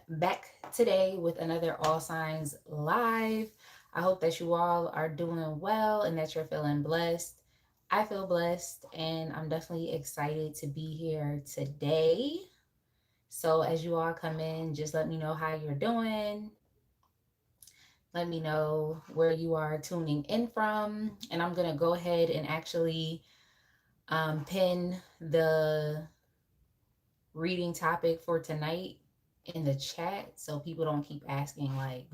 back today with another All Signs Live. I hope that you all are doing well and that you're feeling blessed. I feel blessed and I'm definitely excited to be here today. So, as you all come in, just let me know how you're doing. Let me know where you are tuning in from. And I'm going to go ahead and actually pin the reading topic for tonight in the chat so people don't keep asking like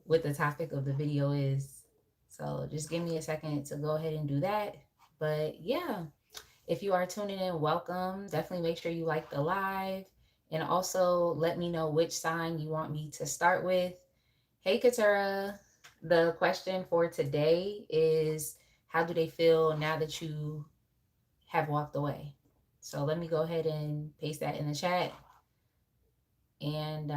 what the topic of the video is. So just give me a second to go ahead and do that. But yeah, if you are tuning in, welcome. Definitely make sure you like the live and also let me know which sign you want me to start with. Hey Katura, the question for today is how do they feel now that you have walked away? So let me go ahead and paste that in the chat and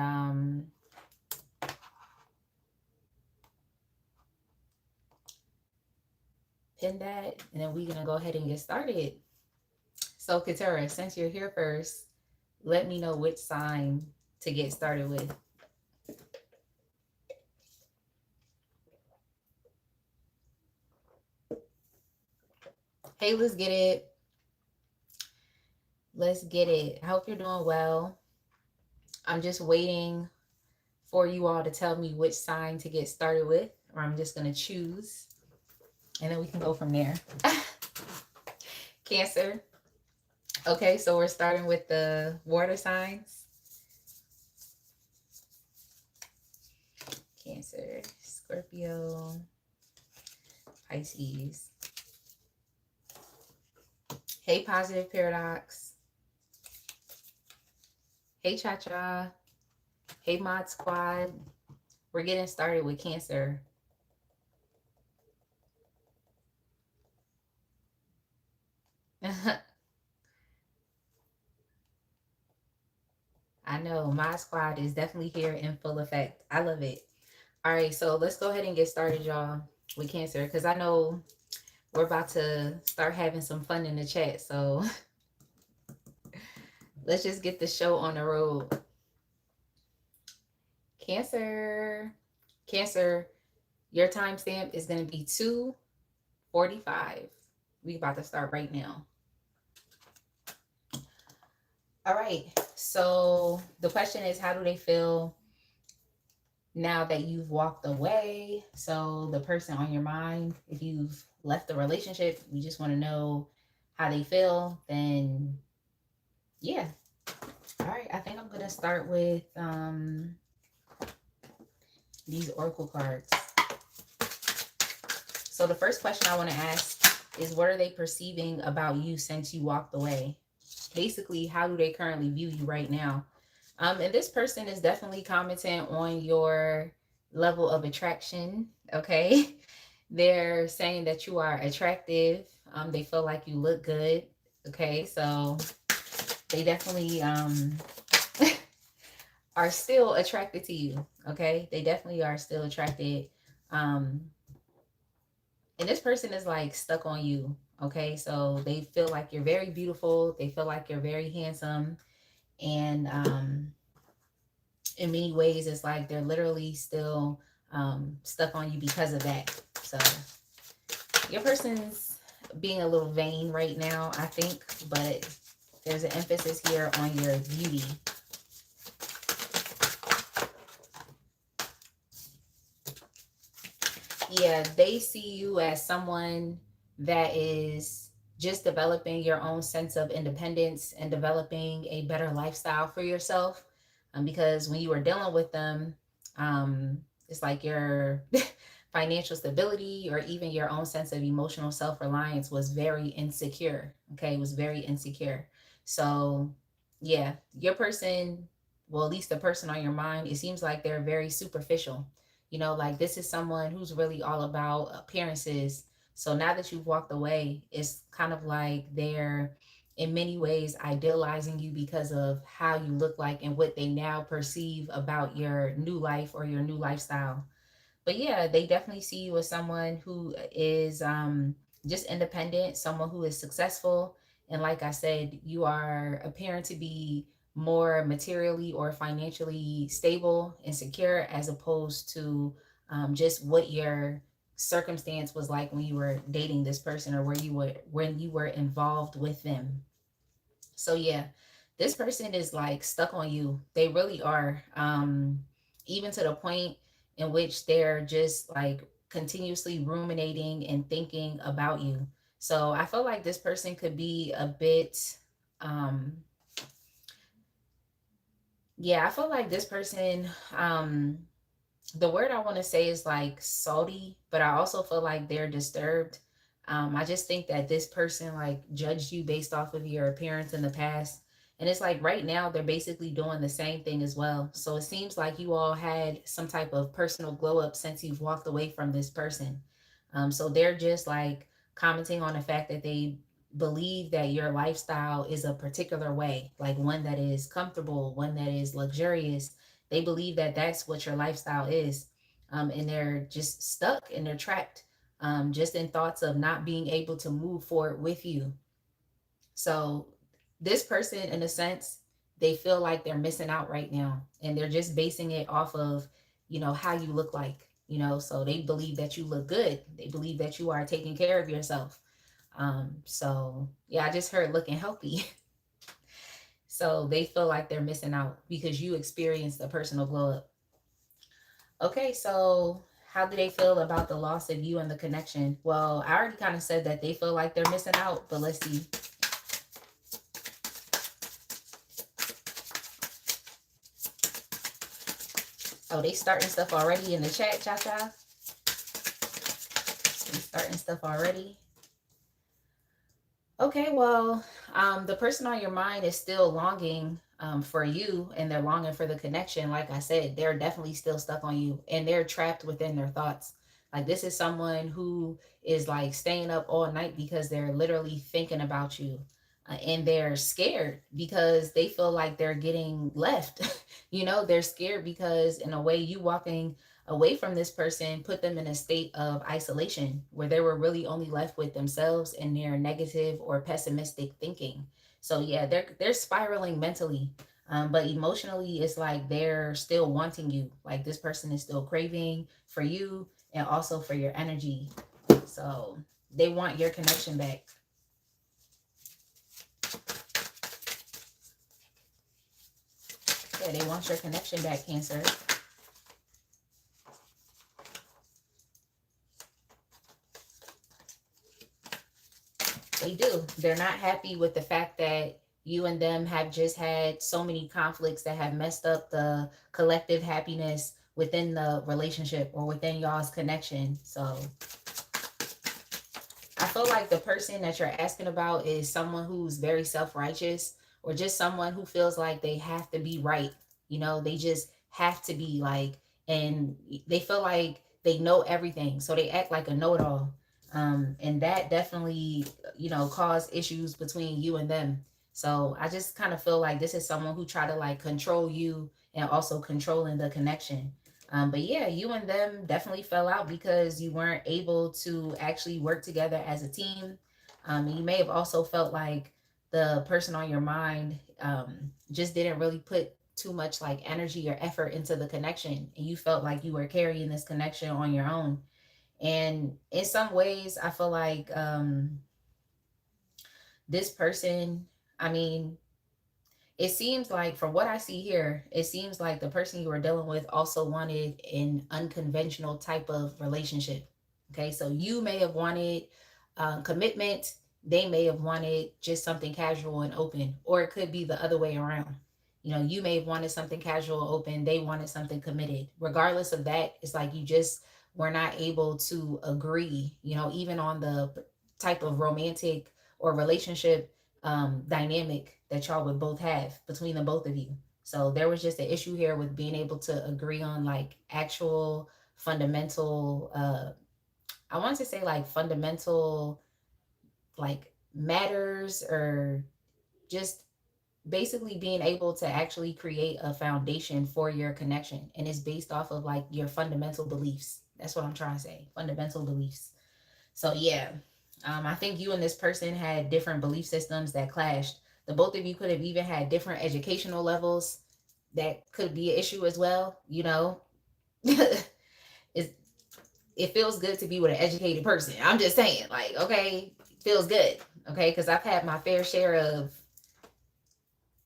pin that, and then we're gonna go ahead and get started. So Katara, since you're here first, let me know which sign to get started with. Hey, let's get it. Let's get it. I hope you're doing well. I'm just waiting for you all to tell me which sign to get started with, or I'm just gonna choose, and then we can go from there. Cancer. Okay, so we're starting with the water signs. Cancer, Scorpio, Pisces. Hey, Positive Paradox. Hey, Cha Cha. Hey, Mod Squad. We're getting started with Cancer. I know, Mod Squad is definitely here in full effect. I love it. All right, so let's go ahead and get started, y'all, with Cancer, because I know we're about to start having some fun in the chat. So let's just get the show on the road. Cancer. Cancer, your timestamp is going to be 2:45. We about to start right now. All right. So the question is, how do they feel now that you've walked away? So the person on your mind, if you've left the relationship, you just want to know how they feel, then yeah. All right. I think I'm going to start with these oracle cards. So the first question I want to ask is, what are they perceiving about you since you walked away? Basically, how do they currently view you right now? And this person is definitely commenting on your level of attraction, okay? They're saying that you are attractive. They feel like you look good, okay? So they definitely are still attracted to you, okay? They definitely are still attracted. And this person is like stuck on you, okay? So they feel like you're very beautiful. They feel like you're very handsome. And in many ways, it's like they're literally still stuck on you because of that. So your person's being a little vain right now, I think, but there's an emphasis here on your beauty. Yeah, they see you as someone that is just developing your own sense of independence and developing a better lifestyle for yourself. Because when you were dealing with them, it's like your financial stability or even your own sense of emotional self-reliance was very insecure. Okay, it was very insecure. So yeah, your person, well, at least the person on your mind, it seems like they're very superficial. You know, like this is someone who's really all about appearances. So now that you've walked away, it's kind of like they're in many ways idealizing you because of how you look like and what they now perceive about your new life or your new lifestyle. But yeah, they definitely see you as someone who is just independent, someone who is successful. And like I said, you are appearing to be more materially or financially stable and secure, as opposed to just what your circumstance was like when you were dating this person, or where you were when you were involved with them. So yeah, this person is like stuck on you. They really are. Even to the point in which they're just like continuously ruminating and thinking about you. So I feel like this person could be a bit um yeah, I feel like this person, the word I want to say is like salty, but I also feel like they're disturbed. I just think that this person like judged you based off of your appearance in the past. And it's like right now they're basically doing the same thing as well. So it seems like you all had some type of personal glow up since you've walked away from this person. So they're just like commenting on the fact that they believe that your lifestyle is a particular way, like one that is comfortable, one that is luxurious. They believe that that's what your lifestyle is. And they're just stuck and they're trapped, just in thoughts of not being able to move forward with you. So, this person, in a sense, they feel like they're missing out right now. And they're just basing it off of, how you look like, so they believe that you look good. They believe that you are taking care of yourself. So yeah, I just heard looking healthy. So they feel like they're missing out because you experienced a personal glow up. Okay, so how do they feel about the loss of you and the connection? Well, I already kind of said that they feel like they're missing out, but let's see. Oh, they starting stuff already in the chat, cha-cha. They starting stuff already. Okay, well, the person on your mind is still longing for you, and they're longing for the connection. Like I said, they're definitely still stuck on you, and they're trapped within their thoughts. Like, this is someone who is like staying up all night because they're literally thinking about you. And they're scared because they feel like they're getting left. They're scared because, in a way, you walking away from this person put them in a state of isolation where they were really only left with themselves and their negative or pessimistic thinking. So yeah, they're spiraling mentally, but emotionally it's like they're still wanting you. Like, this person is still craving for you and also for your energy. So they want your connection back. Yeah, they want your connection back, Cancer. They do. They're not happy with the fact that you and them have just had so many conflicts that have messed up the collective happiness within the relationship or within y'all's connection. So I feel like the person that you're asking about is someone who's very self-righteous, or just someone who feels like they have to be right. They just have to be like, and they feel like they know everything. So they act like a know-it-all. And that definitely, cause issues between you and them. So I just kind of feel like this is someone who try to like control you and also controlling the connection. But yeah, you and them definitely fell out because you weren't able to actually work together as a team. And you may have also felt like the person on your mind just didn't really put too much like energy or effort into the connection. And you felt like you were carrying this connection on your own. And in some ways, I feel like this person, I mean, it seems like, from what I see here, it seems like the person you were dealing with also wanted an unconventional type of relationship. Okay, so you may have wanted commitment, they may have wanted just something casual and open, or it could be the other way around. You may have wanted something casual, open, they wanted something committed. Regardless of that, it's like you just were not able to agree, even on the type of romantic or relationship dynamic that y'all would both have between the both of you. So there was just an issue here with being able to agree on like actual fundamental, I want to say like fundamental like matters, or just basically being able to actually create a foundation for your connection. And it's based off of like your fundamental beliefs. That's what I'm trying to say. Fundamental beliefs. So yeah, I think you and this person had different belief systems that clashed. The both of you could have even had different educational levels. That could be an issue as well, you know. It's, it feels good to be with an educated person. I'm just saying, like, okay, feels good, okay? Because I've had my fair share of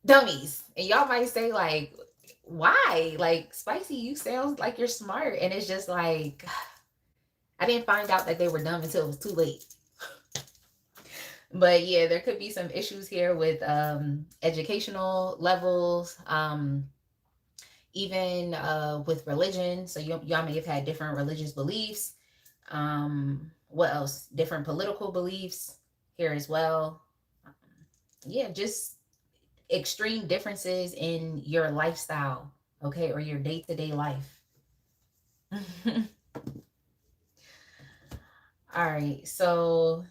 dummies, and y'all might say, like, why? Like, Spicy, you sound like you're smart, and it's just like, I didn't find out that they were dumb until it was too late. But yeah, there could be some issues here with educational levels, even with religion. So y'all may have had different religious beliefs. What else? Different political beliefs here as well. Yeah, just extreme differences in your lifestyle, okay, or your day-to-day life. All right, so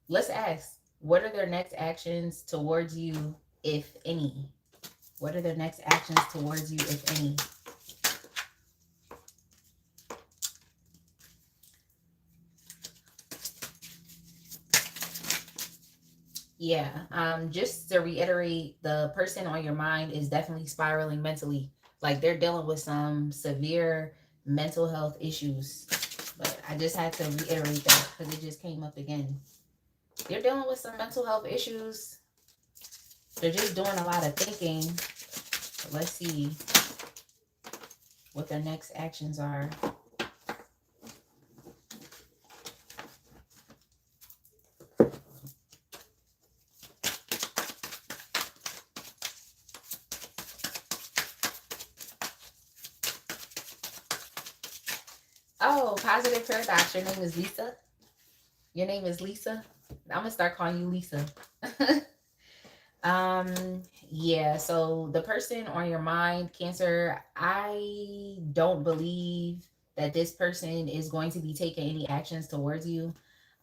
let's ask, what are their next actions towards you, if any? What are their next actions towards you, if any? Yeah, just to reiterate, the person on your mind is definitely spiraling mentally. Like they're dealing with some severe mental health issues. But I just had to reiterate that because it just came up again. They're dealing with some mental health issues. They're just doing a lot of thinking. So let's see what their next actions are. Oh, positive paradox. Your name is Lisa. Your name is Lisa. I'm gonna start calling you Lisa. Yeah, so the person on your mind, Cancer, I don't believe that this person is going to be taking any actions towards you.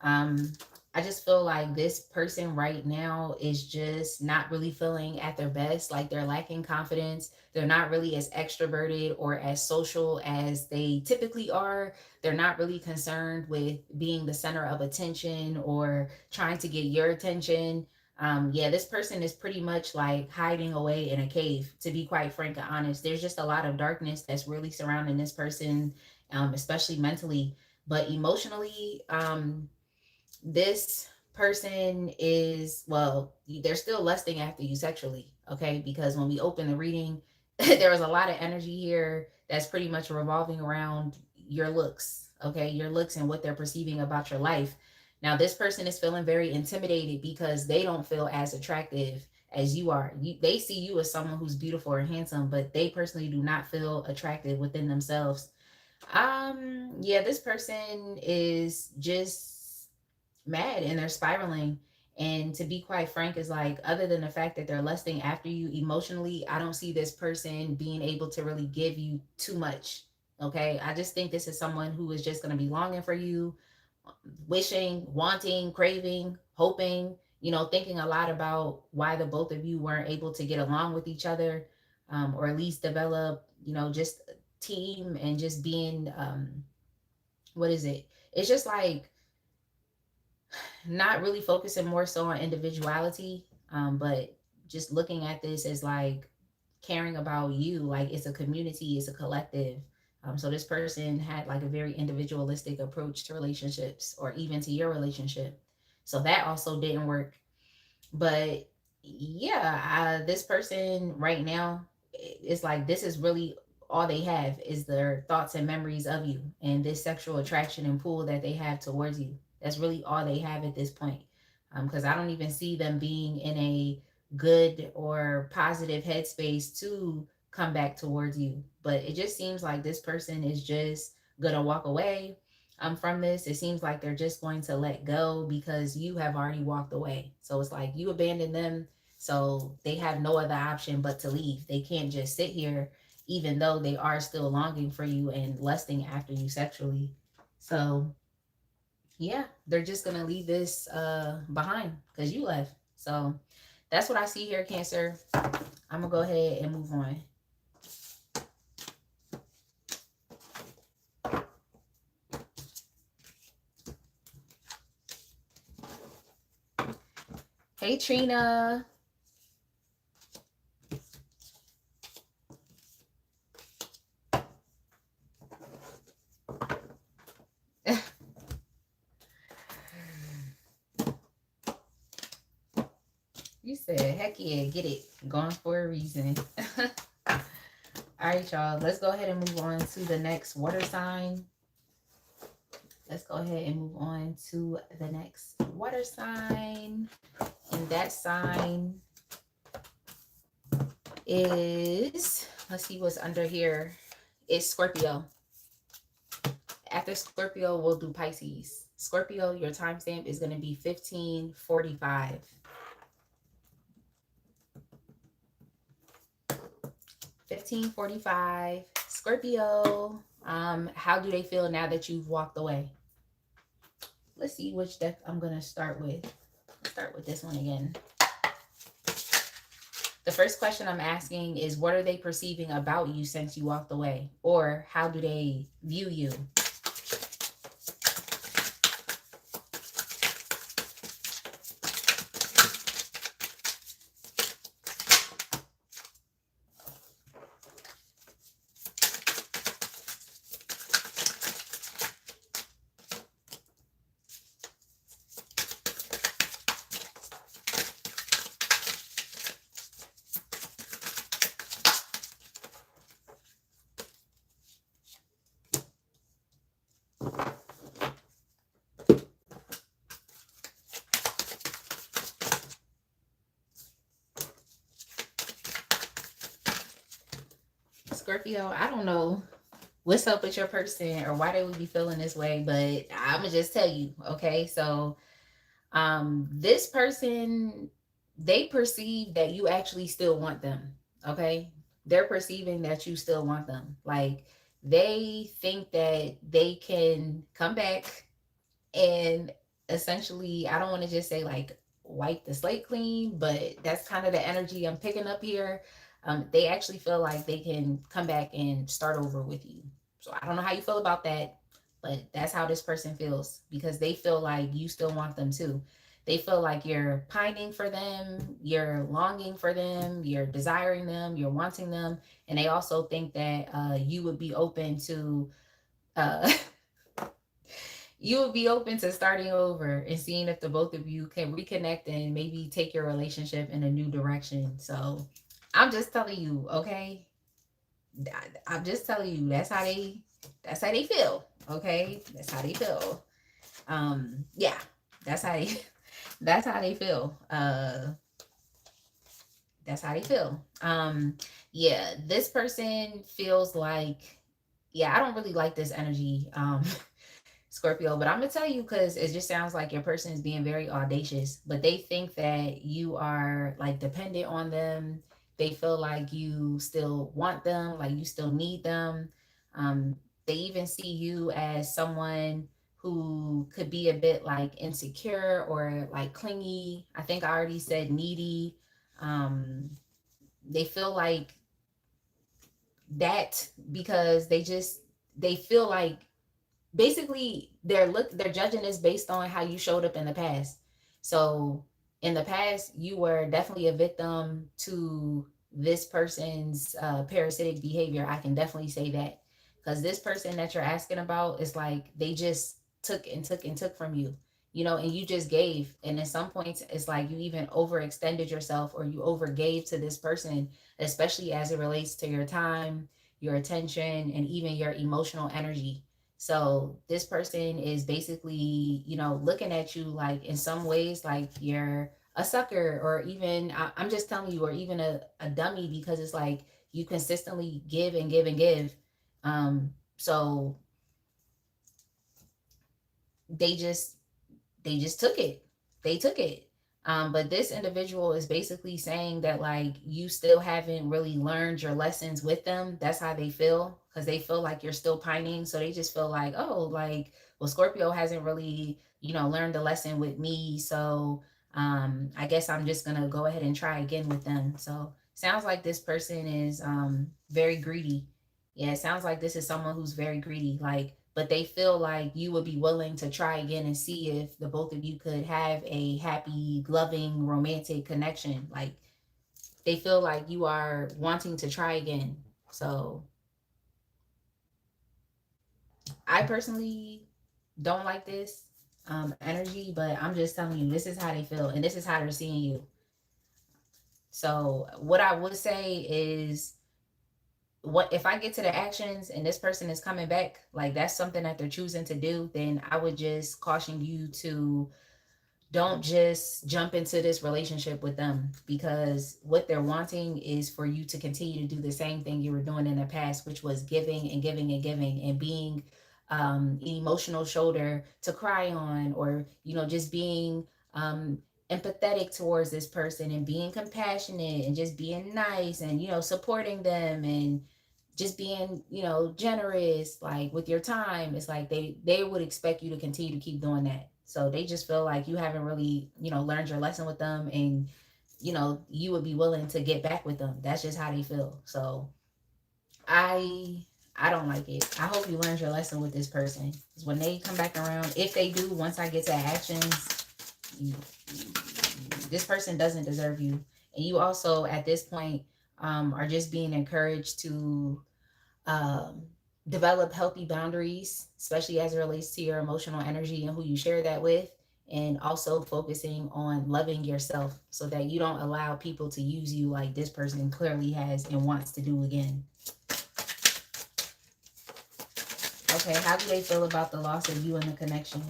Um, I just feel like this person right now is just not really feeling at their best, like they're lacking confidence. They're not really as extroverted or as social as they typically are. They're not really concerned with being the center of attention or trying to get your attention. Yeah, this person is pretty much like hiding away in a cave, to be quite frank and honest. There's just a lot of darkness that's really surrounding this person, especially mentally. But emotionally, this person is, well, they're still lusting after you sexually, okay? Because when we open the reading, there was a lot of energy here that's pretty much revolving around your looks, okay? Your looks and what they're perceiving about your life. Now, this person is feeling very intimidated because they don't feel as attractive as you are. They see you as someone who's beautiful or handsome, but they personally do not feel attractive within themselves. Yeah, this person is just mad and they're spiraling. And to be quite frank, is like, other than the fact that they're lusting after you emotionally, I don't see this person being able to really give you too much. Okay. I just think this is someone who is just going to be longing for you, wishing, wanting, craving, hoping, thinking a lot about why the both of you weren't able to get along with each other, or at least develop, just team and just being, what is it? It's just like not really focusing more so on individuality, but just looking at this as like caring about you, like it's a community, it's a collective. So this person had like a very individualistic approach to relationships or even to your relationship. So that also didn't work. But yeah, this person right now, it's like this is really all they have is their thoughts and memories of you and this sexual attraction and pull that they have towards you. That's really all they have at this point. Because I don't even see them being in a good or positive headspace to come back towards you. But it just seems like this person is just gonna walk away from this. It seems like they're just going to let go because you have already walked away. So it's like you abandoned them, so they have no other option but to leave. They can't just sit here even though they are still longing for you and lusting after you sexually. So yeah, they're just gonna leave this behind because you left. So that's what I see here, Cancer. I'm gonna go ahead and move on. Hey, Trina. You said, heck yeah, get it. Going for a reason. All right, y'all. Let's go ahead and move on to the next water sign. Let's go ahead and move on to the next water sign. And that sign is, let's see what's under here. It's Scorpio. After Scorpio, we'll do Pisces. Scorpio, your timestamp is going to be 1545. 1545. Scorpio, how do they feel now that you've walked away? Let's see which deck I'm going to start with. Let's start with this one again. The first question I'm asking is, what are they perceiving about you since you walked away? Or how do they view you? Scorpio, I don't know what's up with your person or why they would be feeling this way, but I'm gonna just tell you, okay? So this person, they perceive that you actually still want them, okay? They're perceiving that you still want them. Like, they think that they can come back and essentially, I don't want to just say like wipe the slate clean, but that's kind of the energy I'm picking up here. They actually feel like they can come back and start over with you. So I don't know how you feel about that, but that's how this person feels, because they feel like you still want them too. They feel like you're pining for them, you're longing for them, you're desiring them, you're wanting them. And they also think that you would be open to uh, you would be open to starting over and seeing if the both of you can reconnect and maybe take your relationship in a new direction. So I'm just telling you, okay? I'm just telling you, that's how they feel. Okay? That's how they feel. Yeah, that's how they that's how they feel. That's how they feel. Yeah, this person feels like, yeah, I don't really like this energy. Scorpio, but I'm gonna tell you because it just sounds like your person is being very audacious, but they think that you are like dependent on them. They feel like you still want them, like you still need them. Um, they even see you as someone who could be a bit like insecure or like clingy. I think I already said needy. Um, they feel like that because they feel like basically they're judging this based on how you showed up in the past. So in the past, you were definitely a victim to this person's parasitic behavior. I can definitely say that, because this person that you're asking about is like they just took and took and took from you, and you just gave. And at some points, it's like you even overextended yourself or you overgave to this person, especially as it relates to your time, your attention, and even your emotional energy. So this person is basically, looking at you like in some ways like you're a sucker, or even, I'm just telling you, or even a dummy, because it's like you consistently give and give and give. So they just took it. They took it. But this individual is basically saying that like you still haven't really learned your lessons with them. That's how they feel, because they feel like you're still pining. So they just feel like, oh, like, well, Scorpio hasn't really, learned the lesson with me. So I guess I'm just gonna go ahead and try again with them. So sounds like this person is very greedy. Yeah, it sounds like this is someone who's very greedy. Like but they feel like you would be willing to try again and see if the both of you could have a happy, loving, romantic connection. Like they feel like you are wanting to try again. So I personally don't like this energy, but I'm just telling you, this is how they feel and this is how they're seeing you. So what I would say is, what if I get to the actions and this person is coming back, like that's something that they're choosing to do, then I would just caution you to don't just jump into this relationship with them, because what they're wanting is for you to continue to do the same thing you were doing in the past, which was giving and giving and giving and being an emotional shoulder to cry on, or just being empathetic towards this person and being compassionate and just being nice and supporting them and just being generous, like with your time. It's like they would expect you to continue to keep doing that. So they just feel like you haven't really learned your lesson with them, and you would be willing to get back with them. That's just how they feel. So I don't like it. I hope you learned your lesson with this person, because when they come back around, if they do, once I get to actions, this person doesn't deserve you. And you also at this point are just being encouraged to um, develop healthy boundaries, especially as it relates to your emotional energy and who you share that with. And also focusing on loving yourself so that you don't allow people to use you like this person clearly has and wants to do again. Okay, how do they feel about the loss of you and the connection?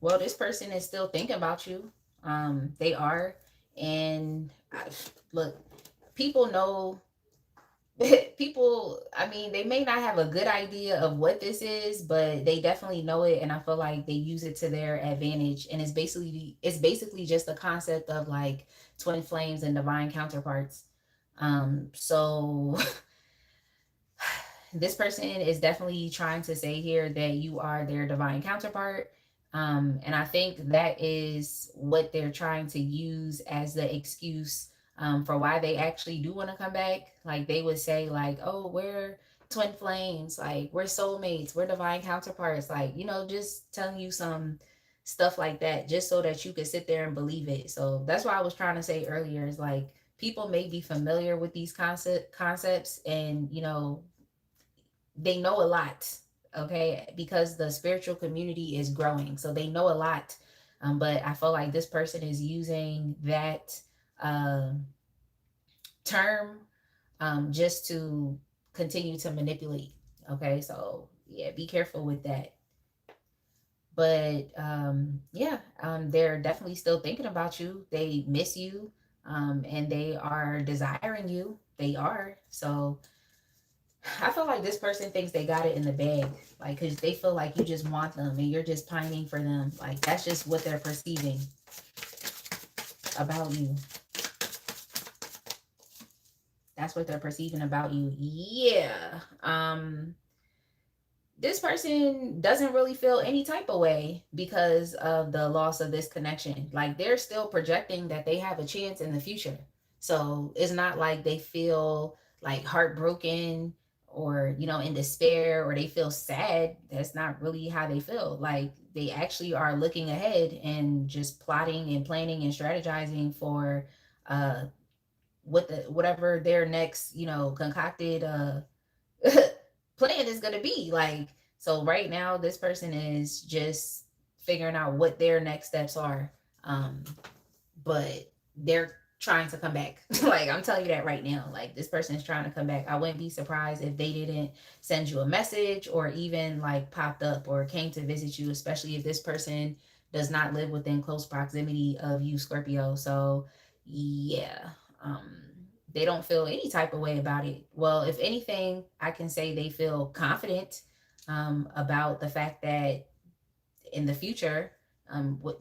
Well, this person is still thinking about you. They are. And look, people know, people, I mean, they may not have a good idea of what this is, but they definitely know it. And I feel like they use it to their advantage. And it's basically just a concept of like twin flames and divine counterparts. So this person is definitely trying to say here that you are their divine counterpart. And I think that is what they're trying to use as the excuse for why they actually do want to come back. Like they would say like, oh, we're twin flames, like we're soulmates, we're divine counterparts, like, just telling you some stuff like that just so that you could sit there and believe it. So that's why I was trying to say earlier is like people may be familiar with these concepts and they know a lot, okay, because the spiritual community is growing, so they know a lot. But I feel like this person is using that uh, term just to continue to manipulate. Okay, so yeah, be careful with that. But yeah, they're definitely still thinking about you. They miss you, and they are desiring you. They are. So I feel like this person thinks they got it in the bag, like, because they feel like you just want them and you're just pining for them. Like, that's just what they're perceiving about you. That's what they're perceiving about you. Yeah. This person doesn't really feel any type of way because of the loss of this connection. Like, they're still projecting that they have a chance in the future. So it's not like they feel like heartbroken or in despair, or they feel sad. That's not really how they feel. Like, they actually are looking ahead and just plotting and planning and strategizing for uh whatever their next concocted plan is going to be. Like, so right now this person is just figuring out what their next steps are. But they're trying to come back. Like, I'm telling you that right now. Like, this person is trying to come back. I wouldn't be surprised if they didn't send you a message or even like popped up or came to visit you, especially if this person does not live within close proximity of you, Scorpio. So yeah, they don't feel any type of way about it. Well, if anything, I can say they feel confident about the fact that in the future,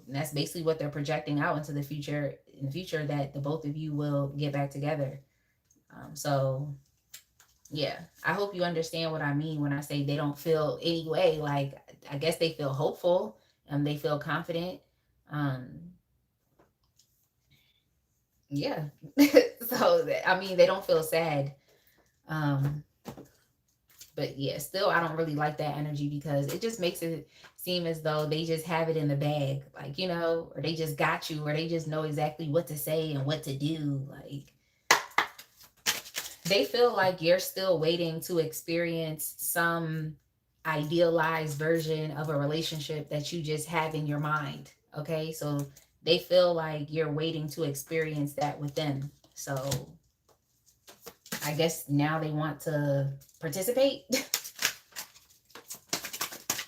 that's basically what they're projecting out into the future, in the future, that the both of you will get back together. So Yeah, I hope you understand what I mean when I say they don't feel any way. Like, I guess they feel hopeful and they feel confident. Um, yeah. So, I mean, they don't feel sad. Um, but yeah, still, I don't really like that energy because it just makes it seem as though they just have it in the bag. Like, or they just got you, or they just know exactly what to say and what to do. Like, they feel like you're still waiting to experience some idealized version of a relationship that you just have in your mind. Okay. So they feel like you're waiting to experience that with them. So I guess now they want to participate,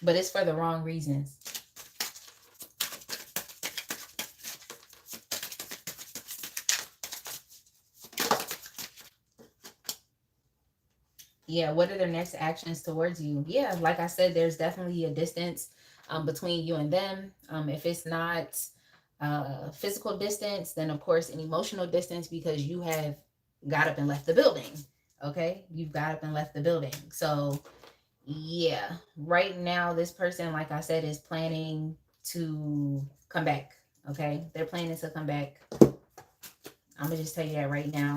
but it's for the wrong reasons. Yeah, what are their next actions towards you? Yeah, like I said, there's definitely a distance between you and them. If it's not physical distance, then of course an emotional distance because you have got up and left the building. Okay, you've got up and left the building. So yeah, right now this person, like I said, is planning to come back. Okay, they're planning to come back. I'm gonna just tell you that right now.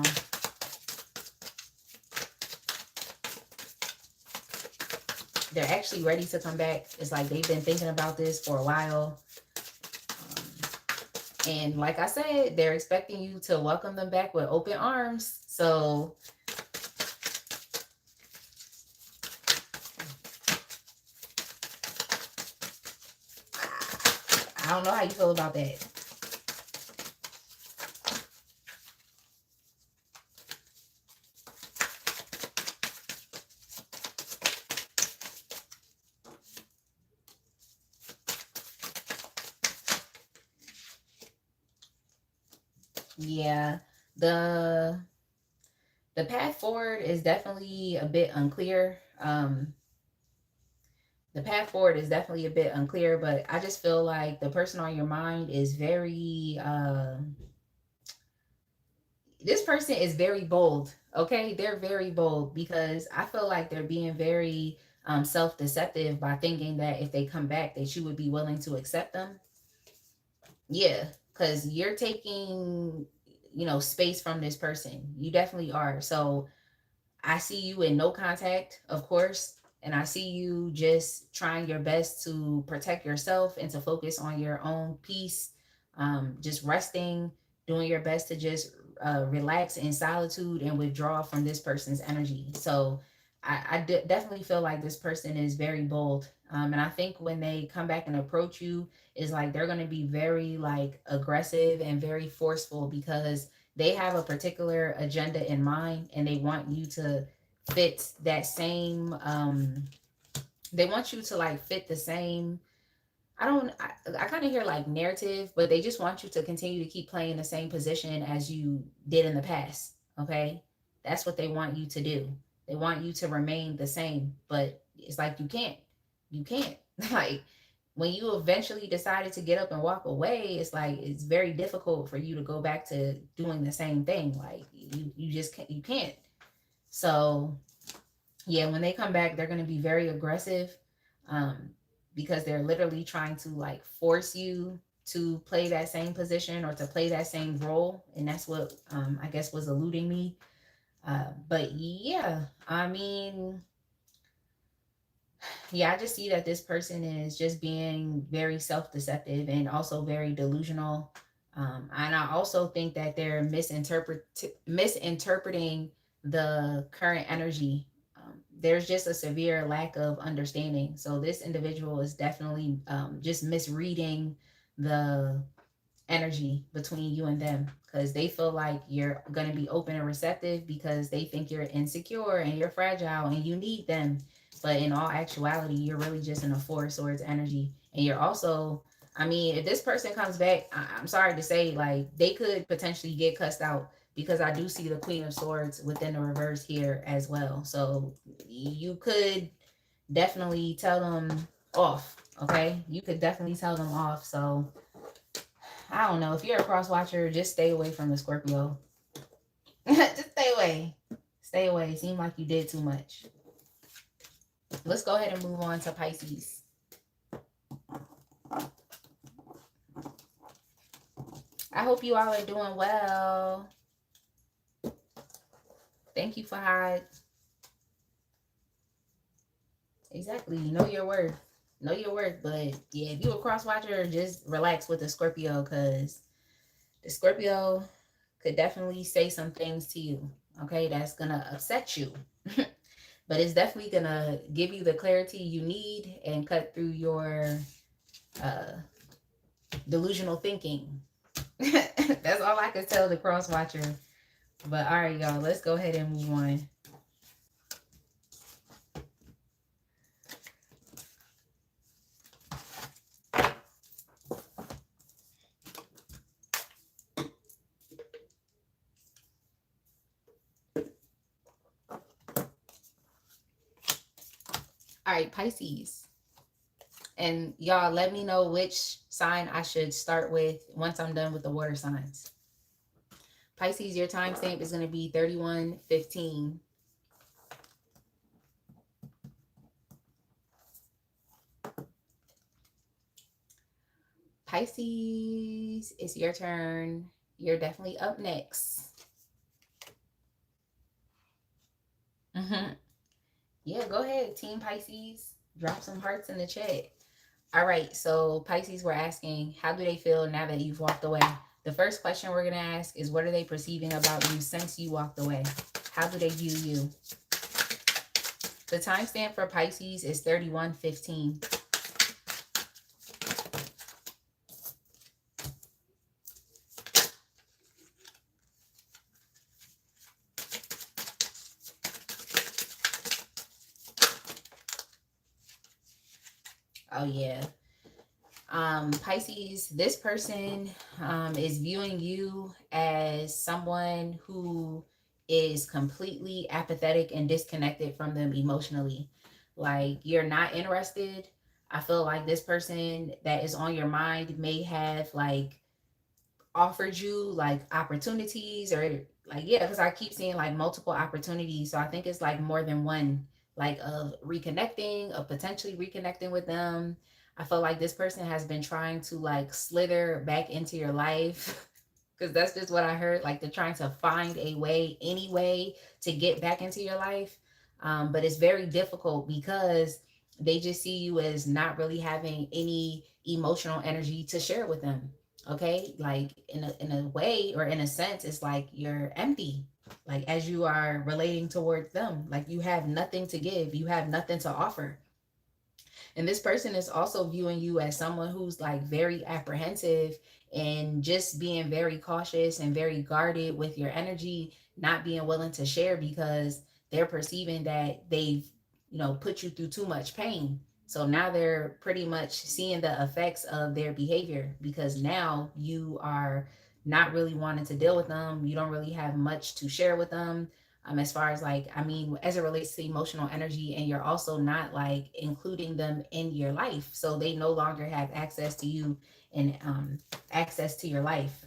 They're actually ready to come back. It's like they've been thinking about this for a while. And like I said, they're expecting you to welcome them back with open arms. So I don't know how you feel about that. Yeah, the the path forward is definitely a bit unclear. The path forward is definitely a bit unclear, but I just feel like the person on your mind is very this person is very bold. Okay, they're very bold because I feel like they're being very self-deceptive by thinking that if they come back that you would be willing to accept them. Yeah, because you're taking space from this person. You definitely are. So I see you in no contact, of course, and I see you just trying your best to protect yourself and to focus on your own peace, just resting, doing your best to just relax in solitude and withdraw from this person's energy. So definitely feel like this person is very bold. And I think when they come back and approach you, is like they're going to be very like aggressive and very forceful because they have a particular agenda in mind and they want you to fit that same they want you to like fit the same I kind of hear like narrative, but they just want you to continue to keep playing the same position as you did in the past. Okay, that's what they want you to do. They want you to remain the same, but it's like you can't like when you eventually decided to get up and walk away, it's like it's very difficult for you to go back to doing the same thing. Like you just can't. So yeah, when they come back, they're going to be very aggressive, um, because they're literally trying to like force you to play that same position or to play that same role, and that's what I guess was eluding me. But yeah, I mean, yeah, I just see that this person is just being very self-deceptive and also very delusional. And I also think that they're misinterpreting the current energy. There's just a severe lack of understanding. So this individual is definitely just misreading the energy between you and them because they feel like you're going to be open and receptive because they think you're insecure and you're fragile and you need them. But in all actuality, you're really just in a Four of Swords energy. And you're also, I mean, if this person comes back, I'm sorry to say, like, they could potentially get cussed out because I do see the Queen of Swords within the reverse here as well. So you could definitely tell them off. Okay. You could definitely tell them off. So I don't know. If you're a cross watcher, just stay away from the Scorpio. Just stay away. Stay away. It seemed like you did too much. Let's go ahead and move on to Pisces. I hope you all are doing well. Thank you for hide. Exactly. Know your worth. Know your worth. But yeah, if you a cross watcher, just relax with the Scorpio, because the Scorpio could definitely say some things to you. Okay, that's gonna upset you. But it's definitely gonna give you the clarity you need and cut through your uh delusional thinking. That's all I can tell the cross watcher. But all right, y'all, let's go ahead and move on. All right, Pisces. And y'all, let me know which sign I should start with once I'm done with the water signs. Pisces, your timestamp is going to be 31:15. Pisces, it's your turn. You're definitely up next. Yeah, go ahead, Team Pisces. Drop some hearts in the chat. All right, so Pisces, we're asking, how do they feel now that you've walked away? The first question we're going to ask is, what are they perceiving about you since you walked away? How do they view you? The timestamp for Pisces is 31:15. Oh, yeah. Pisces, this person is viewing you as someone who is completely apathetic and disconnected from them emotionally. Like, you're not interested. I feel like this person that is on your mind may have like offered you like opportunities, or like, yeah, because I keep seeing like multiple opportunities. So I think it's like more than one, like of reconnecting, of potentially reconnecting with them. I feel like this person has been trying to like slither back into your life. Because that's just what I heard. Like, they're trying to find a way, any way to get back into your life. But it's very difficult because they just see you as not really having any emotional energy to share with them. Okay, like in a way, or in a sense, it's like you're empty, like as you are relating towards them, like you have nothing to give, you have nothing to offer. And this person is also viewing you as someone who's like very apprehensive and just being very cautious and very guarded with your energy, not being willing to share because they're perceiving that they've, put you through too much pain. So now they're pretty much seeing the effects of their behavior, because now you are not really wanting to deal with them. You don't really have much to share with them, as far as like, I mean, as it relates to emotional energy, and you're also not like including them in your life, so they no longer have access to you and access to your life.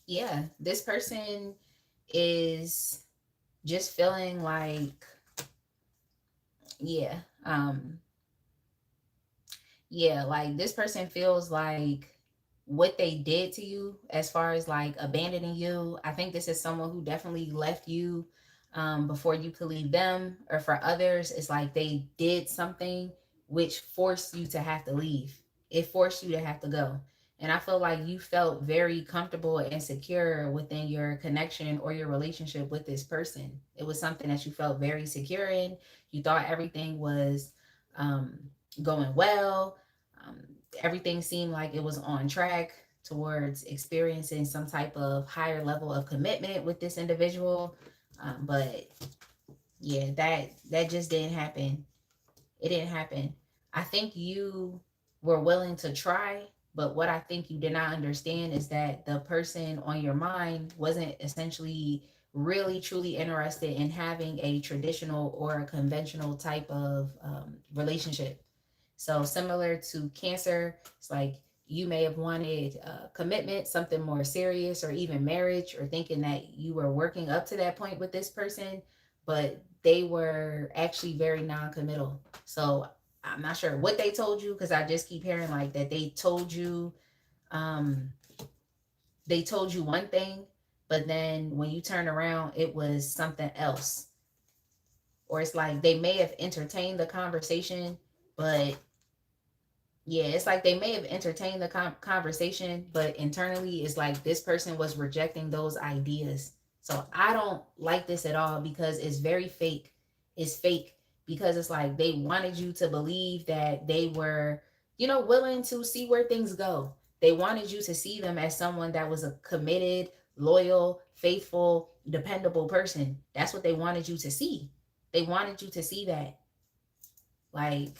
Yeah, this person is just feeling like, yeah, yeah, like this person feels like what they did to you, as far as like abandoning you. I think this is someone who definitely left you before you could leave them. Or for others, it's like they did something which forced you to have to leave. It forced you to have to go. And I feel like you felt very comfortable and secure within your connection or your relationship with this person. It was something that you felt very secure in. You thought everything was um, going well. Um, Everything seemed like it was on track towards experiencing some type of higher level of commitment with this individual. But yeah, that just didn't happen. It didn't happen. I think you were willing to try, But what I think you did not understand is that the person on your mind wasn't essentially really truly interested in having a traditional or a conventional type of relationship. So similar to Cancer, it's like you may have wanted commitment, something more serious, or even marriage, or thinking that you were working up to that point with this person, but they were actually very non-committal. So I'm not sure what they told you, because I just keep hearing like that um they told you one thing, but then when you turn around, it was something else. Or it's like they may have entertained the conversation, but yeah, it's like they may have entertained the conversation, but internally, it's like this person was rejecting those ideas. So I don't like this at all, because it's very fake. It's fake because it's like they wanted you to believe that they were, willing to see where things go. They wanted you to see them as someone that was a committed, loyal, faithful, dependable person. That's what they wanted you to see. They wanted you to see that. Like,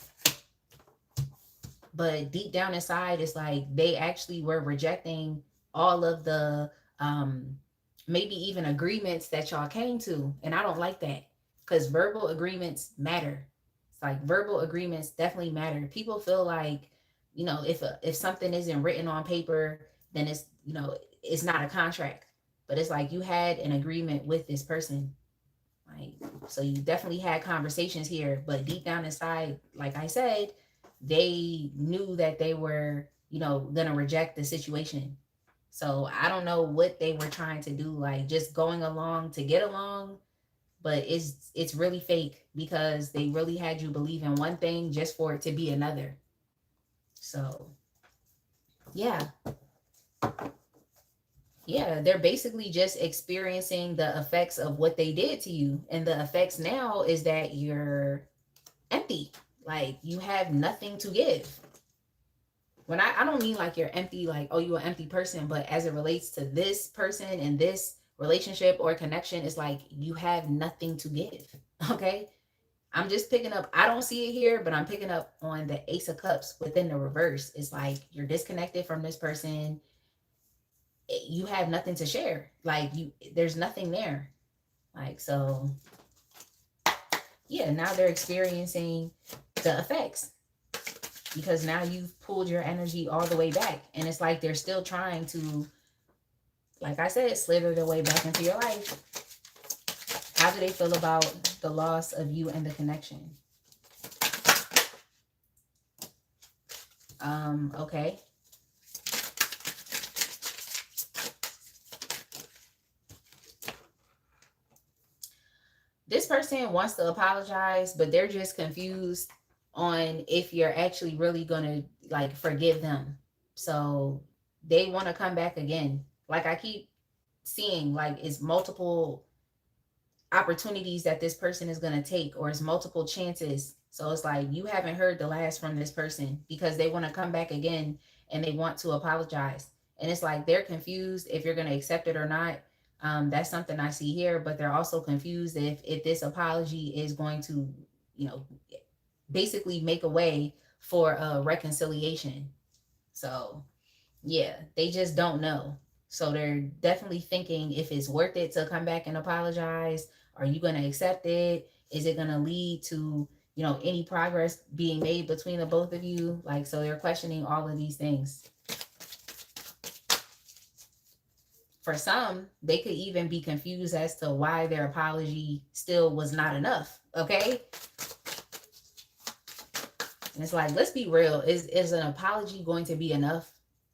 but deep down inside, it's like they actually were rejecting all of the maybe even agreements that y'all came to, and I don't like that, because verbal agreements matter. It's like verbal agreements definitely matter. People feel like, if something isn't written on paper, then it's not a contract. But it's like you had an agreement with this person. Like, so you definitely had conversations here, but deep down inside, like I said, they knew that they were, gonna reject the situation. So I don't know what they were trying to do, like just going along to get along, but it's really fake, because they really had you believe in one thing just for it to be another. So yeah, yeah, they're basically just experiencing the effects of what they did to you. And the effects now is that you're empty. Like you have nothing to give. When I don't mean like you're empty, like, oh, you're an empty person, but as it relates to this person and this relationship or connection, it's like you have nothing to give. Okay. I'm just picking up, I don't see it here, but I'm picking up on the Ace of Cups within the reverse. It's like you're disconnected from this person. You have nothing to share. Like there's nothing there. Like, so yeah, now they're experiencing the effects, because now you've pulled your energy all the way back, and it's like they're still trying to, like I said, slither their way back into your life. How do they feel about the loss of you and the connection? Okay. This person wants to apologize, but they're just confused on if you're actually really gonna like forgive them. So they want to come back again. Like I keep seeing, like it's multiple opportunities that this person is going to take, or it's multiple chances. So it's like you haven't heard the last from this person, because they want to come back again and they want to apologize. And it's like they're confused if you're going to accept it or not. That's something I see here, but they're also confused if this apology is going to, you know, basically make a way for a reconciliation. So yeah, they just don't know. So they're definitely thinking if it's worth it to come back and apologize. Are you going to accept it? Is it going to lead to, any progress being made between the both of you? Like, so they're questioning all of these things. For some, they could even be confused as to why their apology still was not enough. Okay. And it's like, let's be real. Is an apology going to be enough?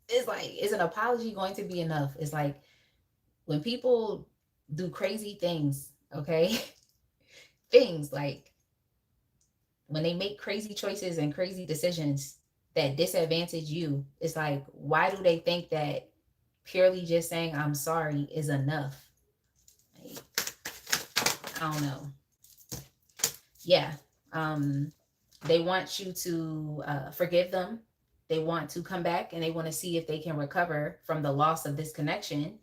It's like, is an apology going to be enough? It's like when people do crazy things, okay? Things like when they make crazy choices and crazy decisions that disadvantage you, it's like, why do they think that purely just saying I'm sorry is enough? Like, I don't know. Yeah. They want you to forgive them. They want to come back and they want to see if they can recover from the loss of this connection.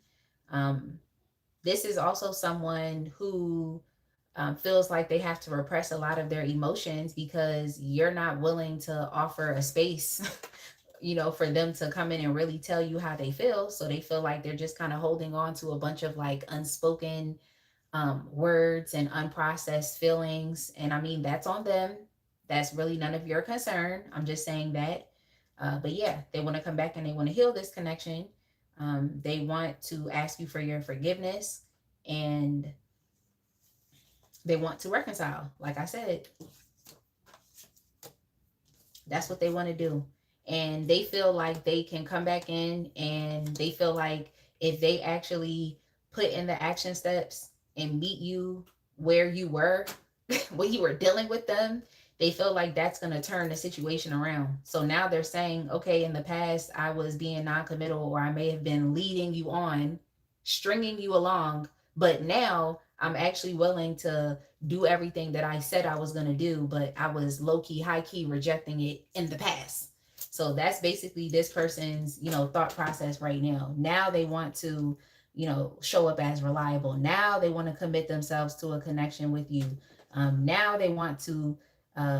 This is also someone who feels like they have to repress a lot of their emotions because you're not willing to offer a space. you know, for them to come in and really tell you how they feel. So they feel like they're just kind of holding on to a bunch of like unspoken words and unprocessed feelings. And I mean, that's on them. That's really none of your concern. I'm just saying that. But yeah, they want to come back and they want to heal this connection. They want to ask you for your forgiveness and they want to reconcile. Like I said, that's what they want to do. And they feel like they can come back in and they feel like if they actually put in the action steps and meet you where you were when you were dealing with them, they feel like that's going to turn the situation around. So now they're saying, okay, in the past, I was being non-committal or I may have been leading you on, stringing you along, but now I'm actually willing to do everything that I said I was going to do, but I was low key, high key rejecting it in the past. So that's basically this person's, you know, thought process right now. Now they want to, you know, show up as reliable. Now they want to commit themselves to a connection with you. Now they want to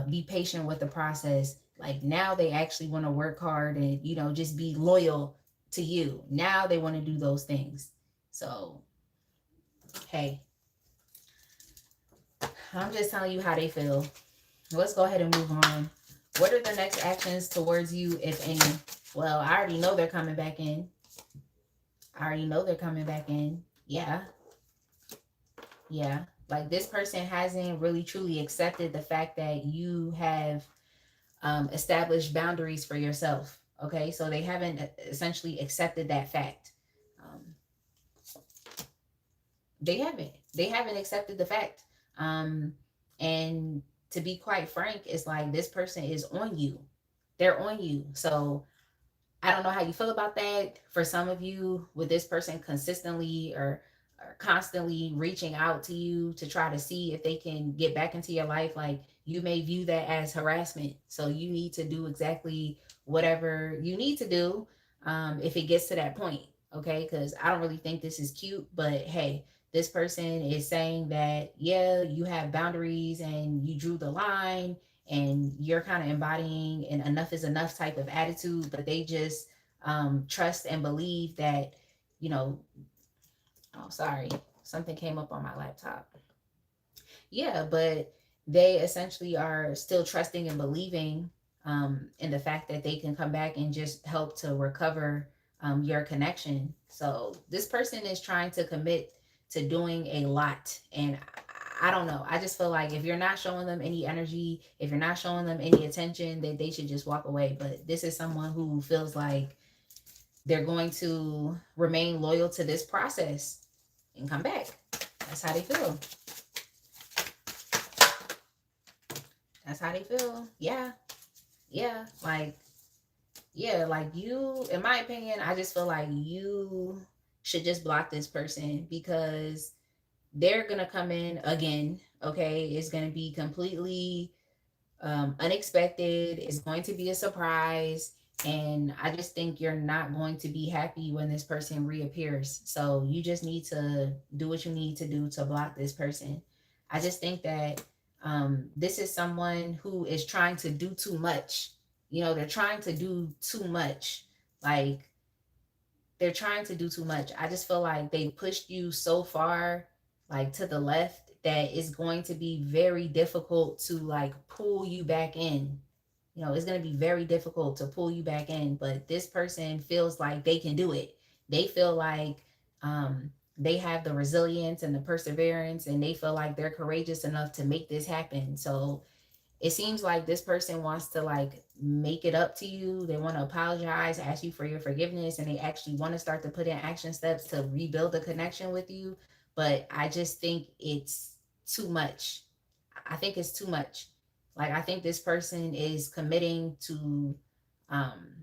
be patient with the process. Like now they actually want to work hard and, you know, just be loyal to you. Now they want to do those things. So, hey, I'm just telling you how they feel. Let's go ahead and move on. What are the next actions towards you, if any? Well, I already know they're coming back in. I already know they're coming back in. Yeah. Yeah. Like this person hasn't really truly accepted the fact that you have established boundaries for yourself. Okay. So they haven't essentially accepted that fact. Um, they haven't. They haven't accepted the fact. And to be quite frank, it's like this person is on you. They're on you. So I don't know how you feel about that. For some of you, with this person consistently or constantly reaching out to you to try to see if they can get back into your life, like you may view that as harassment. So you need to do exactly whatever you need to do if it gets to that point. Okay. Because I don't really think this is cute, but hey, this person is saying that, yeah, you have boundaries and you drew the line and you're kind of embodying an enough is enough type of attitude, but they just trust and believe that, you know, oh, sorry, something came up on my laptop. Yeah, but they essentially are still trusting and believing in the fact that they can come back and just help to recover your connection. So this person is trying to commit to doing a lot. And I don't know. I just feel like if you're not showing them any energy, if you're not showing them any attention, that they should just walk away. But this is someone who feels like they're going to remain loyal to this process and come back. That's how they feel. That's how they feel. Yeah. Yeah. Like you, in my opinion, I just feel like you should just block this person because they're going to come in again. Okay. It's going to be completely unexpected. It's going to be a surprise. And I just think you're not going to be happy when this person reappears. So you just need to do what you need to do to block this person. I just think that this is someone who is trying to do too much. You know, they're trying to do too much. Like, they're trying to do too much. I just feel like they pushed you so far, like to the left, that it's going to be very difficult to like pull you back in. You know, it's going to be very difficult to pull you back in, but this person feels like they can do it. They feel like they have the resilience and the perseverance, and they feel like they're courageous enough to make this happen. So it seems like this person wants to like make it up to you. They want to apologize, ask you for your forgiveness, and they actually want to start to put in action steps to rebuild the connection with you. But I just think it's too much. I think it's too much. Like, I think this person is committing to um,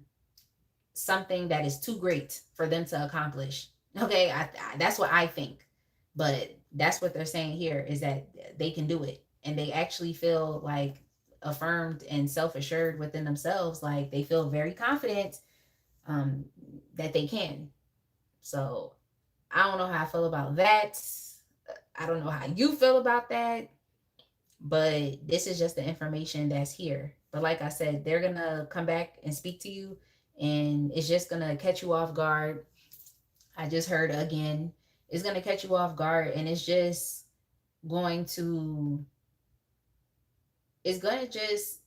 something that is too great for them to accomplish. Okay, that's what I think. But that's what they're saying here is that they can do it. And they actually feel like affirmed and self-assured within themselves. Like they feel very confident um, that they can. So I don't know how I feel about that. I don't know how you feel about that. But this is just the information that's here. But like I said, they're going to come back and speak to you and it's just gonna catch you off guard. I just heard again, it's gonna catch you off guard, and going to it's gonna just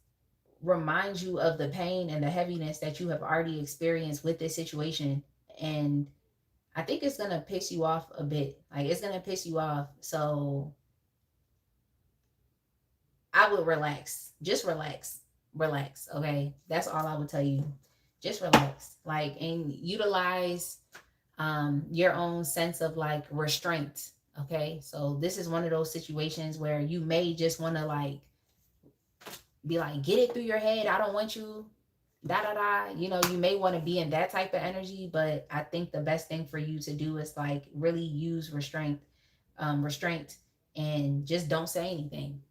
remind you of the pain and the heaviness that you have already experienced with this situation. And I think it's gonna piss you off a bit. Like, it's gonna piss you off. So I would relax. Just relax. Relax. Okay. That's all I would tell you. Just relax. Like, and utilize your own sense of like restraint. Okay. So this is one of those situations where you may just want to like be like, get it through your head. I don't want you. Da da da. You know, you may want to be in that type of energy, but I think the best thing for you to do is like really use restraint, and just don't say anything.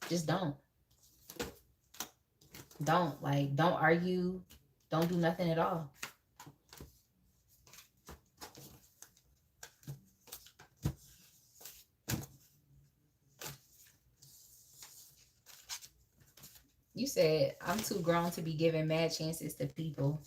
Just don't argue, don't do nothing at all. You said I'm too grown to be giving mad chances to people.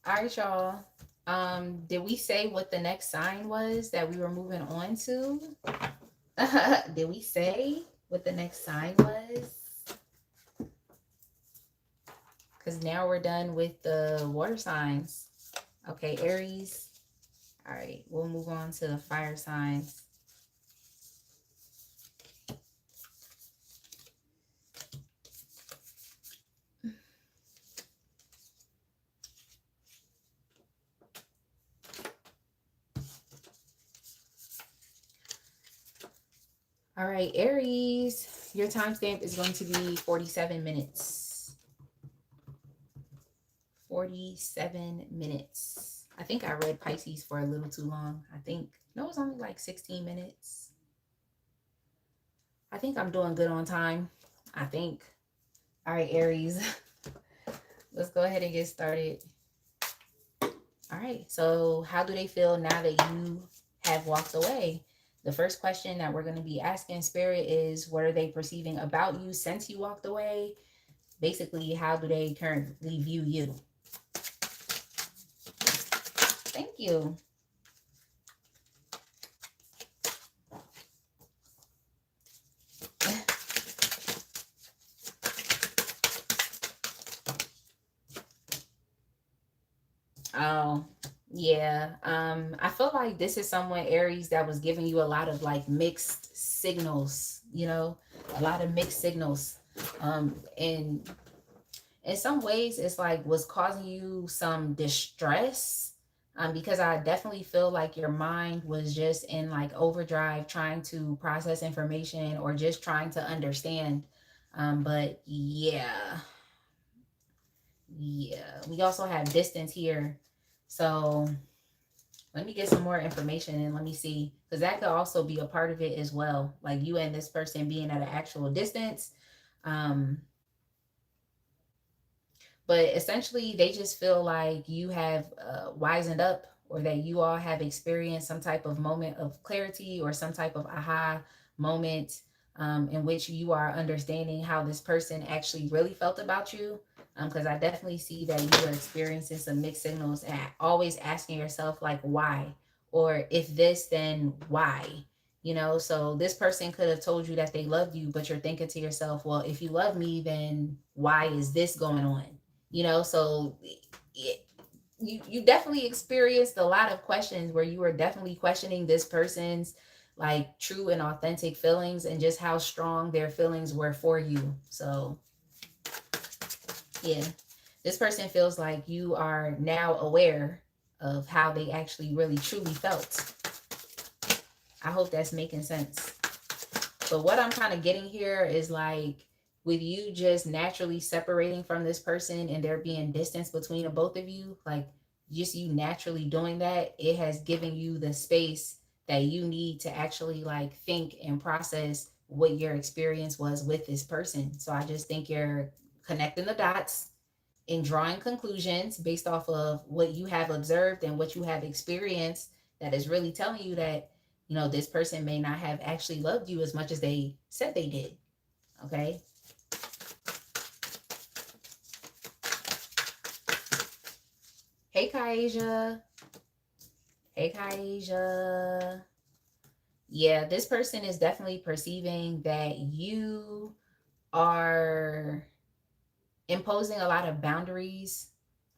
All right, y'all. Did we say what the next sign was that we were moving on to? Did we say what the next sign was? Because now we're done with the water signs. Okay, Aries. All right, we'll move on to the fire signs. All right, Aries, your timestamp is going to be 47 minutes. 47 minutes. I think I read Pisces for a little too long. No, it was only like 16 minutes. I think I'm doing good on time. I think. All right, Aries, let's go ahead and get started. All right, so how do they feel now that you have walked away? The first question that we're going to be asking Spirit is, what are they perceiving about you since you walked away? Basically, how do they currently view you? Thank you. Oh, yeah. I feel like this is someone, Aries, that was giving you a lot of like mixed signals, a lot of mixed signals. And in some ways it's like was causing you some distress. Because I definitely feel like your mind was just in like overdrive trying to process information or just trying to understand. But yeah, we also have distance here. So let me get some more information and let me see, because that could also be a part of it as well. Like you and this person being at an actual distance. But essentially, they just feel like you have wisened up, or that you all have experienced some type of moment of clarity or some type of aha moment, in which you are understanding how this person actually really felt about you. Because I definitely see that you are experiencing some mixed signals and always asking yourself, like, why? Or if this, then why? So this person could have told you that they loved you, but you're thinking to yourself, well, if you love me, then why is this going on? So you definitely experienced a lot of questions where you were definitely questioning this person's like true and authentic feelings and just how strong their feelings were for you. So yeah, this person feels like you are now aware of how they actually really truly felt. I hope that's making sense. But what I'm kind of getting here is like, with you just naturally separating from this person and there being distance between the both of you, like just you naturally doing that, it has given you the space that you need to actually like think and process what your experience was with this person. So I just think you're connecting the dots and drawing conclusions based off of what you have observed and what you have experienced, that is really telling you that, you know, this person may not have actually loved you as much as they said they did. Okay. Hey, Kaija. Hey, Kaija. Yeah, this person is definitely perceiving that you are imposing a lot of boundaries,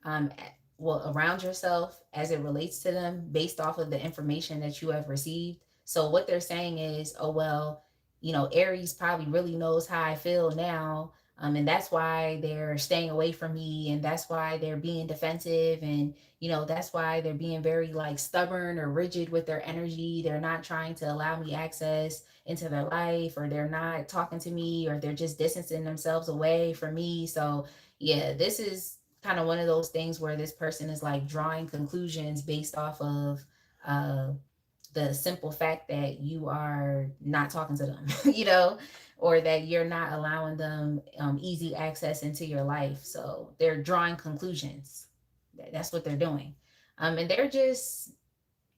um, well, around yourself as it relates to them based off of the information that you have received. So what they're saying is, oh well, you know, Aries probably really knows how I feel now, and that's why they're staying away from me, and that's why they're being defensive, and you know, that's why they're being very like stubborn or rigid with their energy. They're not trying to allow me access into their life, or they're not talking to me, or they're just distancing themselves away from me. So yeah, this is kind of one of those things where this person is like drawing conclusions based off of uh the simple fact that you are not talking to them, you know, or that you're not allowing them easy access into your life. So they're drawing conclusions. That's what they're doing. And they're just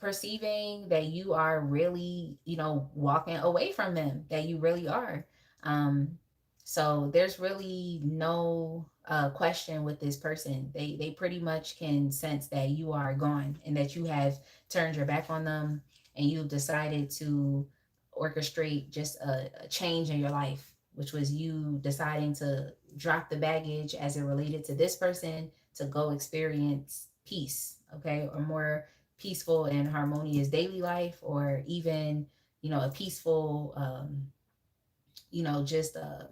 perceiving that you are really, you know, walking away from them, that you really are. Um, so there's really no question with this person. They pretty much can sense that you are gone and that you have turned your back on them, and you've decided to orchestrate just a change in your life, which was you deciding to drop the baggage as it related to this person to go experience peace, okay, or more peaceful and harmonious daily life, or even, you know, a peaceful you know, just a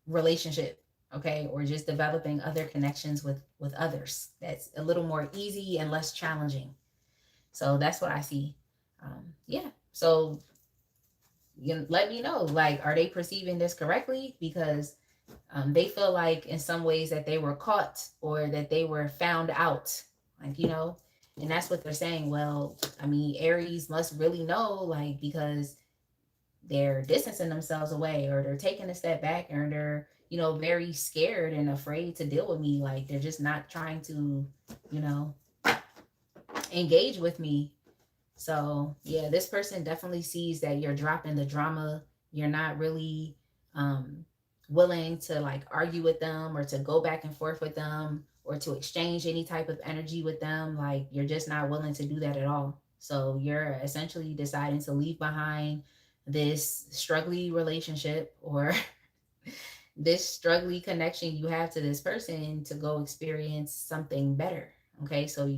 relationship, okay, or just developing other connections with others that's a little more easy and less challenging. So that's what I see. Yeah, so you let me know, like, are they perceiving this correctly? Because they feel like in some ways that they were caught or that they were found out, like, you know, and that's what they're saying. Well, I mean, Aries must really know, like, because they're distancing themselves away, or they're taking a step back, or they're, you know, very scared and afraid to deal with me. Like, they're just not trying to, you know, engage with me. So yeah, this person definitely sees that you're dropping the drama. You're not really um, willing to like argue with them, or to go back and forth with them, or to exchange any type of energy with them. Like, you're just not willing to do that at all. So you're essentially deciding to leave behind this struggly relationship, or this struggly connection you have to this person, to go experience something better. Okay, so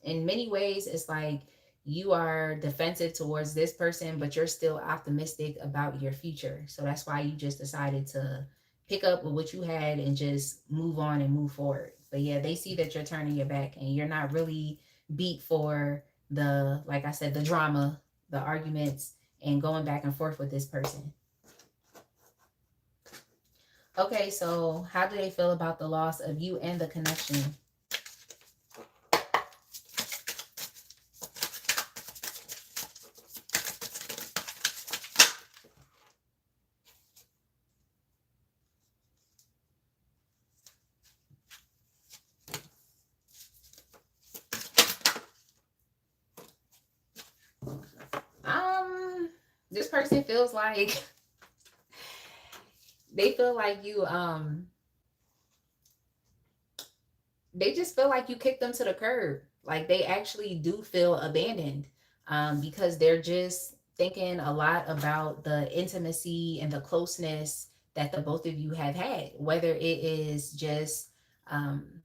in many ways it's like you are defensive towards this person, but you're still optimistic about your future. So that's why you just decided to pick up with what you had and just move on and move forward. But yeah, they see that you're turning your back and you're not really beat for the, like I said, the drama, the arguments, and going back and forth with this person. Okay, so how do they feel about the loss of you and the connection? Um, this person feels like they feel like you they just feel like you kicked them to the curb. Like, they actually do feel abandoned, because they're just thinking a lot about the intimacy and the closeness that the both of you have had, whether it is just um,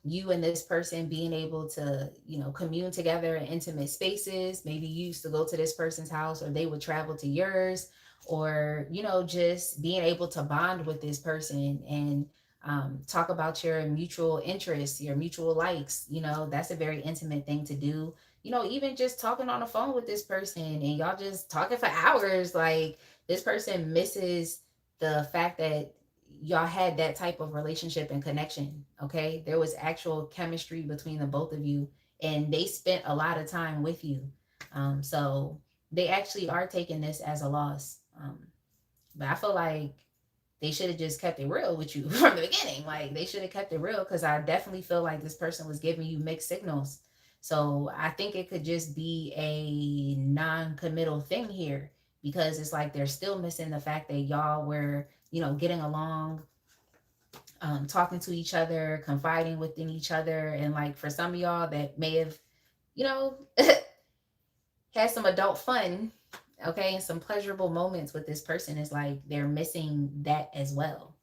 you and this person being able to, you know, commune together in intimate spaces. Maybe you used to go to this person's house, or they would travel to yours, or, you know, just being able to bond with this person and talk about your mutual interests, your mutual likes. You know, that's a very intimate thing to do. You know, even just talking on the phone with this person and y'all just talking for hours. Like, this person misses the fact that y'all had that type of relationship and connection. Okay, there was actual chemistry between the both of you, and they spent a lot of time with you. So they actually are taking this as a loss. But I feel like they should have just kept it real with you from the beginning. Like, they should have kept it real, because I definitely feel like this person was giving you mixed signals. So I think it could just be a non-committal thing here, because it's like they're still missing the fact that y'all were, you know, getting along, talking to each other, confiding within each other. And like for some of y'all that may have, you know, had some adult fun, okay, and some pleasurable moments with this person, is like they're missing that as well.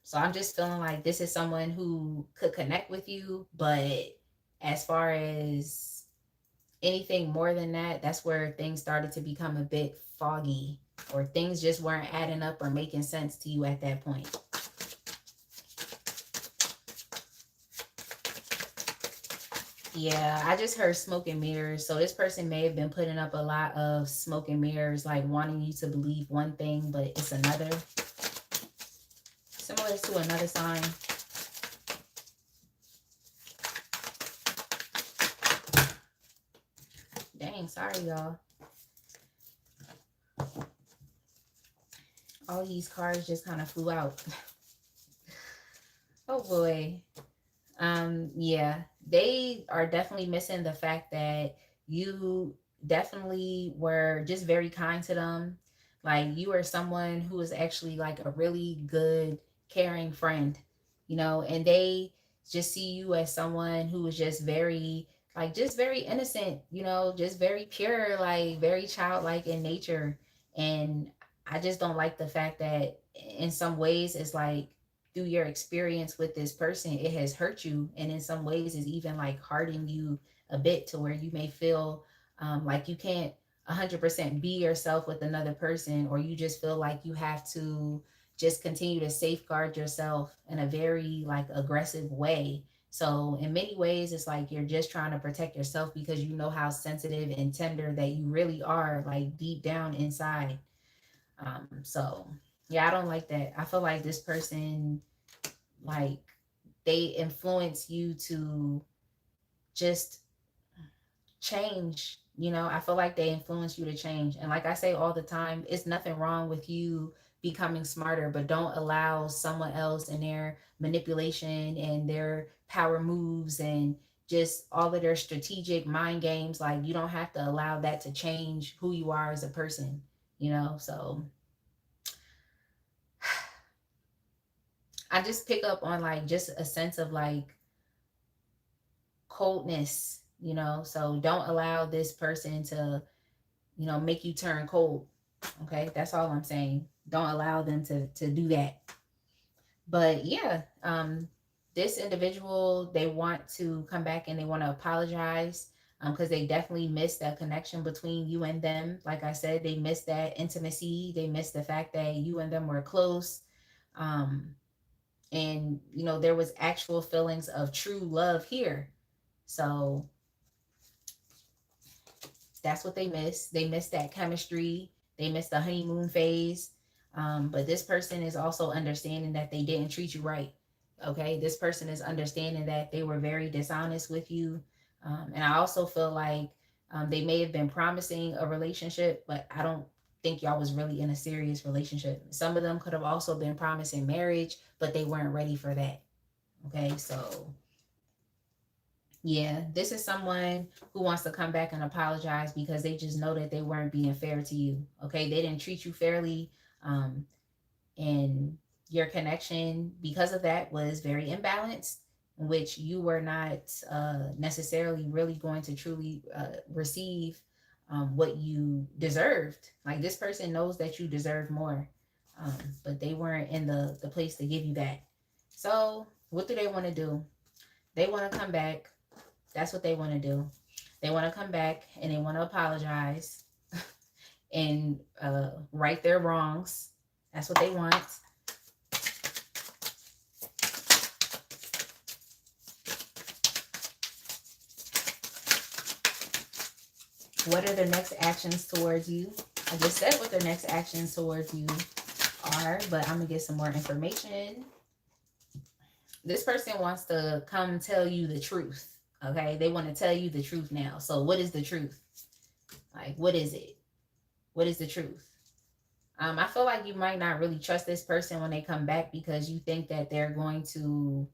So I'm just feeling like this is someone who could connect with you, but as far as anything more than that, that's where things started to become a bit foggy, or things just weren't adding up or making sense to you at that point. Yeah, I just heard smoke and mirrors. So this person may have been putting up a lot of smoke and mirrors, like wanting you to believe one thing, but it's another. Similar to another sign. Dang, sorry, y'all. All these cards just kind of flew out. Oh boy. Yeah, they are definitely missing the fact that you definitely were just very kind to them. Like, you are someone who is actually like a really good, caring friend, you know, and they just see you as someone who is just very, like, just very innocent, you know, just very pure, like very childlike in nature. And I just don't like the fact that in some ways it's like, through your experience with this person, it has hurt you, and in some ways is even like hardened you a bit, to where you may feel like you can't 100% be yourself with another person, or you just feel like you have to just continue to safeguard yourself in a very like aggressive way. So in many ways it's like you're just trying to protect yourself, because you know how sensitive and tender that you really are, like deep down inside. So yeah, I don't like that. I feel like this person, like, they influence you to just change. You know, I feel like they influence you to change. And like I say all the time, it's nothing wrong with you becoming smarter, but don't allow someone else and their manipulation and their power moves and just all of their strategic mind games. Like, you don't have to allow that to change who you are as a person, you know? So I just pick up on like just a sense of like coldness, you know? So don't allow this person to, you know, make you turn cold. Okay? That's all I'm saying. Don't allow them to do that. But yeah, this individual, they want to come back and they want to apologize, because they definitely missed that connection between you and them. Like I said, they missed that intimacy. They missed the fact that you and them were close. Um, and you know, there was actual feelings of true love here. So that's what they miss. They miss that chemistry. They miss the honeymoon phase. But this person is also understanding that they didn't treat you right. Okay, this person is understanding that they were very dishonest with you. And I also feel like they may have been promising a relationship, but I don't think y'all was really in a serious relationship. Some of them could have also been promising marriage, but they weren't ready for that. Okay, so yeah, this is someone who wants to come back and apologize, because they just know that they weren't being fair to you. Okay, they didn't treat you fairly. Um, and your connection, because of that, was very imbalanced, in which you were not necessarily really going to truly receive what you deserved. Like, this person knows that you deserve more, but they weren't in the place to give you that. So what do they want to do? They want to come back. That's what they want to do. They want to come back and they want to apologize and right their wrongs. That's what they want. What are their next actions towards you? I just said what their next actions towards you are, but I'm going to get some more information. This person wants to come tell you the truth. Okay, they want to tell you the truth now. So what is the truth? Like, what is it? What is the truth? I feel like you might not really trust this person when they come back because you think that they're going to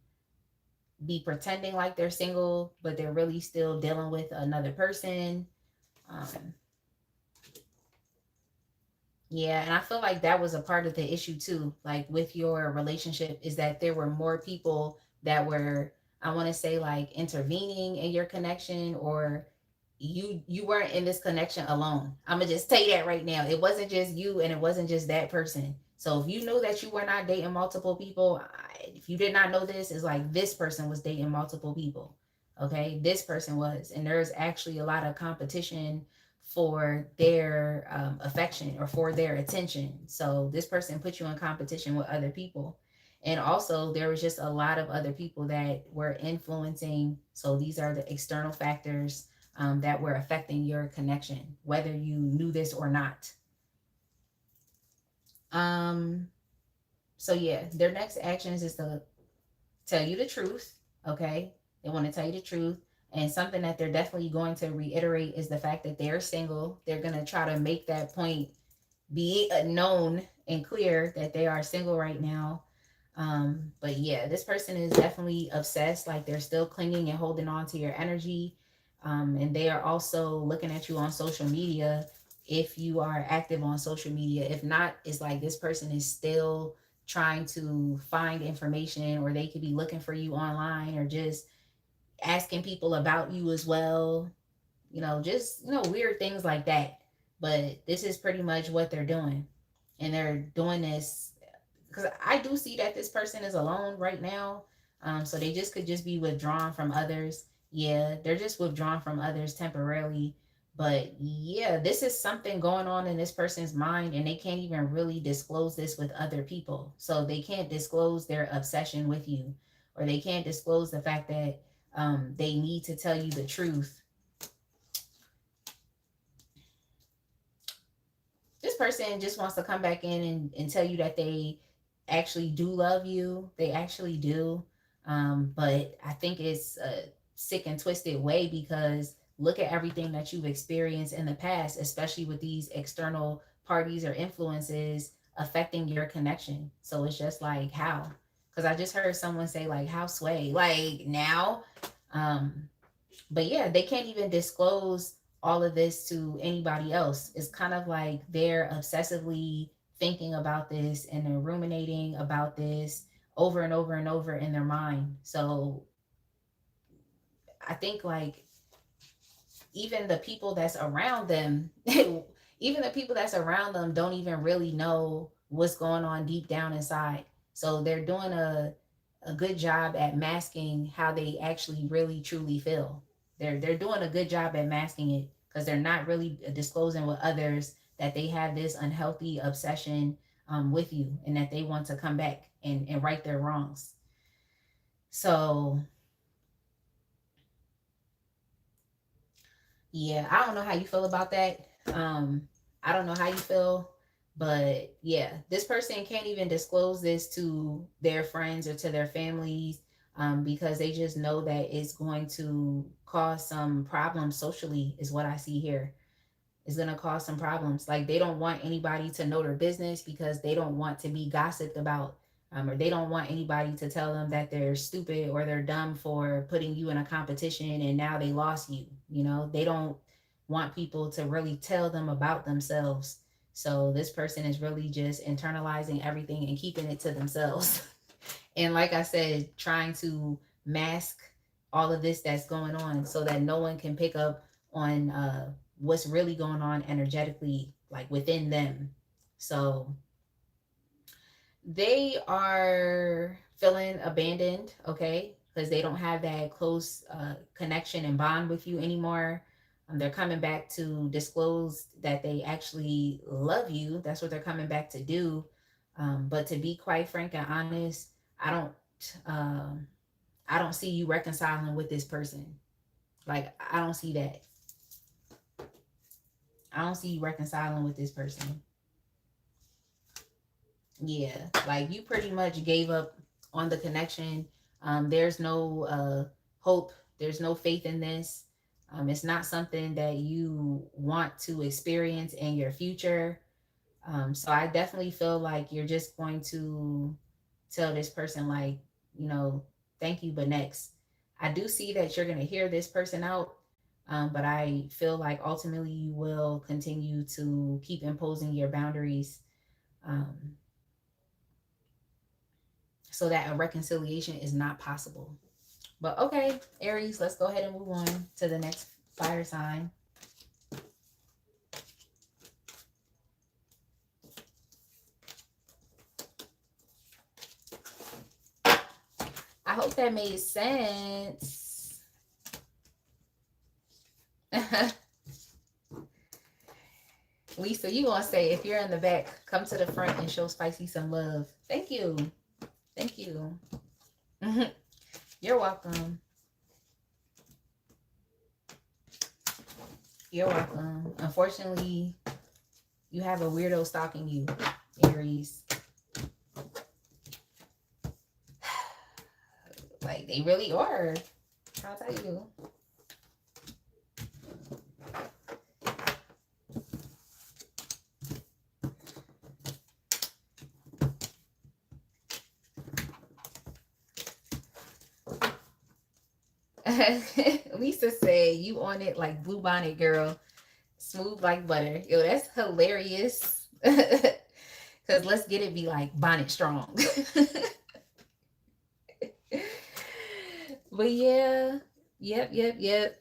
be pretending like they're single, but they're really still dealing with another person. Um, yeah, and I feel like that was a part of the issue too. Like with your relationship, is that there were more people that were, I want to say, like intervening in your connection, or you weren't in this connection alone. I'm gonna just tell you that right now. It wasn't just you, and it wasn't just that person. So if you knew that you were not dating multiple people, if you did not know this, it's like this person was dating multiple people. Okay, this person was, and there's actually a lot of competition for their affection or for their attention. So this person put you in competition with other people. And also, there was just a lot of other people that were influencing. So these are the external factors that were affecting your connection, whether you knew this or not. Um, so yeah, their next actions is to tell you the truth. Okay, they want to tell you the truth. And something that they're definitely going to reiterate is the fact that they're single. They're going to try to make that point be known and clear that they are single right now. But yeah, this person is definitely obsessed. Like they're still clinging and holding on to your energy. And they are also looking at you on social media if you are active on social media. If not, it's like this person is still trying to find information, or they could be looking for you online, or just asking people about you as well. Just, weird things like that. But this is pretty much what they're doing. And they're doing this because I do see that this person is alone right now. So they just could just be withdrawn from others. Yeah, they're just withdrawn from others temporarily. But yeah, this is something going on in this person's mind, and they can't even really disclose this with other people. So they can't disclose their obsession with you, or they can't disclose the fact that they need to tell you the truth. This person just wants to come back in and tell you that they actually do love you. They actually do. But I think it's a sick and twisted way, because look at everything that you've experienced in the past, especially with these external parties or influences affecting your connection. So it's just like, how? Because I just heard someone say, like, how sway? Like, now? Um, but yeah, they can't even disclose all of this to anybody else. It's kind of like they're obsessively thinking about this, and they're ruminating about this over and over and over in their mind. So I think, like, even the people that's around them, even the people that's around them don't even really know what's going on deep down inside. So they're doing a good job at masking how they actually really truly feel. They're doing a good job at masking it, because they're not really disclosing with others that they have this unhealthy obsession with you, and that they want to come back and right their wrongs. So yeah, I don't know how you feel about that. I don't know how you feel, but yeah, this person can't even disclose this to their friends or to their families, because they just know that it's going to cause some problems socially, is what I see here. It's going to cause some problems. Like they don't want anybody to know their business, because they don't want to be gossiped about. Or they don't want anybody to tell them that they're stupid or they're dumb for putting you in a competition and now they lost you. They don't want people to really tell them about themselves. So this person is really just internalizing everything and keeping it to themselves. And like I said, trying to mask all of this that's going on so that no one can pick up on what's really going on energetically, like within them. So they are feeling abandoned, okay, because they don't have that close connection and bond with you anymore. They're coming back to disclose that they actually love you. That's what they're coming back to do. But to be quite frank and honest, I don't, um, I don't see you reconciling with this person. Like I don't see that. I don't see you reconciling with this person. Yeah, like you pretty much gave up on the connection. There's no hope. There's no faith in this. It's not something that you want to experience in your future. So I definitely feel like you're just going to tell this person, like, you know, thank you, but next. I do see that you're going to hear this person out, but I feel like ultimately you will continue to keep imposing your boundaries, um, so that a reconciliation is not possible. But okay, Aries, let's go ahead and move on to the next fire sign. I hope that made sense. Lisa, you gonna say, if you're in the back, come to the front and show Spicy some love. Thank you. Thank you. You're welcome. You're welcome. Unfortunately, you have a weirdo stalking you, Aries. Like, they really are. I'll tell you. Lisa said, you on it like Blue Bonnet Girl. Smooth like butter. Yo, that's hilarious. Because let's get it be like Bonnet Strong. But yeah. Yep.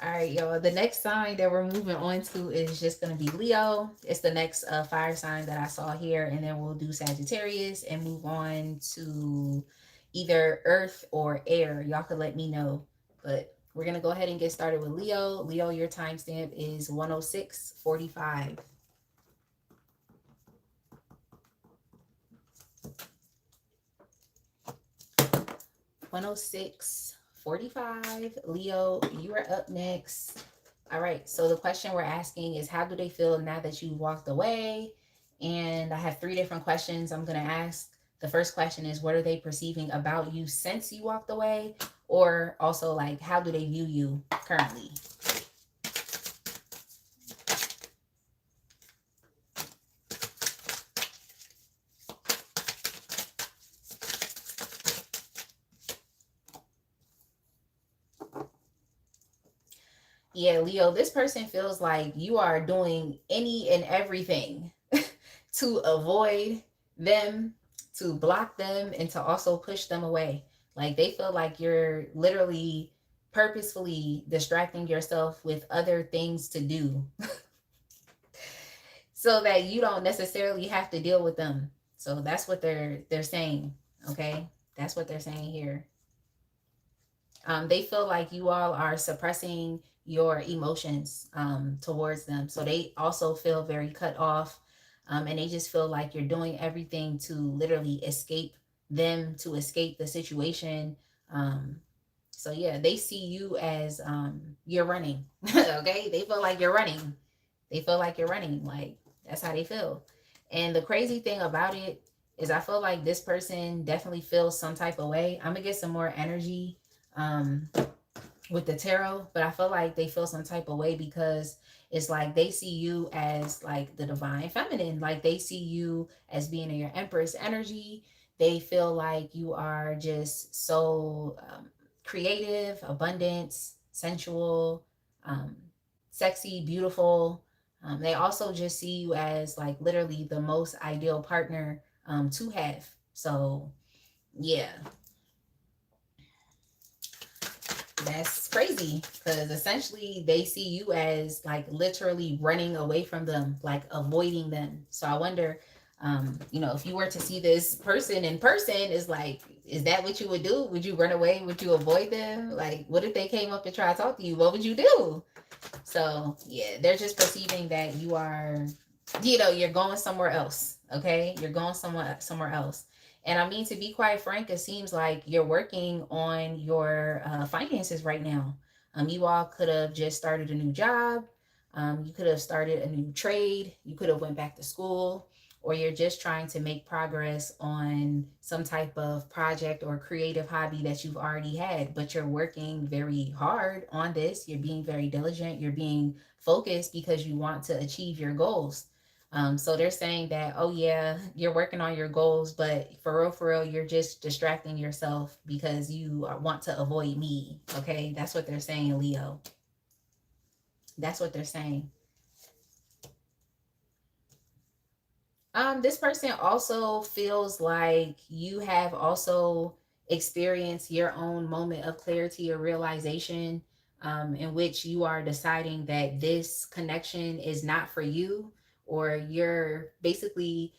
All right, y'all. The next sign that we're moving on to is just going to be Leo. It's the next fire sign that I saw here. And then we'll do Sagittarius and move on to either earth or air. Y'all could let me know. But we're going to go ahead and get started with Leo. Leo, your timestamp is 106:45. 106:45. Leo, you are up next. All right, so the question we're asking is, how do they feel now that you walked away? And I have 3 different questions I'm going to ask. The first question is, what are they perceiving about you since you walked away? Or also, like, how do they view you currently? Yeah, Leo, this person feels like you are doing any and everything to avoid them, to block them, and to also push them away. Like, they feel like you're literally purposefully distracting yourself with other things to do so that you don't necessarily have to deal with them. So that's what they're saying, okay? That's what they're saying here. They feel like you all are suppressing your emotions towards them. So they also feel very cut off, and they just feel like you're doing everything to literally escape them, to escape the situation. So yeah, they see you as you're running. Okay, they feel like you're running. They feel like you're running. Like, that's how they feel. And the crazy thing about it is, I feel like this person definitely feels some type of way. I'm gonna get some more energy um with the tarot, but I feel like they feel some type of way because it's like they see you as like the divine feminine. Like, they see you as being in your empress energy. They feel like you are just so creative, abundant, sensual, um, sexy, beautiful. They also just see you as like literally the most ideal partner to have. So yeah, that's crazy, because essentially they see you as like literally running away from them, like avoiding them. So I wonder, if you were to see this person in person, is like, is that what you would do? Would you run away? Would you avoid them? Like, what if they came up to try to talk to you? What would you do? So yeah, they're just perceiving that you are, you're going somewhere else. Okay, you're going somewhere else. And I mean, to be quite frank, it seems like you're working on your finances right now. You all could have just started a new job. You could have started a new trade. You could have went back to school. or you're just trying to make progress on some type of project or creative hobby that you've already had, but you're working very hard on this. You're being very diligent. You're being focused because you want to achieve your goals. So they're saying that, oh yeah, you're working on your goals, but for real, you're just distracting yourself because you want to avoid me. Okay, that's what they're saying, Leo. That's what they're saying. This person also feels like you have also experienced your own moment of clarity or realization, in which you are deciding that this connection is not for you, or you're basically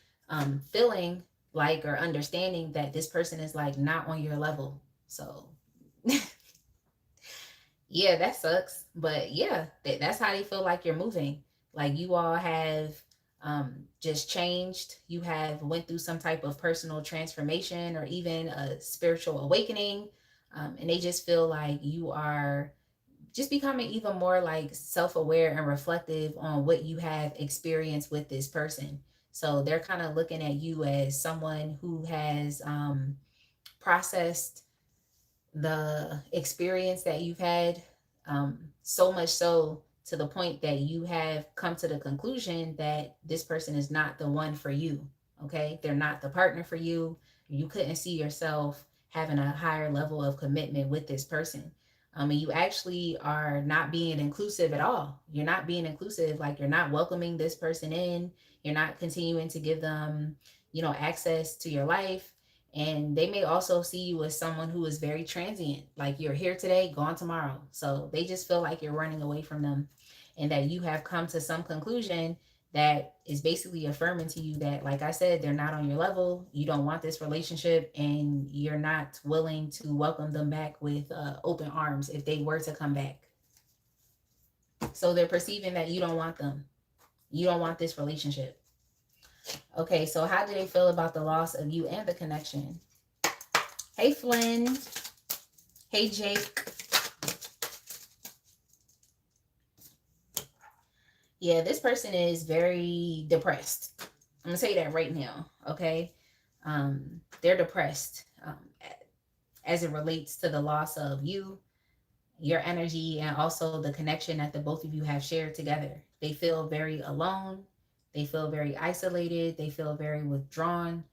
feeling like or understanding that this person is like not on your level. So yeah, that sucks. But yeah, that's how they feel like you're moving. Like you all have just changed. You have went through some type of personal transformation or even a spiritual awakening. And they just feel like you are just becoming even more like self-aware and reflective on what you have experienced with this person. So they're kind of looking at you as someone who has processed the experience that you've had, so much so to the point that you have come to the conclusion that this person is not the one for you. Okay, they're not the partner for you. You couldn't see yourself having a higher level of commitment with this person. And you actually are not being inclusive at all. You're not being inclusive. Like you're not welcoming this person in. You're not continuing to give them, access to your life. And they may also see you as someone who is very transient, like you're here today, gone tomorrow. So they just feel like you're running away from them, and that you have come to some conclusion that is basically affirming to you that, like I said, they're not on your level. You don't want this relationship, and you're not willing to welcome them back with open arms if they were to come back. So they're perceiving that you don't want them. You don't want this relationship. Okay, so how do they feel about the loss of you and the connection? Hey, Flynn. Hey, Jake. Yeah, this person is very depressed. I'm going to say that right now, okay? They're depressed as it relates to the loss of you, your energy, and also the connection that the both of you have shared together. They feel very alone. They feel very isolated. They feel very withdrawn.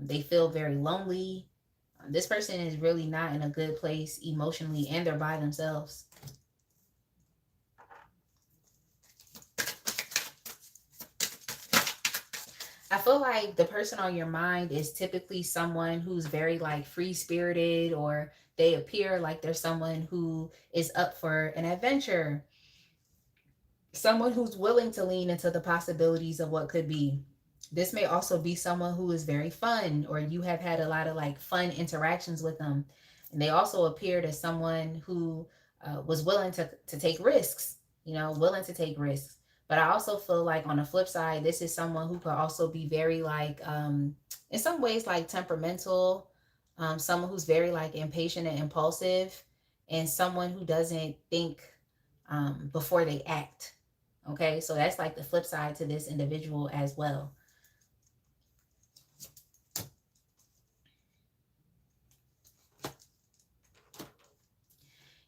They feel very lonely. This person is really not in a good place emotionally, and they're by themselves. I feel like the person on your mind is typically someone who's very like free spirited, or they appear like they're someone who is up for an adventure, someone who's willing to lean into the possibilities of what could be. This may also be someone who is very fun, or you have had a lot of like fun interactions with them. And they also appeared as someone who was willing to take risks, willing to take risks. But I also feel like on the flip side, this is someone who could also be very like, in some ways, like temperamental, someone who's very like impatient and impulsive, and someone who doesn't think before they act. Okay, so that's like the flip side to this individual as well.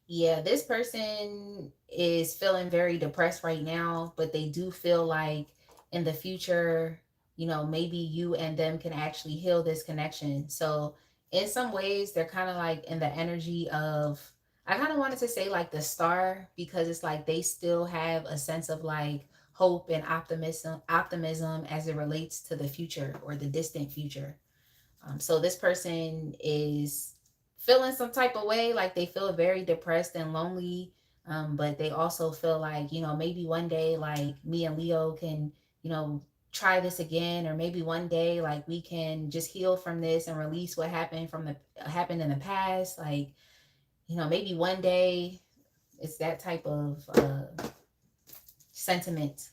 Yeah, this person is feeling very depressed right now, but they do feel like in the future, maybe you and them can actually heal this connection. So, in some ways, they're kind of like in the energy of, I kind of wanted to say like the star, because it's like they still have a sense of like hope and optimism as it relates to the future or the distant future. So this person is feeling some type of way, like they feel very depressed and lonely. But they also feel like, maybe one day, like me and Leo can, try this again, or maybe one day, like we can just heal from this and release what happened in the past. Like, maybe one day. It's that type of sentiment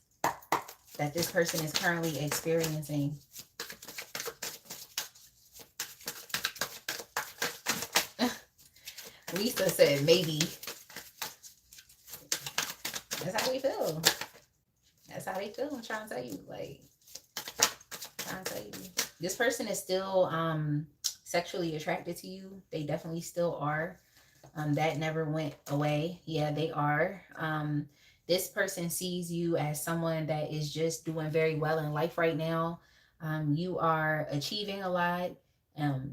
that this person is currently experiencing. Lisa said maybe. That's how they feel. That's how they feel. I'm trying to tell you. Like, trying to tell you? This person is still sexually attracted to you. They definitely still are. That never went away. Yeah, they are. This person sees you as someone that is just doing very well in life right now. You are achieving a lot.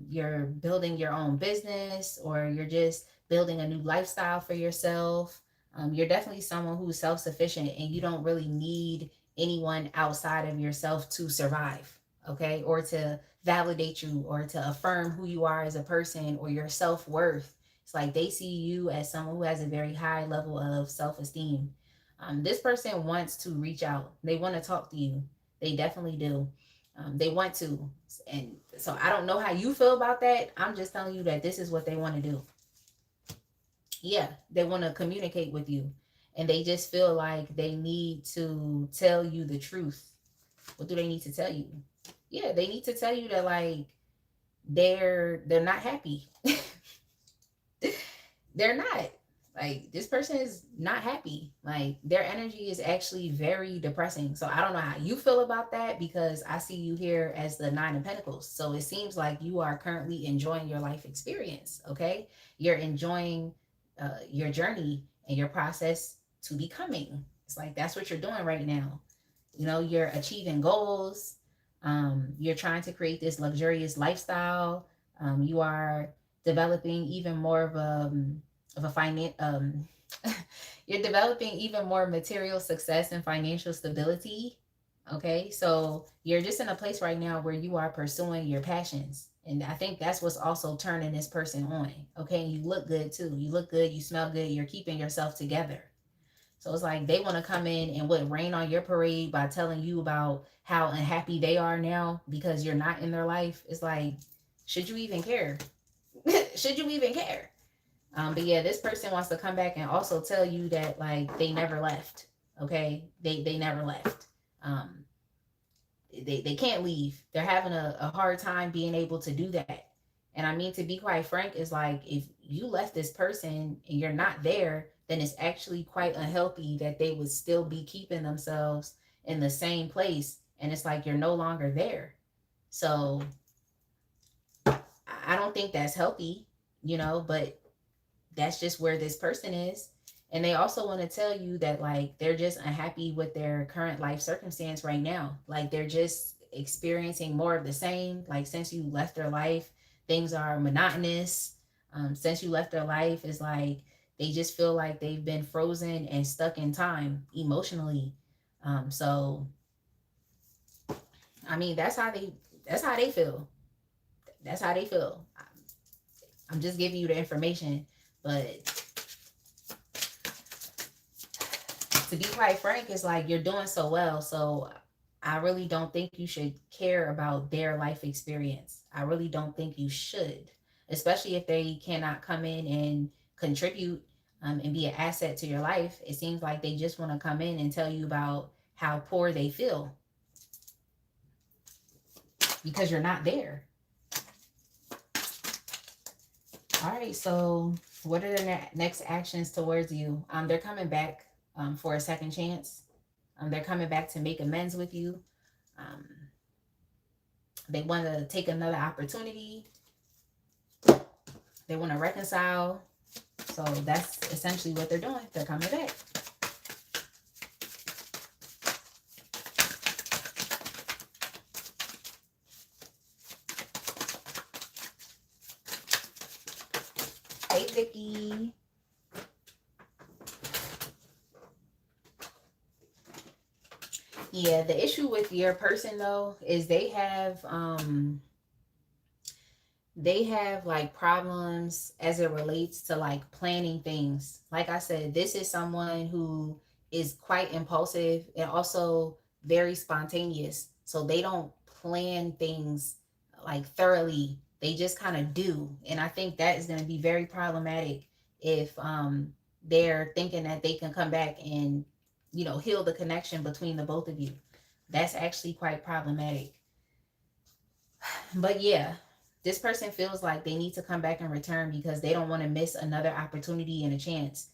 You're building your own business, or you're just building a new lifestyle for yourself. You're definitely someone who's self sufficient, and you don't really need anyone outside of yourself to survive, okay? Or to validate you, or to affirm who you are as a person, or your self worth. It's like they see you as someone who has a very high level of self esteem. This person wants to reach out, they want to talk to you. They definitely do. They want to. And so I don't know how you feel about that. I'm just telling you that this is what they want to do. Yeah, they want to communicate with you, and they just feel like they need to tell you the truth. What do they need to tell you? Yeah, they need to tell you that, like, they're not happy. They're not. Like, this person is not happy. Like, their energy is actually very depressing. So I don't know how you feel about that, because I see you here as the Nine of Pentacles. So it seems like you are currently enjoying your life experience. Okay, you're enjoying your journey and your process to becoming. It's like that's what you're doing right now. You know, you're achieving goals. You're trying to create this luxurious lifestyle. You are developing even more of a finance. You're developing even more material success and financial stability. Okay, so you're just in a place right now where you are pursuing your passions. And I think that's what's also turning this person on. Okay, and you look good too. You look good, you smell good, you're keeping yourself together. So it's like they want to come in and what, rain on your parade by telling you about how unhappy they are now because you're not in their life. It's like, should you even care? Should you even care? But yeah, this person wants to come back and also tell you that, like, they never left. Okay, they never left. They can't leave. They're having a hard time being able to do that. And I mean, to be quite frank, is like, if you left this person and you're not there, then it's actually quite unhealthy that they would still be keeping themselves in the same place. And it's like you're no longer there. So I don't think that's healthy, you know, but that's just where this person is. And they also want to tell you that, like, they're just unhappy with their current life circumstance right now. Like, they're just experiencing more of the same. Like, since you left their life, things are monotonous. Since you left their life, it's like they just feel like they've been frozen and stuck in time emotionally. So I mean, that's how they feel. That's how they feel. I'm just giving you the information, but to be quite frank, it's like you're doing so well. So I really don't think you should care about their life experience. I really don't think you should, especially if they cannot come in and contribute and be an asset to your life. It seems like they just want to come in and tell you about how poor they feel because you're not there. All right, so what are the next actions towards you? They're coming back for a second chance. They're coming back to make amends with you. They want to take another opportunity. They want to reconcile. So that's essentially what they're doing. They're coming back. Hey, Vicky. Yeah, the issue with your person, though, is they have like problems as it relates to like planning things. Like I said, this is someone who is quite impulsive and also very spontaneous. So they don't plan things like thoroughly. They just kind of do. And I think that is going to be very problematic if they're thinking that they can come back and, you know, heal the connection between the both of you. That's actually quite problematic. But yeah, this person feels like they need to come back and return because they don't want to miss another opportunity and a chance.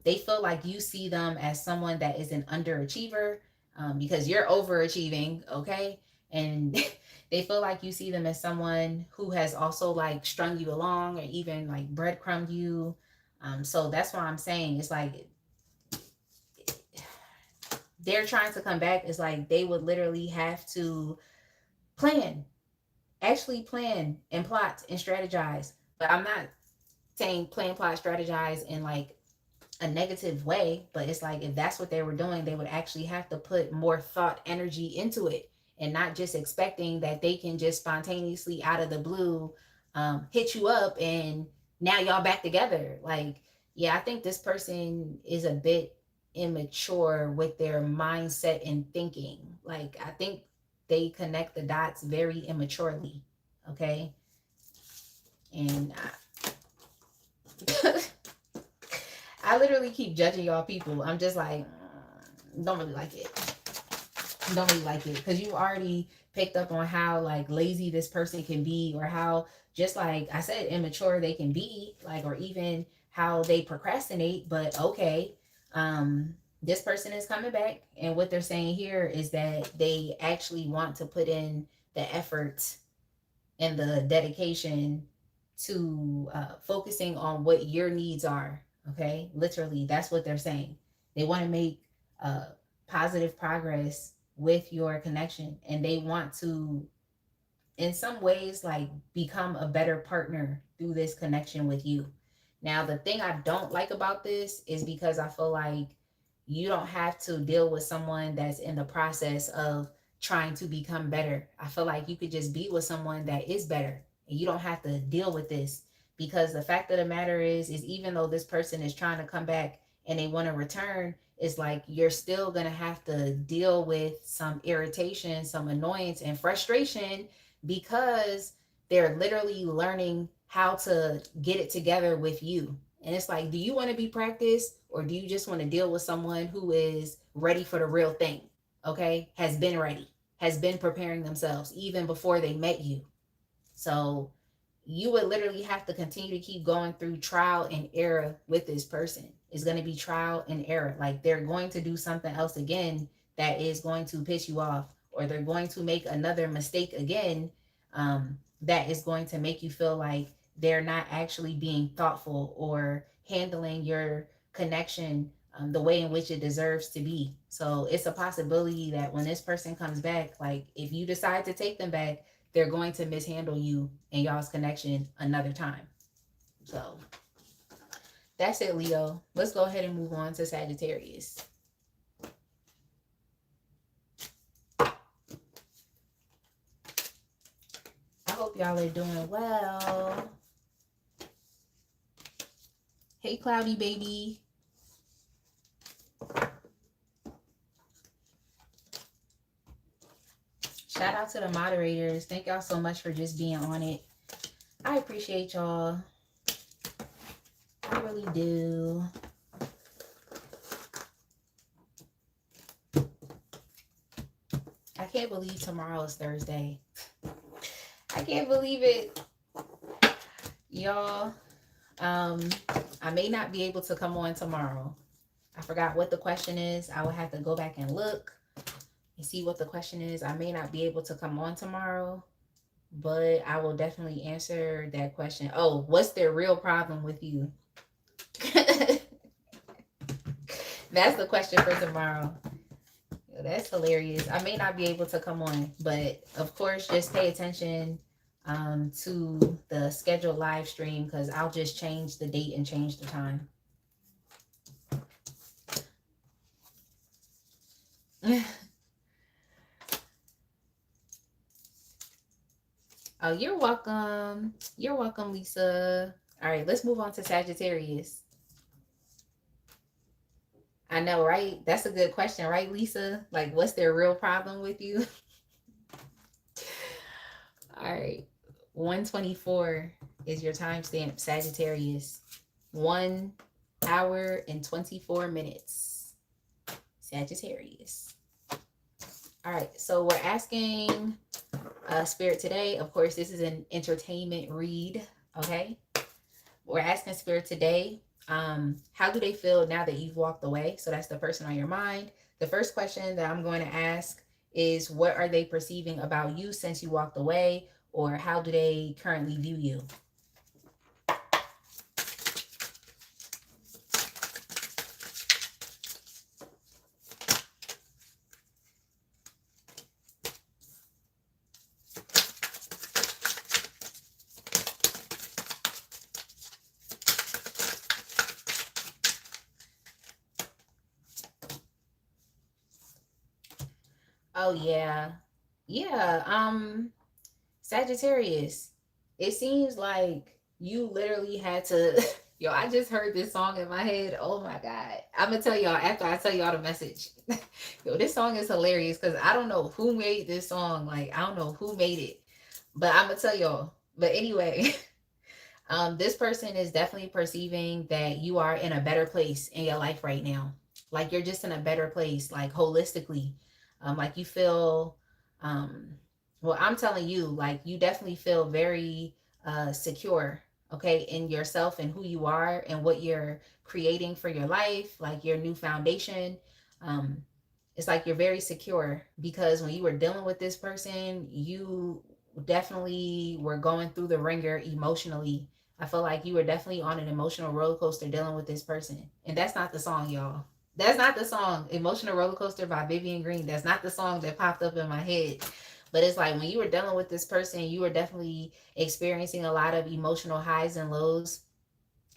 They feel like you see them as someone that is an underachiever because you're overachieving, okay? And they feel like you see them as someone who has also like strung you along or even like breadcrumbed you. So that's why I'm saying it's like they're trying to come back. It's like they would literally have to plan, actually plan and plot and strategize. But I'm not saying plan, plot, strategize in like a negative way, but it's like if that's what they were doing, they would actually have to put more thought, energy into it, and not just expecting that they can just spontaneously out of the blue hit you up and now y'all back together. Like, yeah, I think this person is a bit immature with their mindset and thinking. Like, I think they connect the dots very immaturely. Okay. And I literally keep judging y'all people. I'm just like, don't really like it. Don't really like it. Because you already picked up on how like lazy this person can be, or how, just like I said, immature they can be, like, or even how they procrastinate. But okay, this person is coming back, and what they're saying here is that they actually want to put in the effort and the dedication to focusing on what your needs are. Okay, literally, that's what they're saying. They want to make positive progress with your connection, and they want to, in some ways, like become a better partner through this connection with you. Now, the thing I don't like about this is because I feel like you don't have to deal with someone that's in the process of trying to become better. I feel like you could just be with someone that is better, and you don't have to deal with this, because the fact of the matter is even though this person is trying to come back and they want to return, it's like you're still going to have to deal with some irritation, some annoyance and frustration, because they're literally learning how to get it together with you. And it's like, do you want to be practiced, or do you just want to deal with someone who is ready for the real thing? Okay, has been ready, has been preparing themselves even before they met you. So you would literally have to continue to keep going through trial and error with this person. It's going to be trial and error. Like, they're going to do something else again that is going to piss you off, or they're going to make another mistake again, that is going to make you feel like they're not actually being thoughtful or handling your connection the way in which it deserves to be. So it's a possibility that when this person comes back, like if you decide to take them back, they're going to mishandle you and y'all's connection another time. So that's it, Leo. Let's go ahead and move on to Sagittarius. I hope y'all are doing well. Hey, Cloudy baby. Shout out to the moderators. Thank y'all so much for just being on it. I appreciate y'all. I really do. I can't believe tomorrow is Thursday. I can't believe it. Y'all, I may not be able to come on tomorrow. I forgot what the question is. I will have to go back and look and see what the question is. I may not be able to come on tomorrow, but I will definitely answer that question. Oh, what's their real problem with you? That's the question for tomorrow. That's hilarious. I may not be able to come on, but of course, just pay attention to the scheduled live stream, because I'll just change the date and change the time. Oh, you're welcome. You're welcome, Lisa. All right, let's move on to Sagittarius. I know, right? That's a good question, right, Lisa? Like, what's their real problem with you? All right. 124 is your timestamp, Sagittarius. 1 hour and 24 minutes. Sagittarius. All right. So we're asking Spirit today. Of course, this is an entertainment read. Okay. We're asking Spirit today, how do they feel now that you've walked away? So that's the person on your mind. The first question that I'm going to ask is what are they perceiving about you since you walked away, or how do they currently view you? Oh yeah. Yeah. Sagittarius. It seems like you literally had to yo, I just heard this song in my head. Oh my God. I'm gonna tell y'all after I tell y'all the message. Yo, this song is hilarious because I don't know who made this song. Like, I don't know who made it. But I'm gonna tell y'all. But anyway, this person is definitely perceiving that you are in a better place in your life right now. Like you're just in a better place, like holistically. Like you feel, um, well, I'm telling you, like you definitely feel very secure, okay, in yourself and who you are and what you're creating for your life, like your new foundation. Um, it's like you're very secure because when you were dealing with this person, you definitely were going through the ringer emotionally. I feel like you were definitely on an emotional roller coaster dealing with this person. And that's not the song, y'all. That's not the song. Emotional Roller Coaster by Vivian Green. That's not the song that popped up in my head. But it's like when you were dealing with this person, you were definitely experiencing a lot of emotional highs and lows,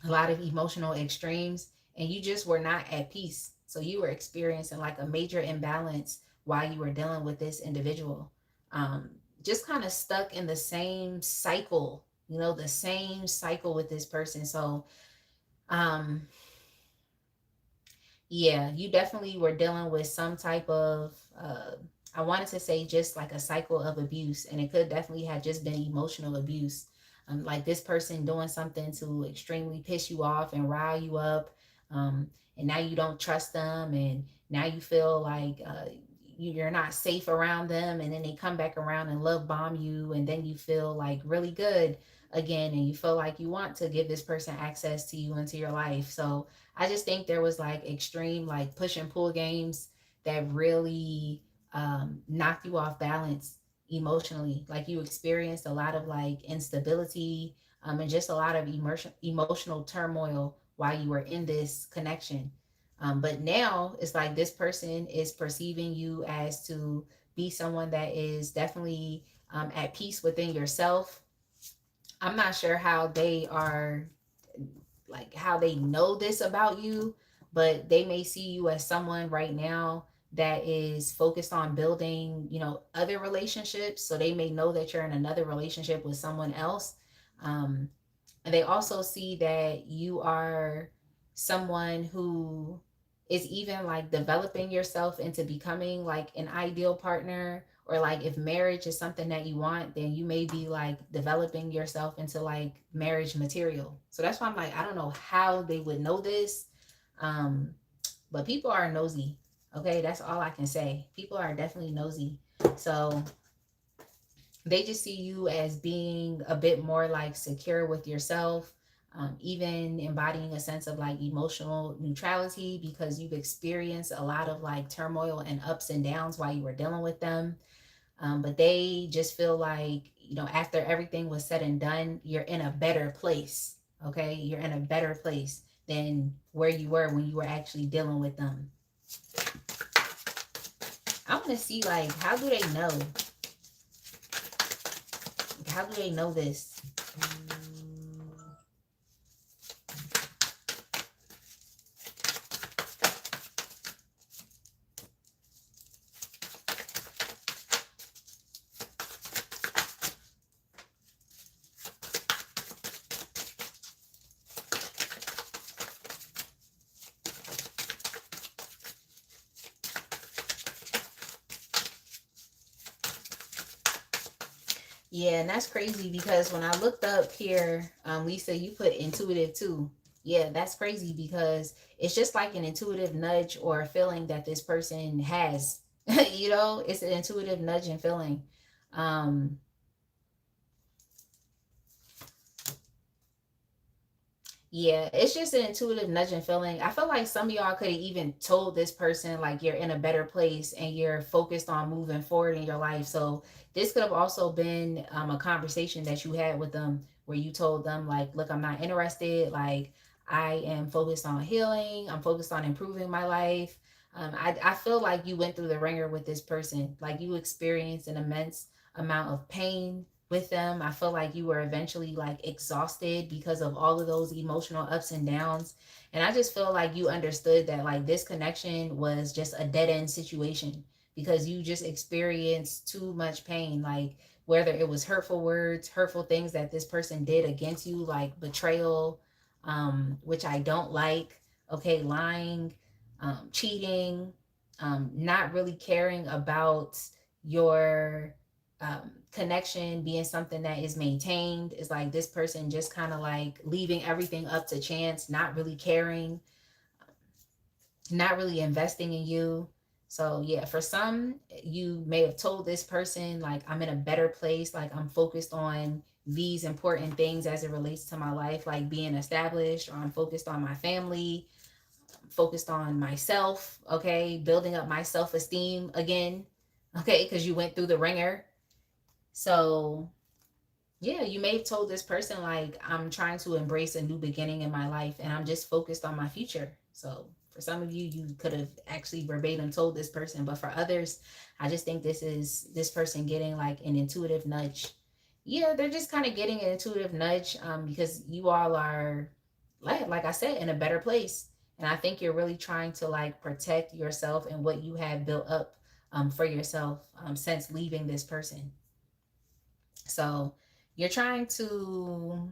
a lot of emotional extremes, and you just were not at peace. So you were experiencing like a major imbalance while you were dealing with this individual. Um, just kind of stuck in the same cycle, you know, the same cycle with this person. So, um, yeah, you definitely were dealing with some type of, I wanted to say just like a cycle of abuse, and it could definitely have just been emotional abuse. Like this person doing something to extremely piss you off and rile you up. Um, and now you don't trust them, and now you feel like you're not safe around them. And then they come back around and love bomb you, and then you feel like really good again, and you feel like you want to give this person access to you into your life. So, I just think there was like extreme like push and pull games that really knocked you off balance emotionally. Like you experienced a lot of like instability and just a lot of emotional turmoil while you were in this connection. But now it's like this person is perceiving you as to be someone that is definitely at peace within yourself. I'm not sure how they are, like how they know this about you, but they may see you as someone right now that is focused on building, you know, other relationships. So they may know that you're in another relationship with someone else. Um, and they also see that you are someone who is even like developing yourself into becoming like an ideal partner, or like if marriage is something that you want, then you may be like developing yourself into like marriage material. So that's why I'm like, I don't know how they would know this. um but people are nosy. Okay, that's all I can say. People are definitely nosy. So they just see you as being a bit more like secure with yourself, even embodying a sense of like emotional neutrality because you've experienced a lot of like turmoil and ups and downs while you were dealing with them. But they just feel like, you know, after everything was said and done, you're in a better place. Okay, you're in a better place than where you were when you were actually dealing with them. I want to see like how do they know? How do they know this? Yeah, and that's crazy because when I looked up here, Lisa, you put intuitive too. Yeah, that's crazy because it's just like an intuitive nudge or a feeling that this person has. You know, it's an intuitive nudge and feeling. Um, Yeah, it's just an intuitive nudging feeling. I feel like some of y'all could have even told this person like you're in a better place and you're focused on moving forward in your life. So this could have also been a conversation that you had with them where you told them like, look, I'm not interested. Like I am focused on healing. I'm focused on improving my life. I feel like you went through the ringer with this person. Like you experienced an immense amount of pain with them. I feel like you were eventually like exhausted because of all of those emotional ups and downs. And I just feel like you understood that like this connection was just a dead end situation because you just experienced too much pain. Like whether it was hurtful words, hurtful things that this person did against you, like betrayal, which I don't like, okay, lying, cheating, not really caring about your connection being something that is maintained. Is like this person just kind of like leaving everything up to chance, not really caring, not really investing in you. So yeah, for some, you may have told this person like I'm in a better place, like I'm focused on these important things as it relates to my life, like being established, or I'm focused on my family, focused on myself, okay, building up my self-esteem again, okay, because you went through the ringer. So yeah, you may have told this person like I'm trying to embrace a new beginning in my life and I'm just focused on my future. So for some of you, you could have actually verbatim told this person, but for others, I just think this is this person getting like an intuitive nudge. Yeah, they're just kind of getting an intuitive nudge because you all are, like I said, in a better place. And I think you're really trying to like protect yourself and what you have built up for yourself since leaving this person. So you're trying to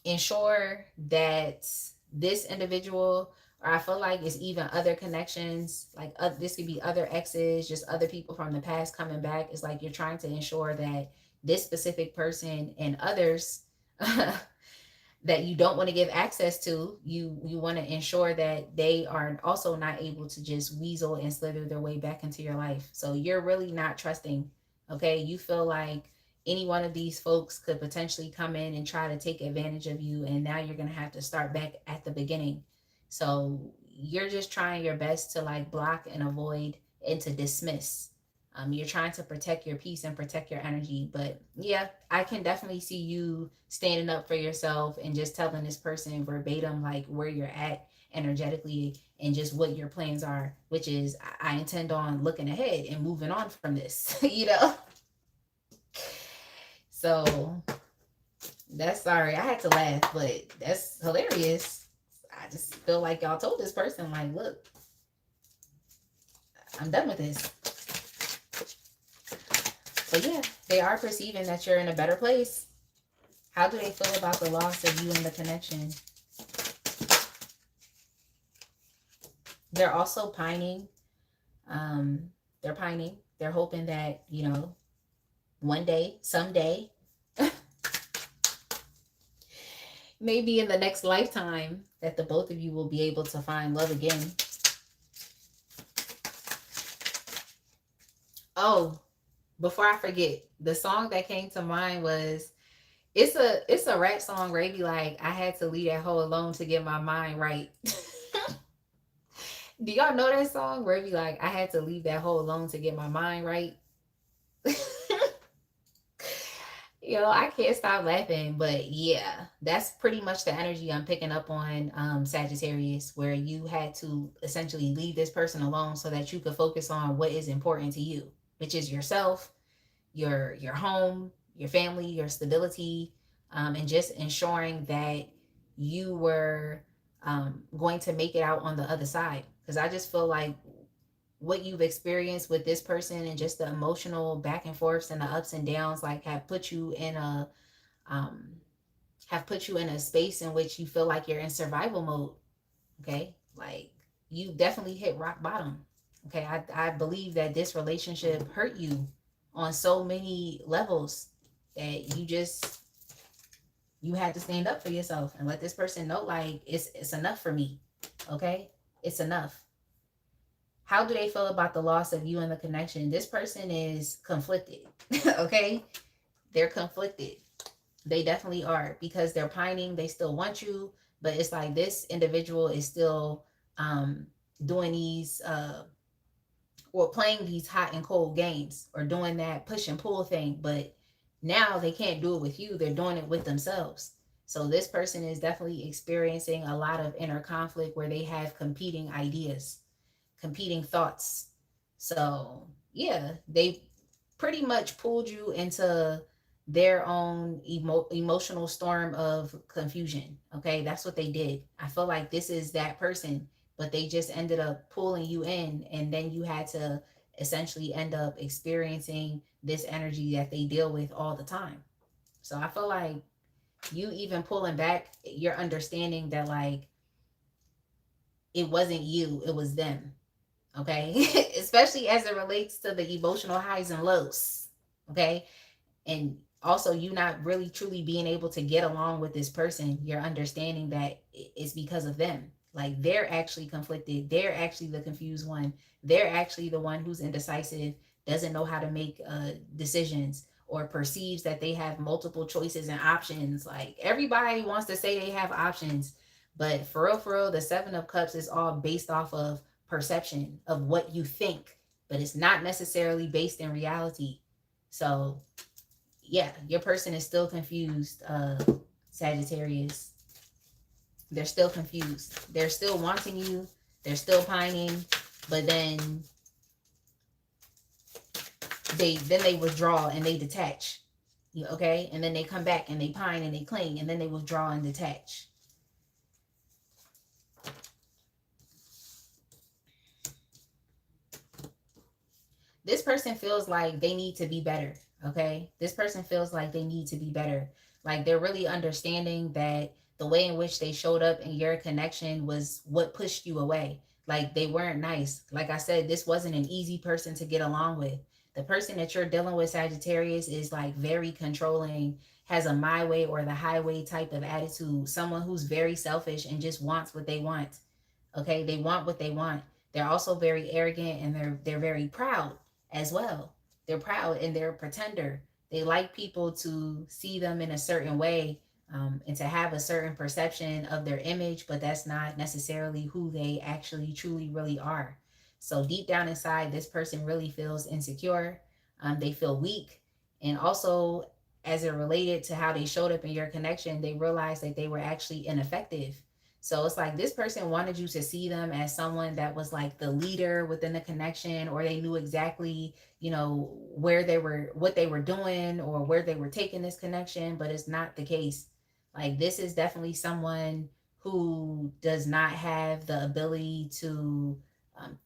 ensure that this individual, or I feel like it's even other connections, like this could be other exes, just other people from the past coming back. It's like you're trying to ensure that this specific person and others that you don't want to give access to, you want to ensure that they are also not able to just weasel and slither their way back into your life. So you're really not trusting. Okay, you feel like any one of these folks could potentially come in and try to take advantage of you, and now you're going to have to start back at the beginning. So you're just trying your best to like block and avoid and to dismiss. You're trying to protect your peace and protect your energy. But yeah, I can definitely see you standing up for yourself and just telling this person verbatim like where you're at energetically and just what your plans are, which is I intend on looking ahead and moving on from this, you know? So that's, sorry, I had to laugh, but that's hilarious. I just feel like y'all told this person, like, look, I'm done with this. So yeah, they are perceiving that you're in a better place. How do they feel about the loss of you and the connection? They're also pining. They're pining. They're hoping that, you know, one day, someday, maybe in the next lifetime, that the both of you will be able to find love again. Oh, before I forget, the song that came to mind was it's a rap song where it be like, I had to leave that hoe alone to get my mind right. Do y'all know that song where it be like, I had to leave that hoe alone to get my mind right? You know, I can't stop laughing, but yeah, that's pretty much the energy I'm picking up on, Sagittarius, where you had to essentially leave this person alone so that you could focus on what is important to you, which is yourself, your home, your family, your stability, and just ensuring that you were going to make it out on the other side. Because I just feel like what you've experienced with this person and just the emotional back and forths and the ups and downs like um have put you in a space in which you feel like you're in survival mode. Okay, like you definitely hit rock bottom. Okay, I believe that this relationship hurt you on so many levels that you had to stand up for yourself and let this person know like it's enough for me. Okay, it's enough. How do they feel about the loss of you and the connection? This person is conflicted. Okay, they're conflicted. They definitely are, because they're pining. They still want you, But it's like this individual is still doing these or playing these hot and cold games or doing that push and pull thing, but now they can't do it with you, they're doing it with themselves. So this person is definitely experiencing a lot of inner conflict where they have competing ideas, competing thoughts. So yeah, they pretty much pulled you into their own emotional storm of confusion. Okay, that's what they did. I feel like this is that person, but they just ended up pulling you in, and then you had to essentially end up experiencing this energy that they deal with all the time. So I feel like you even pulling back, you're understanding that like it wasn't you, it was them. Okay, especially as it relates to the emotional highs and lows. Okay, and also you not really truly being able to get along with this person, you're understanding that it's because of them. Like they're actually conflicted, they're actually the confused one, they're actually the one who's indecisive, doesn't know how to make decisions, or perceives that they have multiple choices and options. Like everybody wants to say they have options, but for real, the Seven of Cups is all based off of perception of what you think, but it's not necessarily based in reality. So yeah, your person is still confused, Sagittarius. They're still confused. They're still wanting you. They're still pining, but then they withdraw and they detach. Okay, and then they come back and they pine and they cling, and then they withdraw and detach. This person feels like they need to be better. Okay, this person feels like they need to be better. Like they're really understanding that the way in which they showed up in your connection was what pushed you away. Like they weren't nice. Like I said, this wasn't an easy person to get along with. The person that you're dealing with, Sagittarius, is like very controlling, has a my way or the highway type of attitude. Someone who's very selfish and just wants what they want. Okay, they want what they want. They're also very arrogant, and they're very proud as well. They're proud and they're a pretender. They like people to see them in a certain way, and to have a certain perception of their image, but that's not necessarily who they actually truly really are. So deep down inside, this person really feels insecure. They feel weak. And also, as it related to how they showed up in your connection, they realized that they were actually ineffective. So it's like this person wanted you to see them as someone that was like the leader within the connection, or they knew exactly, where they were, what they were doing, or where they were taking this connection, but it's not the case. Like this is definitely someone who does not have the ability to um,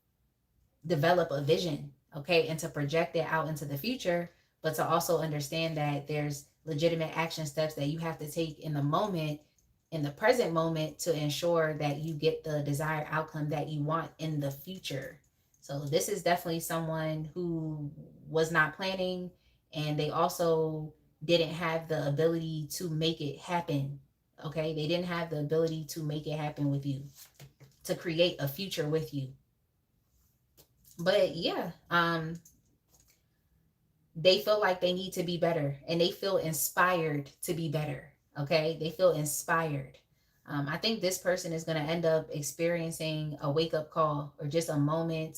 develop a vision, okay, and to project it out into the future, but to also understand that there's legitimate action steps that you have to take in the moment, in the present moment, to ensure that you get the desired outcome that you want in the future. So this is definitely someone who was not planning, and they also didn't have the ability to make it happen. Okay, they didn't have the ability to make it happen with you, to create a future with you. But yeah, they feel like they need to be better, and they feel inspired to be better. Okay, they feel inspired. I think this person is going to end up experiencing a wake up call, or just a moment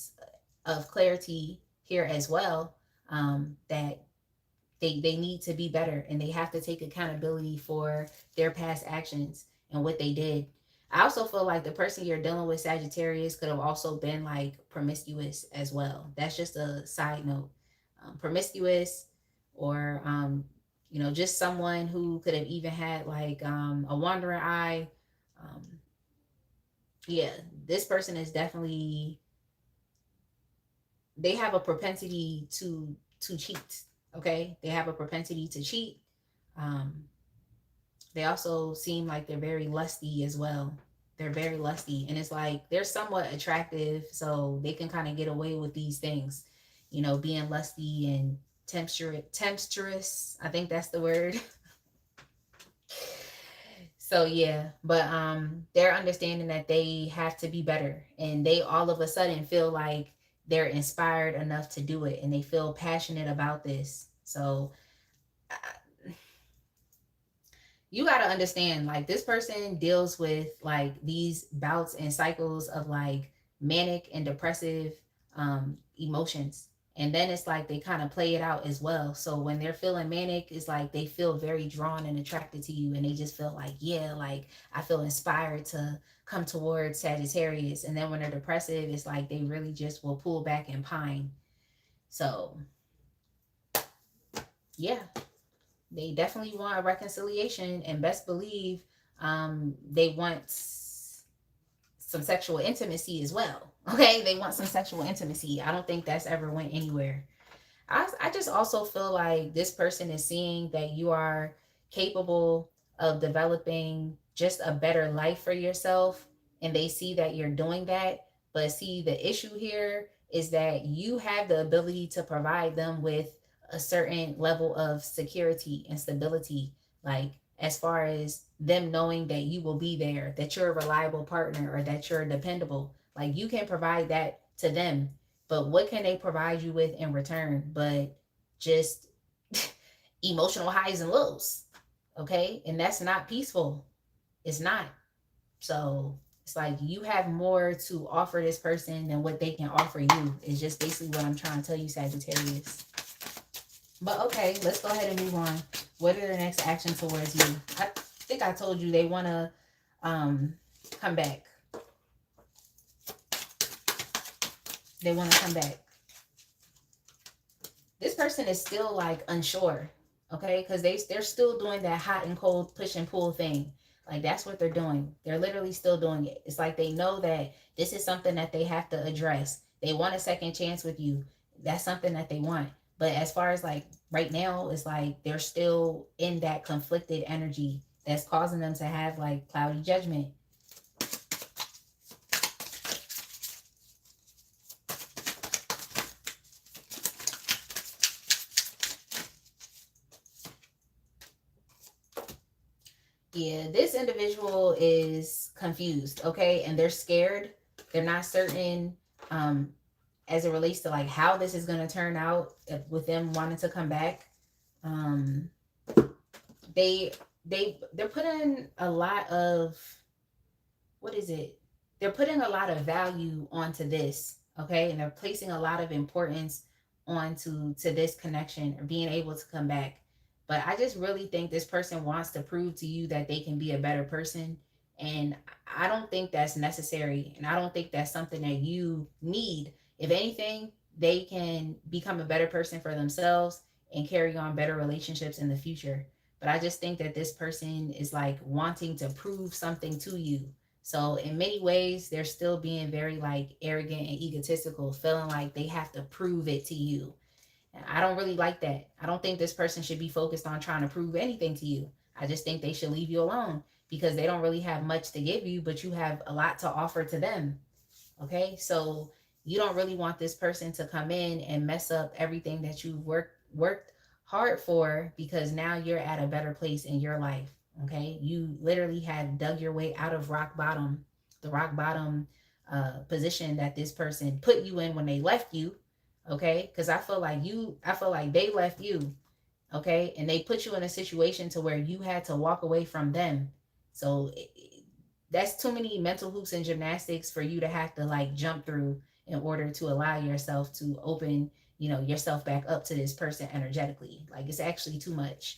of clarity here as well, that they need to be better, and they have to take accountability for their past actions and what they did. I also feel like the person you're dealing with, Sagittarius, could have also been like promiscuous as well. That's just a side note. Promiscuous, or just someone who could have even had like a wandering eye. um, yeah, this person is definitely, they have a propensity to cheat. Okay, they have a propensity to cheat. um, they also seem like they're very lusty as well. They're very lusty, and it's like they're somewhat attractive, so they can kind of get away with these things, being lusty and tempestuous, I think that's the word. So yeah, but they're understanding that they have to be better, and they all of a sudden feel like they're inspired enough to do it, and they feel passionate about this. So you got to understand, like, this person deals with like these bouts and cycles of like manic and depressive emotions, and then it's like they kind of play it out as well. So when they're feeling manic, it's like they feel very drawn and attracted to you, and they just feel like, yeah, like I feel inspired to come towards Sagittarius. And then when they're depressive, it's like they really just will pull back and pine. So yeah, they definitely want a reconciliation, and best believe they want some sexual intimacy as well. Okay, they want some sexual intimacy. I don't think that's ever went anywhere. I just also feel like this person is seeing that you are capable of developing just a better life for yourself, and they see that you're doing that. But see, the issue here is that you have the ability to provide them with a certain level of security and stability, like as far as them knowing that you will be there, that you're a reliable partner, or that you're dependable. Like, you can provide that to them, but what can they provide you with in return but just emotional highs and lows? Okay? And that's not peaceful. It's not. So it's like you have more to offer this person than what they can offer you. Is just basically what I'm trying to tell you, Sagittarius. But okay, let's go ahead and move on. What are their next action towards you? I think I told you they want to come back. They want to come back. This person is still like unsure, okay? Because they're still doing that hot and cold push and pull thing. Like, that's what they're doing. They're literally still doing it. It's like they know that this is something that they have to address. They want a second chance with you. That's something that they want. But as far as like right now, it's like they're still in that conflicted energy that's causing them to have like cloudy judgment. Yeah, this individual is confused, okay? And they're scared. They're not certain as it relates to like how this is going to turn out with them wanting to come back. Um they they're putting a lot of, what is it? They're putting a lot of value onto this, okay? And they're placing a lot of importance onto this connection or being able to come back. But I just really think this person wants to prove to you that they can be a better person. And I don't think that's necessary. And I don't think that's something that you need. If anything, they can become a better person for themselves and carry on better relationships in the future. But I just think that this person is like wanting to prove something to you. So in many ways, they're still being very like arrogant and egotistical, feeling like they have to prove it to you. And I don't really like that. I don't think this person should be focused on trying to prove anything to you. I just think they should leave you alone because they don't really have much to give you, but you have a lot to offer to them. Okay? So you don't really want this person to come in and mess up everything that you've worked hard for, because now you're at a better place in your life. Okay? You literally have dug your way out of rock bottom, the rock bottom position that this person put you in when they left you. Okay? Because I feel like they left you. Okay? And they put you in a situation to where you had to walk away from them. So that's too many mental hoops and gymnastics for you to have to like jump through in order to allow yourself to open, yourself back up to this person energetically. Like, it's actually too much.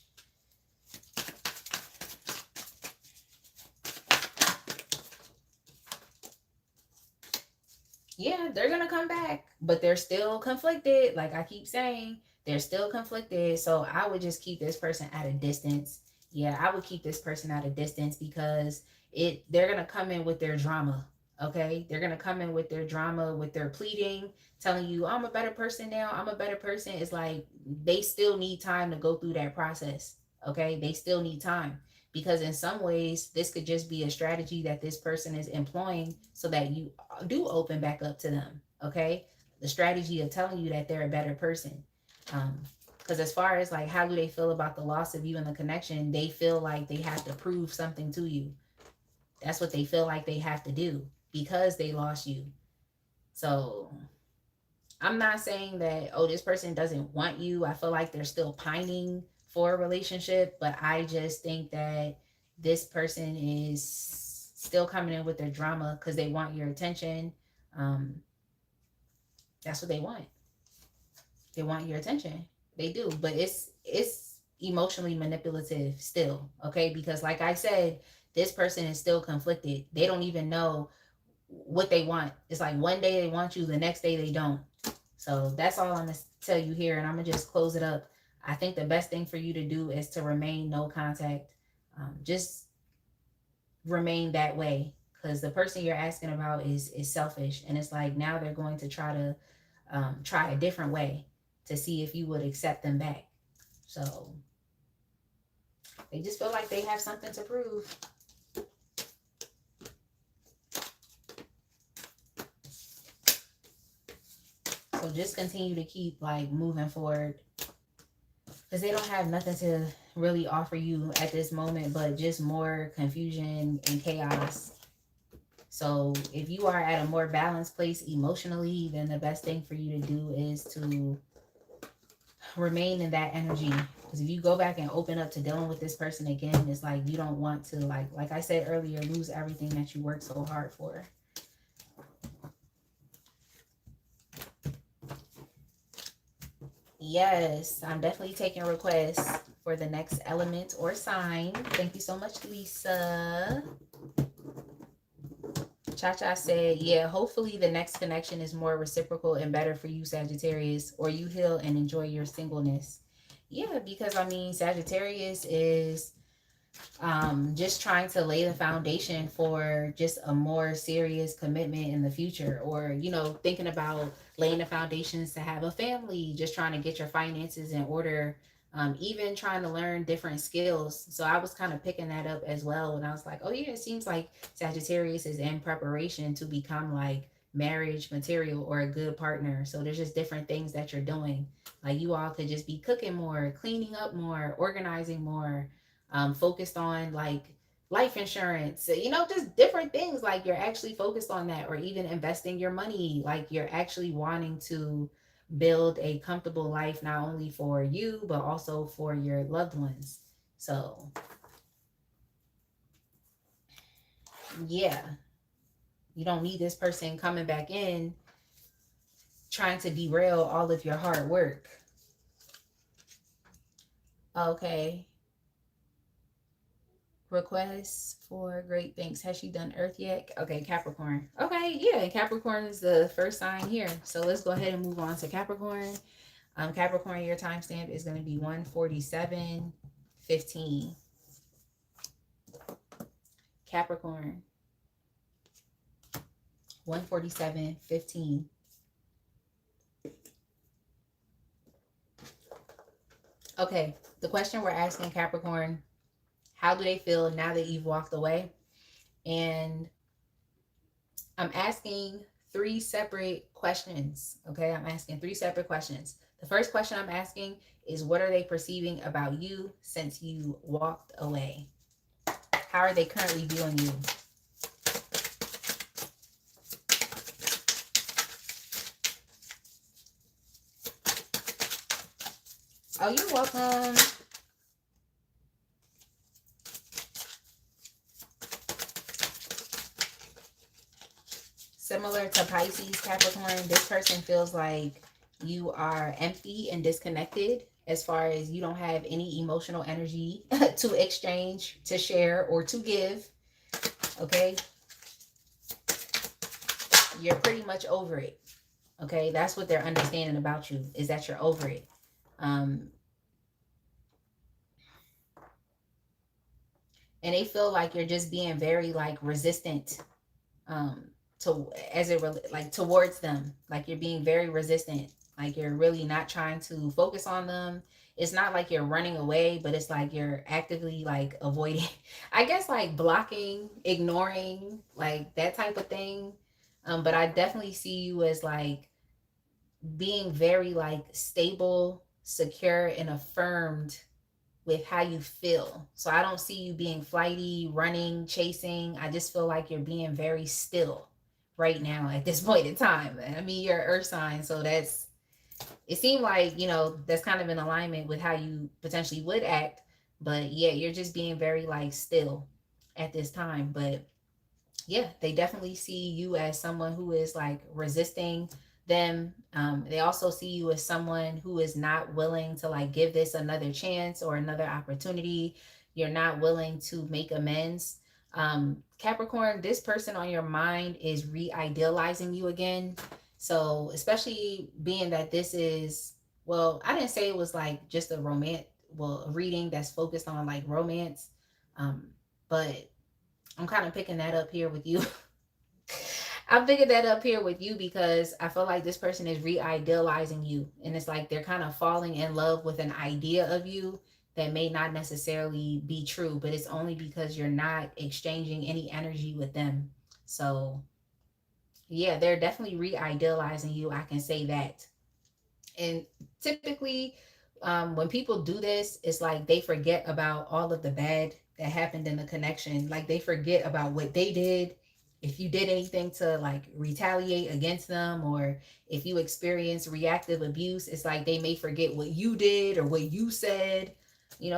Yeah, they're gonna come back, but they're still conflicted. Like I keep saying, they're still conflicted. So I would just keep this person at a distance. Yeah, I would keep this person at a distance because they're gonna come in with their drama. Okay, they're gonna come in with their drama, with their pleading, telling you, I'm a better person now, I'm a better person. It's like they still need time to go through that process. Okay, they still need time, because in some ways this could just be a strategy that this person is employing so that you do open back up to them. Okay, the strategy of telling you that they're a better person. Because as far as like how do they feel about the loss of you and the connection, they feel like they have to prove something to you. That's what they feel like they have to do because they lost you. So I'm not saying that, oh, this person doesn't want you. I feel like they're still pining for a relationship, but I just think that this person is still coming in with their drama because they want your attention. That's what they want. They want your attention. They do, but it's emotionally manipulative still, okay? Because like I said, this person is still conflicted. They don't even know what they want. It's like one day they want you, the next day they don't. So that's all I'm gonna tell you here, and I'm gonna just close it up. I think the best thing for you to do is to remain no contact. Just remain that way, because the person you're asking about is selfish, and it's like now they're going to try to try a different way to see if you would accept them back. So they just feel like they have something to prove. So just continue to keep like moving forward, because they don't have nothing to really offer you at this moment but just more confusion and chaos. So if you are at a more balanced place emotionally, then the best thing for you to do is to remain in that energy. Because if you go back and open up to dealing with this person again, it's like you don't want to, like I said earlier, lose everything that you worked so hard for. Yes, I'm definitely taking requests for the next element or sign. Thank you so much, Lisa. Cha-Cha said, yeah, hopefully the next connection is more reciprocal and better for you, Sagittarius, or you heal and enjoy your singleness. Yeah, because I mean, Sagittarius is just trying to lay the foundation for just a more serious commitment in the future, or, you know, thinking about laying the foundations to have a family, just trying to get your finances in order, even trying to learn different skills. So I was kind of picking that up as well when I was like, oh yeah, it seems like Sagittarius is in preparation to become like marriage material or a good partner. So there's just different things that you're doing. Like you all could just be cooking more, cleaning up more, organizing more, focused on like life insurance, you know, just different things. Like you're actually focused on that, or even investing your money. Like you're actually wanting to build a comfortable life, not only for you, but also for your loved ones. So yeah, you don't need this person coming back in trying to derail all of your hard work. Okay. Requests for great things. Has she done Earth yet? Okay, Capricorn. Okay, yeah, Capricorn is the first sign here. So let's go ahead and move on to Capricorn. Capricorn, your timestamp is going to be 147:15. Capricorn, 147:15. Okay, the question we're asking Capricorn, how do they feel now that you've walked away? And I'm asking 3 separate questions. Okay, I'm asking 3 separate questions. The first question I'm asking is, what are they perceiving about you since you walked away? How are they currently viewing you? Oh, you're welcome. Similar to Pisces, Capricorn, this person feels like you are empty and disconnected, as far as you don't have any emotional energy to exchange, to share, or to give. Okay? You're pretty much over it. Okay? That's what they're understanding about you, is that you're over it. And they feel like you're just being very like resistant to like towards them. Like you're being very resistant. Like you're really not trying to focus on them. It's not like you're running away, but it's like you're actively like avoiding, I guess, like blocking, ignoring, like that type of thing. But I definitely see you as like being very like stable, secure, and affirmed with how you feel. So I don't see you being flighty, running, chasing. I just feel like you're being very still right now at this point in time. I mean, you're an earth sign, so that's, it seemed like, you know, that's kind of in alignment with how you potentially would act. But yeah, you're just being very like still. at this time. But yeah, they definitely see you as someone who is like resisting them. They also see you as someone who is not willing to like give this another chance or another opportunity. You're not willing to make amends. Capricorn, this person on your mind is re-idealizing you again. So especially being that this is, well, I didn't say it was like just a romance, well, a reading that's focused on like romance. But I'm kind of picking that up here with you. I'm picking that up here with you because I feel like this person is re-idealizing you. And it's like they're kind of falling in love with an idea of you that may not necessarily be true, but it's only because you're not exchanging any energy with them. So, yeah, they're definitely re-idealizing you. I can say that. And typically, when people do this, it's like they forget about all of the bad that happened in the connection. Like they forget about what they did. If you did anything to like retaliate against them, or if you experience reactive abuse, it's like they may forget what you did or what you said,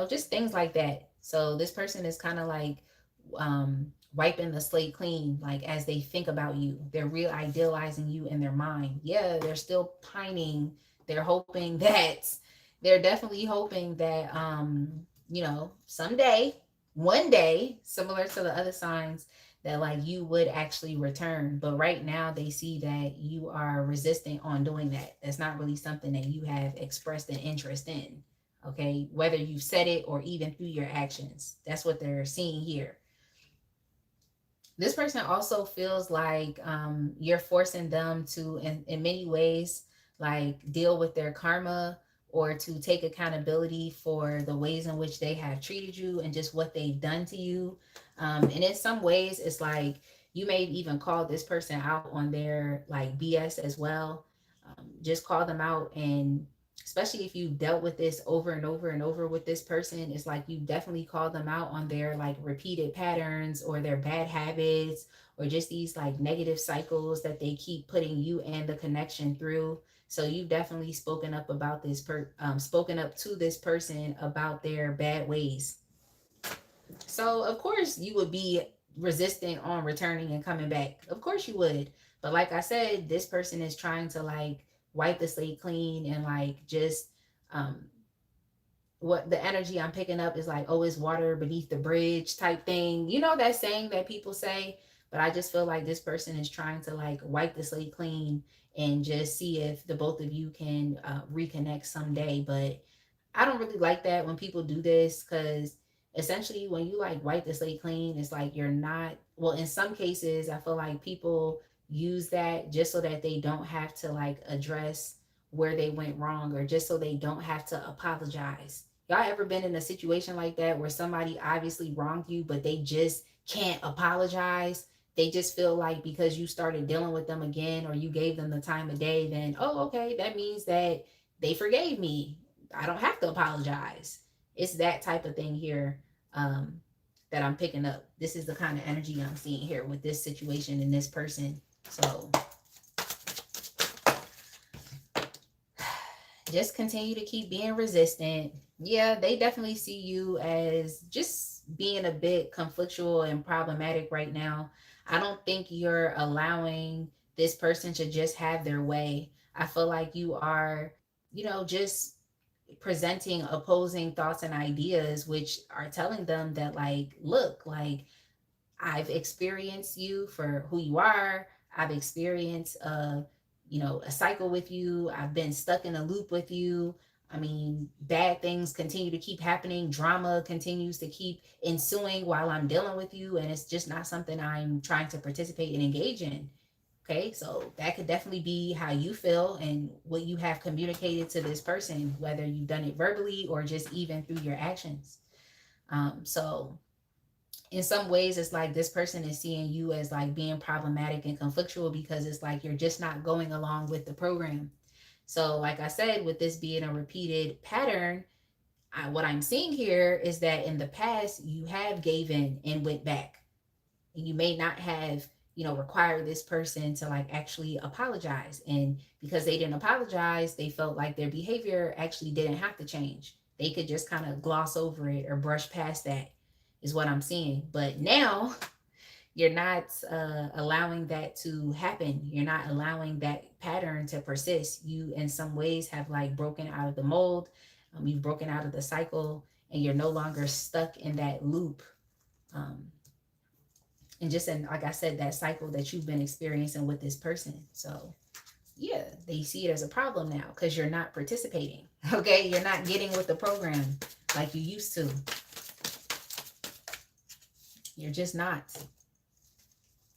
just things like that. So this person is kind of like wiping the slate clean, like as they think about you. They're real idealizing you in their mind. Yeah, they're still pining, they're hoping that they're definitely hoping that someday, one day, similar to the other signs, that like you would actually return. But right now they see that you are resistant on doing that. That's not really something that you have expressed an interest in. Okay, whether you said it or even through your actions. That's what they're seeing here. This person also feels like you're forcing them to, in many ways, like deal with their karma or to take accountability for the ways in which they have treated you and just what they've done to you. And in some ways, it's like you may even call this person out on their like BS as well. Just call them out, and especially if you dealt with this over and over and over with this person, it's like you definitely call them out on their like repeated patterns or their bad habits or just these like negative cycles that they keep putting you and the connection through. So you've definitely spoken up to this person about their bad ways. So of course you would be resistant on returning and coming back. Of course you would. But like I said, this person is trying to like wipe the slate clean and like just um what the energy I'm picking up is like, oh, it's water beneath the bridge type thing. You know that saying that people say, but I just feel like this person is trying to like wipe the slate clean and just see if the both of you can reconnect someday. But I don't really like that when people do this because essentially when you like wipe the slate clean, it's like you're not, well, in some cases, I feel like people use that just so that they don't have to like address where they went wrong or just so they don't have to apologize. Y'all ever been in a situation like that where somebody obviously wronged you, but they just can't apologize? They just feel like because you started dealing with them again or you gave them the time of day, then, oh, okay, that means that they forgave me. I don't have to apologize. It's that type of thing here that I'm picking up. This is the kind of energy I'm seeing here with this situation and this person. So just continue to keep being resistant. Yeah, they definitely see you as just being a bit conflictual and problematic right now. I don't think you're allowing this person to just have their way. I feel like you are, just presenting opposing thoughts and ideas, which are telling them that, like, look, like, I've experienced you for who you are. I've experienced a cycle with you. I've been stuck in a loop with you. I mean, bad things continue to keep happening. Drama continues to keep ensuing while I'm dealing with you. And it's just not something I'm trying to participate and engage in. Okay, so that could definitely be how you feel and what you have communicated to this person, whether you've done it verbally or just even through your actions. So in some ways it's like this person is seeing you as like being problematic and conflictual because it's like you're just not going along with the program. So like I said, with this being a repeated pattern, what I'm seeing here is that in the past you have gave in and went back. And you may not have required this person to like actually apologize, and because they didn't apologize, they felt like their behavior actually didn't have to change. They could just kind of gloss over it or brush past that. is what I'm seeing. But now you're not allowing that to happen. You're not allowing that pattern to persist. You, in some ways, have like broken out of the mold. You've broken out of the cycle, and you're no longer stuck in that loop. Um, and just in, like I said, that cycle that you've been experiencing with this person. So yeah, they see it as a problem now because you're not participating. Okay, you're not getting with the program like you used to. You're just not.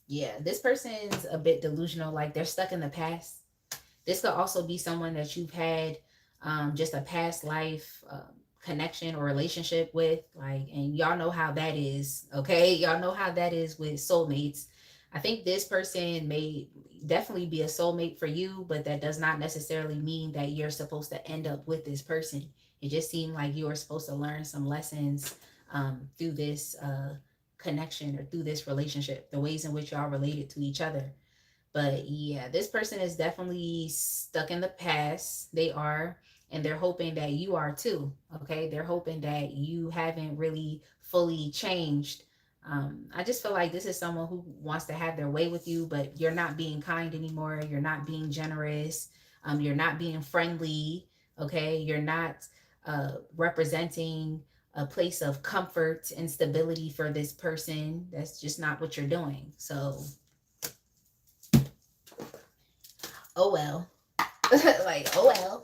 Yeah, this person's a bit delusional, like they're stuck in the past. This could also be someone that you've had just a past life connection or relationship with, like, and y'all know how that is. Okay, y'all know how that is with soulmates. I think this person may definitely be a soulmate for you, but that does not necessarily mean that you're supposed to end up with this person. It just seemed like you were supposed to learn some lessons through this connection or through this relationship, the ways in which y'all related to each other. But yeah, this person is definitely stuck in the past. They are. And they're hoping that you are too. Okay. They're hoping that you haven't really fully changed. I just feel like this is someone who wants to have their way with you, but you're not being kind anymore. You're not being generous. You're not being friendly. Okay. You're not representing a place of comfort and stability for this person. That's just not what you're doing. So, oh well. Like, oh well.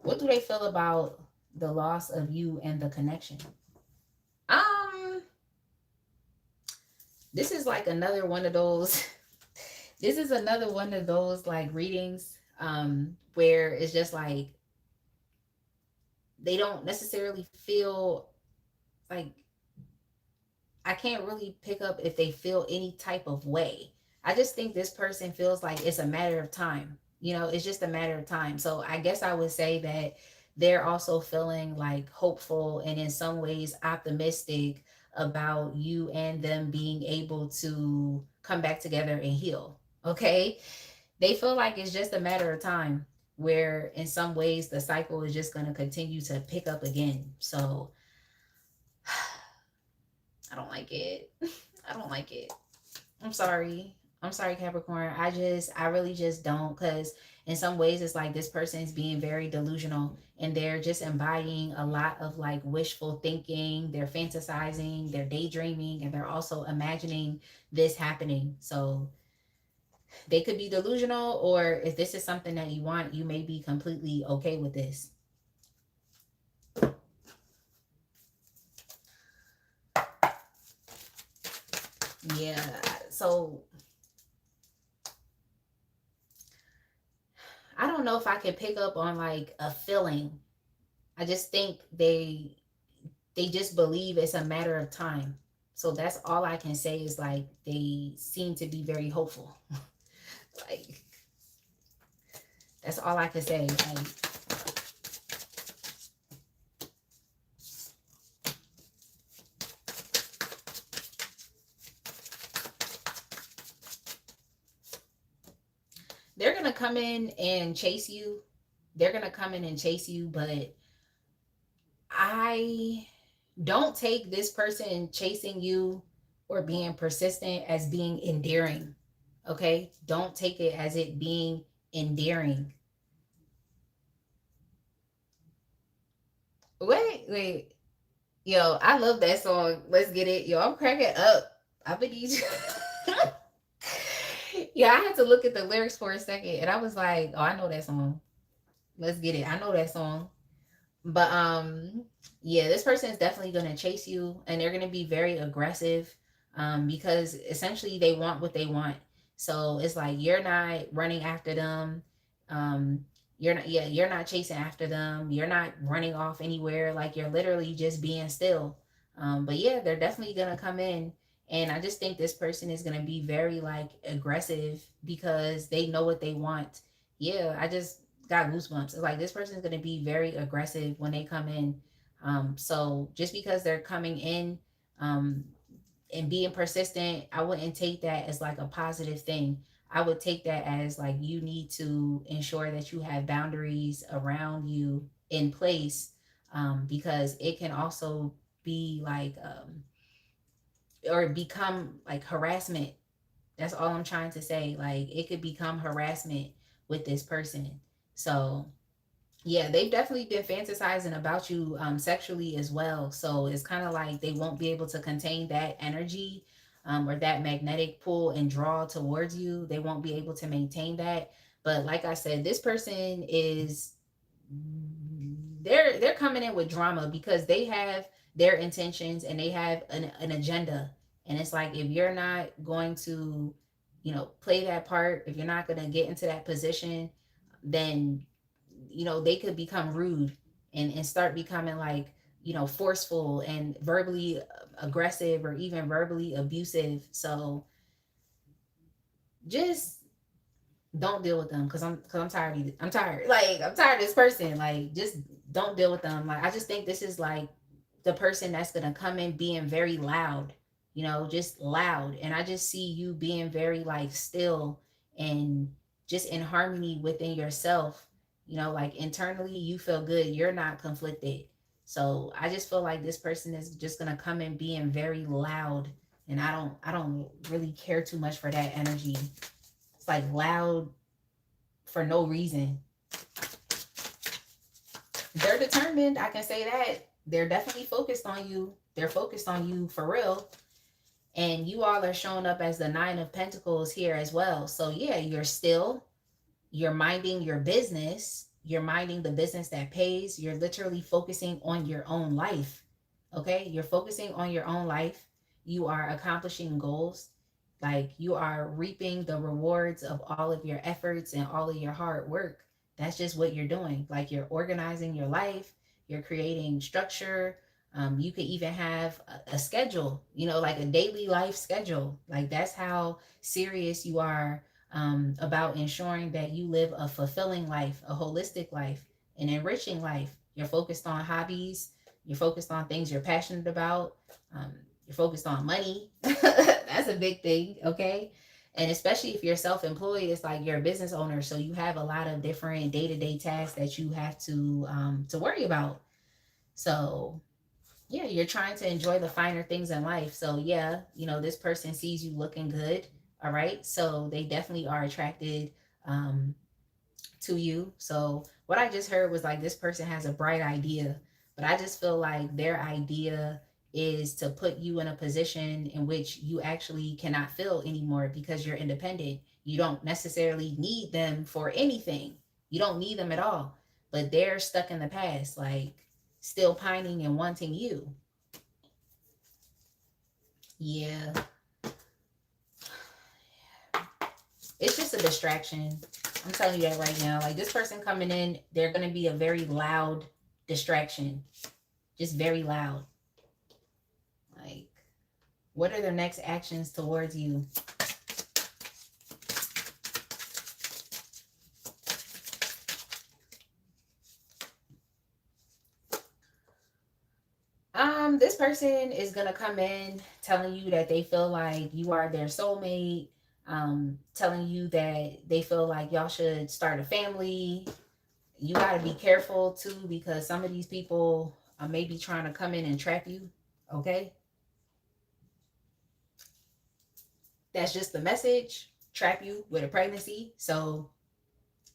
What do they feel about the loss of you and the connection? Um, this is like another one of those this is another one of those like readings where it's just like they don't necessarily feel like, I can't really pick up if they feel any type of way. I just think this person feels like it's a matter of time. You know, it's just a matter of time. So I guess I would say that they're also feeling like hopeful and in some ways optimistic about you and them being able to come back together and heal. Okay. They feel like it's just a matter of time where in some ways the cycle is just going to continue to pick up again. So I don't like it. I don't like it. I'm sorry. I'm sorry, Capricorn. I really just don't. Because in some ways, it's like this person is being very delusional and they're just embodying a lot of like wishful thinking. They're fantasizing, they're daydreaming, and they're also imagining this happening. So they could be delusional, or if this is something that you want, you may be completely okay with this. Yeah. So I don't know if I can pick up on like a feeling. I just think they just believe it's a matter of time. So that's all I can say is like they seem to be very hopeful. Like that's all I can say. Like, they're gonna come in and chase you. They're gonna come in and chase you, but I don't take this person chasing you or being persistent as being endearing. Okay? Don't take it as it being endearing. Wait. Yo, I love that song. Let's get it. Yo, I'm cracking up. I been need you. Yeah, I had to look at the lyrics for a second and I was like, oh, I know that song. Let's get it. I know that song. But yeah, this person is definitely gonna chase you and they're gonna be very aggressive because essentially they want what they want. So it's like you're not running after them. Um you're not chasing after them. You're not running off anywhere. Like you're literally just being still. But yeah, they're definitely gonna come in. And I just think this person is gonna be very like aggressive because they know what they want. Yeah, I just got goosebumps. It's like this person is going to be very aggressive when they come in. So just because they're coming in um, and being persistent, I wouldn't take that as like a positive thing. I would take that as like you need to ensure that you have boundaries around you in place, because it can also be like, or become like harassment. That's all I'm trying to say. Like it could become harassment with this person. So yeah, they've definitely been fantasizing about you sexually as well. So it's kind of like they won't be able to contain that energy, or that magnetic pull and draw towards you. They won't be able to maintain that. But like I said, this person is, they're coming in with drama because they have their intentions and they have an agenda. And it's like if you're not going to, play that part, if you're not going to get into that position, then they could become rude and start becoming like, forceful and verbally aggressive or even verbally abusive. So just don't deal with them, because I'm tired I'm tired, like I'm tired of this person. Like just don't deal with them. Like I just think this is like the person that's gonna come in being very loud, just loud. And I just see you being very like still and just in harmony within yourself. Like internally you feel good, you're not conflicted. So I just feel like this person is just gonna come in being very loud, and I don't really care too much for that energy. It's like loud for no reason. They're determined. I can say that. They're definitely focused on you. They're focused on you for real. And you all are showing up as the Nine of Pentacles here as well. So yeah, you're still, you're minding your business. You're minding the business that pays. You're literally focusing on your own life. Okay? You're focusing on your own life. You are accomplishing goals. Like you are reaping the rewards of all of your efforts and all of your hard work. That's just what you're doing. Like you're organizing your life, you're creating structure. You could even have a schedule, like a daily life schedule. Like that's how serious you are, about ensuring that you live a fulfilling life, a holistic life, an enriching life. You're focused on hobbies, you're focused on things you're passionate about, you're focused on money. That's a big thing, okay? And especially if you're self-employed, it's like you're a business owner, so you have a lot of different day-to-day tasks that you have to worry about. So yeah, you're trying to enjoy the finer things in life. So yeah, this person sees you looking good. All right. So they definitely are attracted um, to you. So what I just heard was like this person has a bright idea, but I just feel like their idea is to put you in a position in which you actually cannot feel anymore because you're independent. You don't necessarily need them for anything. You don't need them at all. But they're stuck in the past, like still pining and wanting you. Yeah. It's just a distraction. I'm telling you that right now. Like this person coming in, they're going to be a very loud distraction. Just very loud. Like, what are their next actions towards you? This person is going to come in telling you that they feel like you are their soulmate, telling you that they feel like y'all should start a family. You got to be careful too, because some of these people are maybe trying to come in and trap you. Okay. That's just the message. Trap you with a pregnancy. So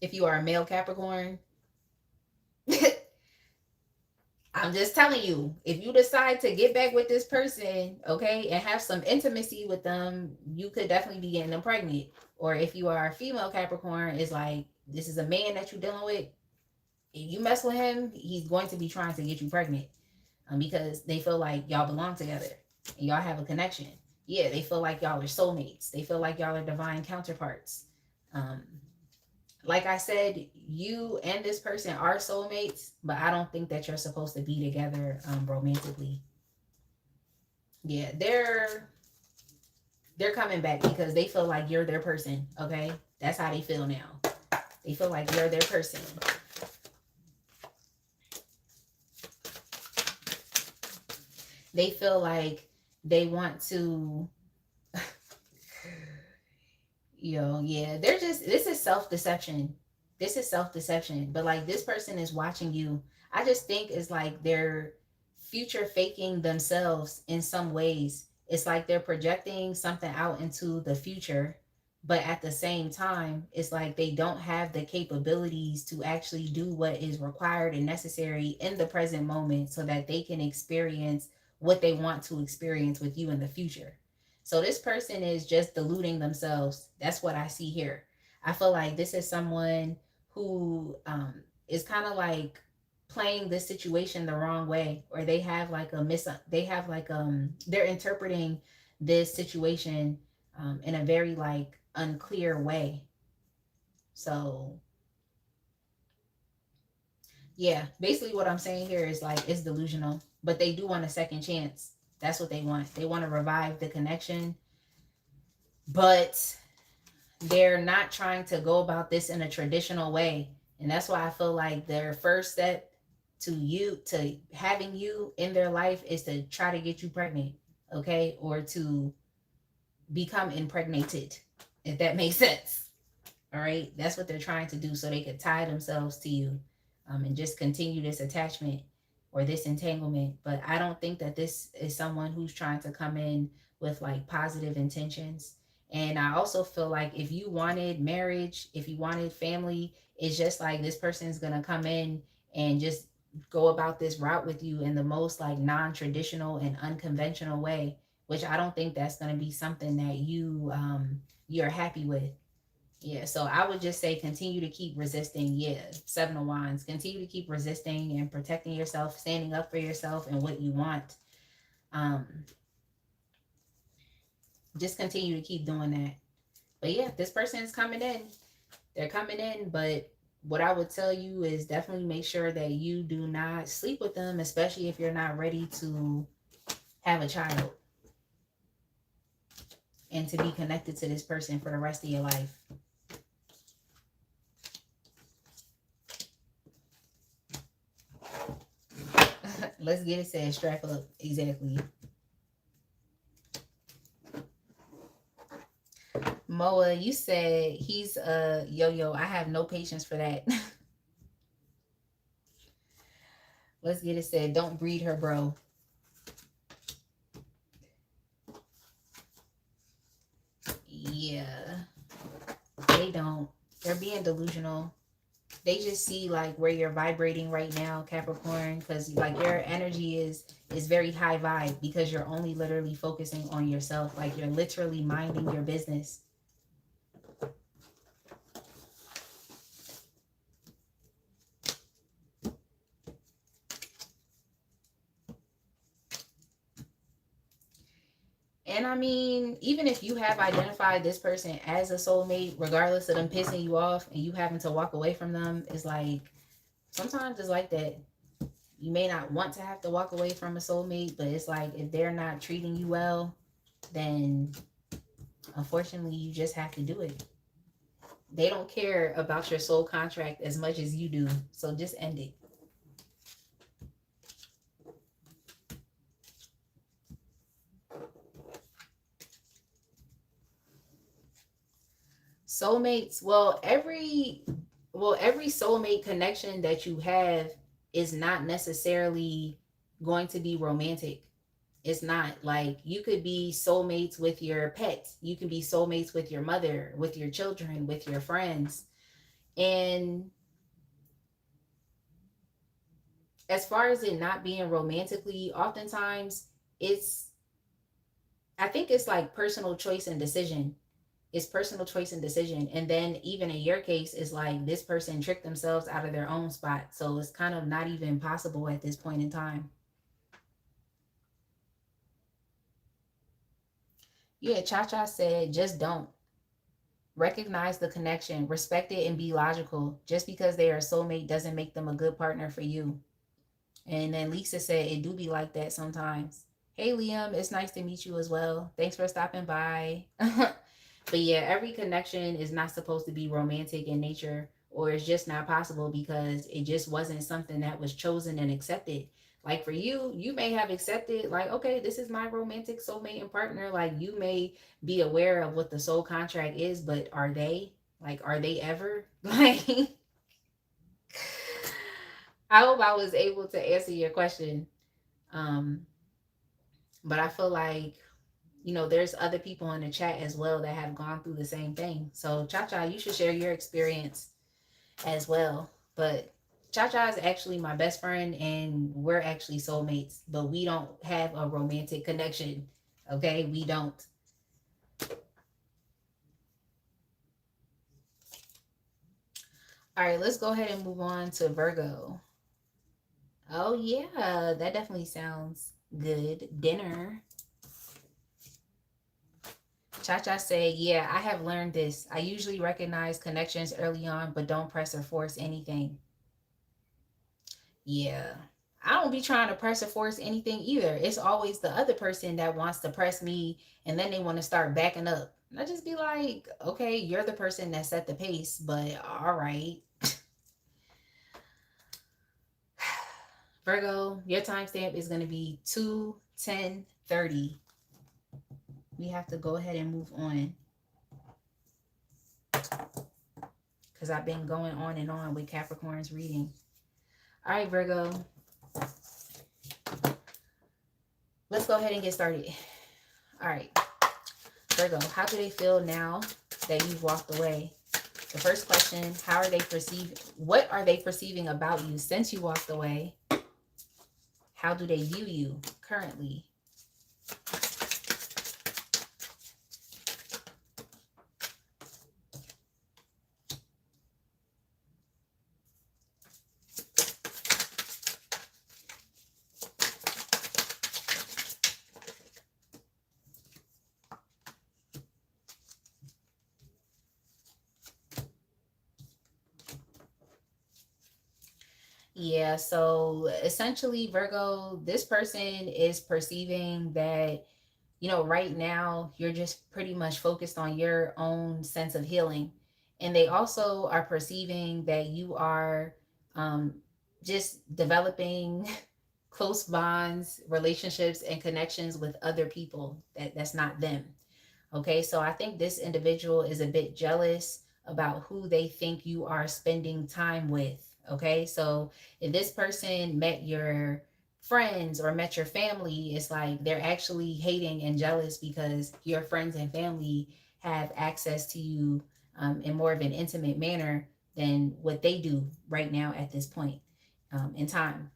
if you are a male Capricorn, I'm just telling you, if you decide to get back with this person, okay, and have some intimacy with them, you could definitely be getting them pregnant. Or if you are a female Capricorn, it's like this is a man that you're dealing with. If you mess with him, he's going to be trying to get you pregnant, because they feel like y'all belong together and y'all have a connection. Yeah, they feel like y'all are soulmates. They feel like y'all are divine counterparts. Um, like I said, you and this person are soulmates, but I don't think that you're supposed to be together romantically. Yeah, they're coming back because they feel like you're their person. Okay, that's how they feel now. They feel like you're their person. They feel like they want to Yo, yeah, they're just, this is self-deception. This is self-deception. But like this person is watching you. I just think it's like they're future faking themselves in some ways. It's like they're projecting something out into the future, but at the same time, it's like they don't have the capabilities to actually do what is required and necessary in the present moment so that they can experience what they want to experience with you in the future. So this person is just deluding themselves. That's what I see here. I feel like this is someone who is kind of like playing this situation the wrong way, or they have like they have like they're interpreting this situation in a very like unclear way. So yeah, basically what I'm saying here is like it's delusional, but they do want a second chance. That's what they want. They want to revive the connection, but they're not trying to go about this in a traditional way. And that's why I feel like their first step to having you in their life is to try to get you pregnant, okay? Or to become impregnated, if that makes sense. All right, that's what they're trying to do so they could tie themselves to you, and just continue this attachment or this entanglement. But I don't think that this is someone who's trying to come in with like positive intentions. And I also feel like if you wanted marriage, if you wanted family, it's just like this person is going to come in and just go about this route with you in the most like non-traditional and unconventional way, which I don't think that's going to be something that you're happy with. Yeah, so I would just say continue to keep resisting. Yeah, Seven of Wands. Continue to keep resisting and protecting yourself, standing up for yourself and what you want. Um, just continue to keep doing that. But yeah, this person is coming in. They're coming in, but what I would tell you is definitely make sure that you do not sleep with them, especially if you're not ready to have a child and to be connected to this person for the rest of your life. Let's get it said. Strap up. Exactly. Moa, you said he's a yo-yo. I have no patience for that. Let's get it said. Don't breed her, bro. Yeah. They don't. They're being delusional. They just see like where you're vibrating right now, Capricorn, because like your energy is very high vibe because you're only literally focusing on yourself. Like you're literally minding your business. And I mean, even if you have identified this person as a soulmate, regardless of them pissing you off and you having to walk away from them, it's like sometimes it's like that. You may not want to have to walk away from a soulmate, but it's like if they're not treating you well, then unfortunately you just have to do it. They don't care about your soul contract as much as you do, so just end it. Soulmates, every soulmate connection that you have is not necessarily going to be romantic. It's not. Like you could be soulmates with your pets, you can be soulmates with your mother, with your children, with your friends. And as far as it not being romantically, oftentimes it's, I think it's like personal choice and decision. It's personal choice and decision. And then even in your case, it's like this person tricked themselves out of their own spot. So it's kind of not even possible at this point in time. Yeah, Cha Cha said, just don't. Recognize the connection, respect it, and be logical. Just because they are a soulmate doesn't make them a good partner for you. And then Lisa said, it do be like that sometimes. Hey, Liam, it's nice to meet you as well. Thanks for stopping by. But yeah, every connection is not supposed to be romantic in nature, or it's just not possible because it just wasn't something that was chosen and accepted. Like for you, you may have accepted, like, okay, this is my romantic soulmate and partner. Like you may be aware of what the soul contract is, but are they? Like, are they ever? Like, I hope I was able to answer your question. Um, but I feel like, there's other people in the chat as well that have gone through the same thing. So, Cha Cha, you should share your experience as well. But Cha Cha is actually my best friend, and we're actually soulmates, but we don't have a romantic connection. Okay, we don't. All right, let's go ahead and move on to Virgo. Oh, yeah, that definitely sounds good. Dinner. Cha Cha say, yeah, I have learned this. I usually recognize connections early on, but don't press or force anything. Yeah. I don't be trying to press or force anything either. It's always the other person that wants to press me, and then they want to start backing up. And I just be like, okay, you're the person that set the pace, but all right. Virgo, your timestamp is going to be 2/10/30. We have to go ahead and move on because I've been going on and on with Capricorn's reading. All right, Virgo. Let's go ahead and get started. All right. Virgo, how do they feel now that you've walked away? The first question, what are they perceiving about you since you walked away? How do they view you currently? Yeah, so essentially, Virgo, this person is perceiving that, right now you're just pretty much focused on your own sense of healing. And they also are perceiving that you are um, just developing close bonds, relationships, and connections with other people that's not them. Okay, so I think this individual is a bit jealous about who they think you are spending time with. Okay, so if this person met your friends or met your family, it's like they're actually hating and jealous because your friends and family have access to you in more of an intimate manner than what they do right now at this point in time.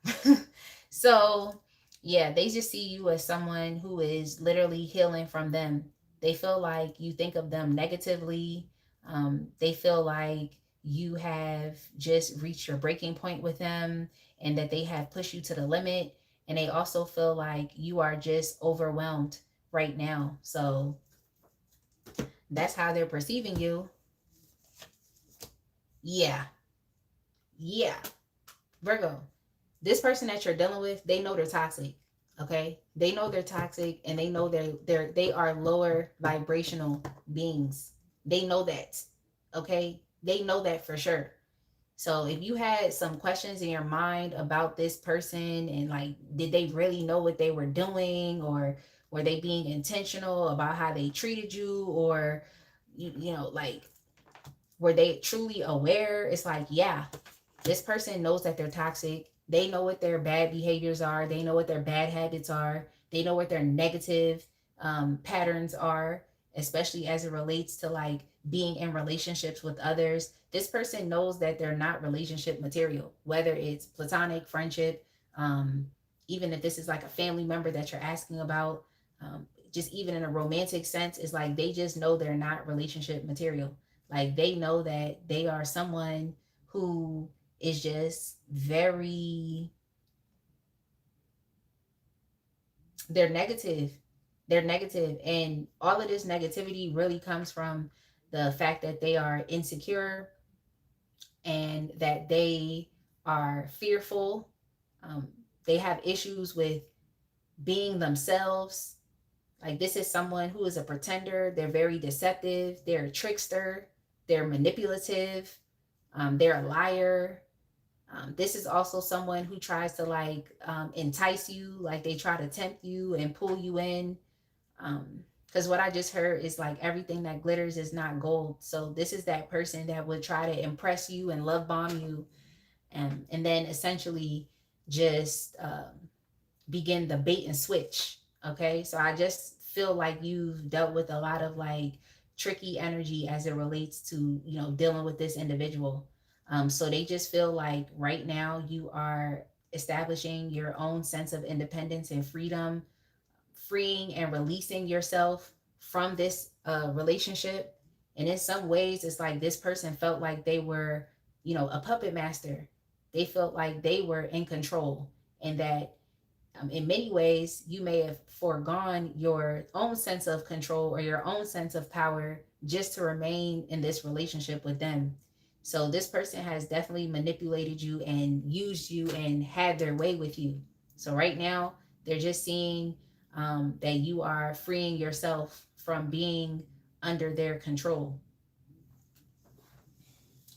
So, yeah, they just see you as someone who is literally healing from them. They feel like you think of them negatively. They feel like you have just reached your breaking point with them and that they have pushed you to the limit. And they also feel like you are just overwhelmed right now. So that's how they're perceiving you. Yeah. Yeah. Virgo, this person that you're dealing with, they know they're toxic. Okay, they know they're toxic, and they know they are lower vibrational beings. They know that. Okay, they know that for sure. So if you had some questions in your mind about this person and like, did they really know what they were doing, or were they being intentional about how they treated you, or like, were they truly aware? It's like, yeah, this person knows that they're toxic. They know what their bad behaviors are. They know what their bad habits are. They know what their negative patterns are, especially as it relates to like being in relationships with others. This person knows that they're not relationship material, whether it's platonic, friendship, even if this is like a family member that you're asking about, just even in a romantic sense, it's like they just know they're not relationship material. Like they know that they are someone who is just very, they're negative. They're negative, and all of this negativity really comes from the fact that they are insecure and that they are fearful. um, they have issues with being themselves. Like this is someone who is a pretender. They're very deceptive. They're a trickster. They're manipulative. They're a liar. This is also someone who tries to like entice you, like they try to tempt you and pull you in. Because what I just heard is like everything that glitters is not gold. So this is that person that would try to impress you and love bomb you, and then essentially just begin the bait and switch. Okay, so I just feel like you've dealt with a lot of like tricky energy as it relates to, you know, dealing with this individual. So they just feel like right now you are establishing your own sense of independence and freedom, freeing and releasing yourself from this relationship. And in some ways, it's like this person felt like they were, you know, a puppet master. They felt like they were in control, and that in many ways, you may have foregone your own sense of control or your own sense of power just to remain in this relationship with them. So, this person has definitely manipulated you and used you and had their way with you. So, right now, they're just seeing that you are freeing yourself from being under their control.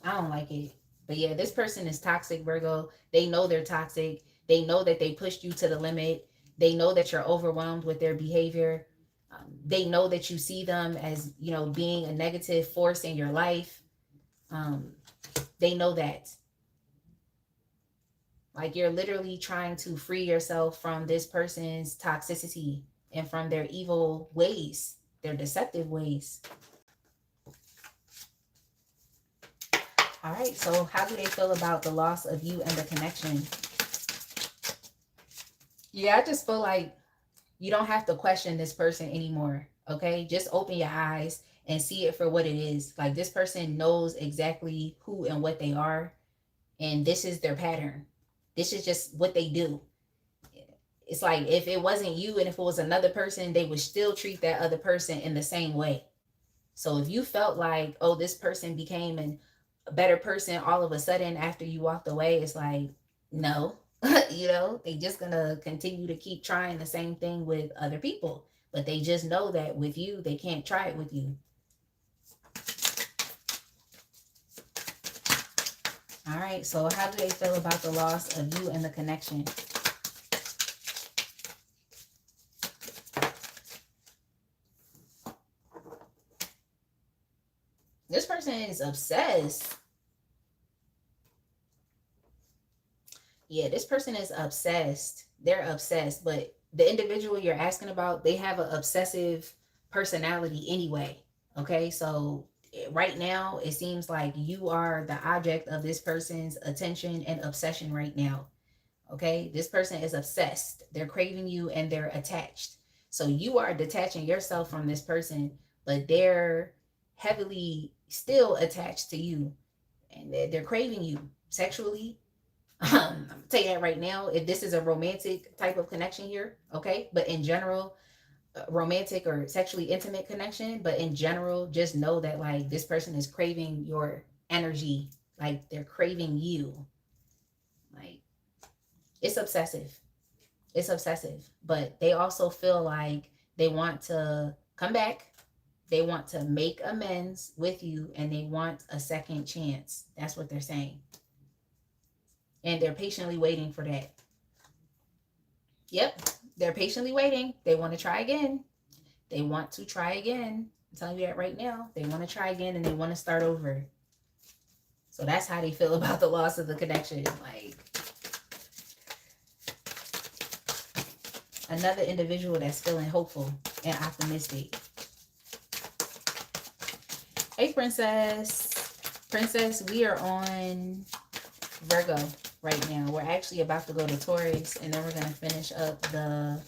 I don't like it. But yeah, this person is toxic, Virgo. They know they're toxic. They know that they pushed you to the limit. They know that you're overwhelmed with their behavior. They know that you see them as, you know, being a negative force in your life. Um, they know that. Like you're literally trying to free yourself from this person's toxicity and from their evil ways, their deceptive ways. All right, so how do they feel about the loss of you and the connection? Yeah, I just feel like you don't have to question this person anymore. Okay, just open your eyes and see it for what it is. Like this person knows exactly who and what they are, and this is their pattern. This is just what they do. It's like if it wasn't you and if it was another person, they would still treat that other person in the same way. So if you felt like, oh, this person became a better person all of a sudden after you walked away, it's like, no, you know, they just gonna continue to keep trying the same thing with other people. But they just know that with you, they can't try it with you. All right, so how do they feel about the loss of you and the connection? This person is obsessed. Yeah, this person is obsessed. They're obsessed, but the individual you're asking about, they have an obsessive personality anyway. Okay, so right now it seems like you are the object of this person's attention and obsession right now. Okay, this person is obsessed. They're craving you and they're attached. So you are detaching yourself from this person, but they're heavily still attached to you, and they're craving you sexually. I'm gonna tell you that right now. If this is a romantic type of connection here, okay, but in general, romantic or sexually intimate connection, but in general, just know that like this person is craving your energy, like they're craving you. Like it's obsessive. It's obsessive, but they also feel like they want to come back. They want to make amends with you and they want a second chance. That's what they're saying. And they're patiently waiting for that. Yep, they're patiently waiting. They want to try again. They want to try again. I'm telling you that right now. They want to try again and they want to start over. So that's how they feel about the loss of the connection. Like another individual that's feeling hopeful and optimistic. Hey, Princess. Princess, we are on Virgo right now. We're actually about to go to Taurus, and then we're going to finish up the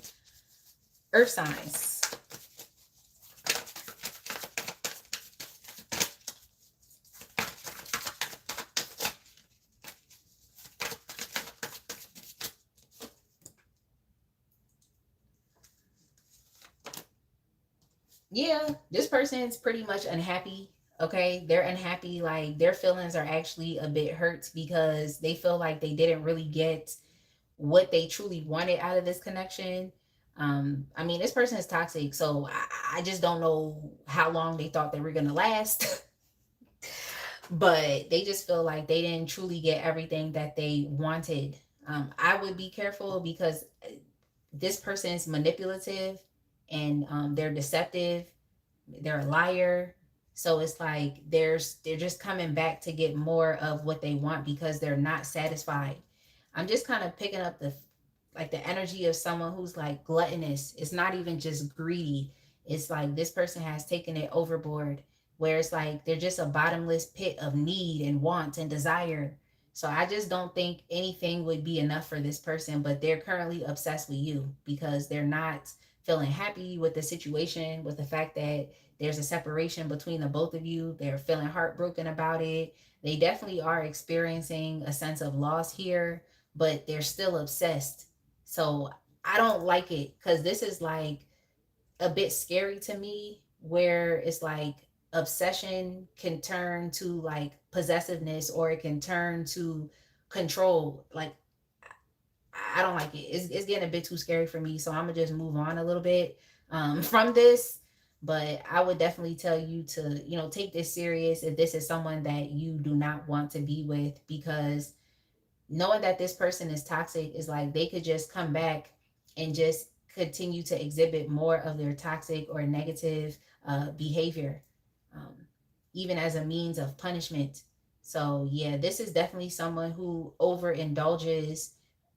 Earth signs. Yeah, this person is pretty much unhappy. Okay, they're unhappy. Like their feelings are actually a bit hurt because they feel like they didn't really get what they truly wanted out of this connection. I mean, this person is toxic, so I just don't know how long they thought they were gonna last. but they just feel like they didn't truly get everything that they wanted. I would be careful because this person is manipulative, and they're deceptive, they're a liar. So it's like they're just coming back to get more of what they want because they're not satisfied. I'm just kind of picking up the like the energy of someone who's like gluttonous. It's not even just greedy. It's like this person has taken it overboard, where it's like they're just a bottomless pit of need and want and desire. So I just don't think anything would be enough for this person, but they're currently obsessed with you because they're not feeling happy with the situation, with the fact that there's a separation between the both of you. They're feeling heartbroken about it. They definitely are experiencing a sense of loss here, but they're still obsessed. So I don't like it because this is like a bit scary to me, where it's like obsession can turn to like possessiveness, or it can turn to control. Like I don't like it. It's getting a bit too scary for me. So I'm gonna just move on a little bit from this. But I would definitely tell you to, take this serious if this is someone that you do not want to be with, because knowing that this person is toxic is like they could just come back and just continue to exhibit more of their toxic or negative behavior, um, even as a means of punishment. So, yeah, this is definitely someone who overindulges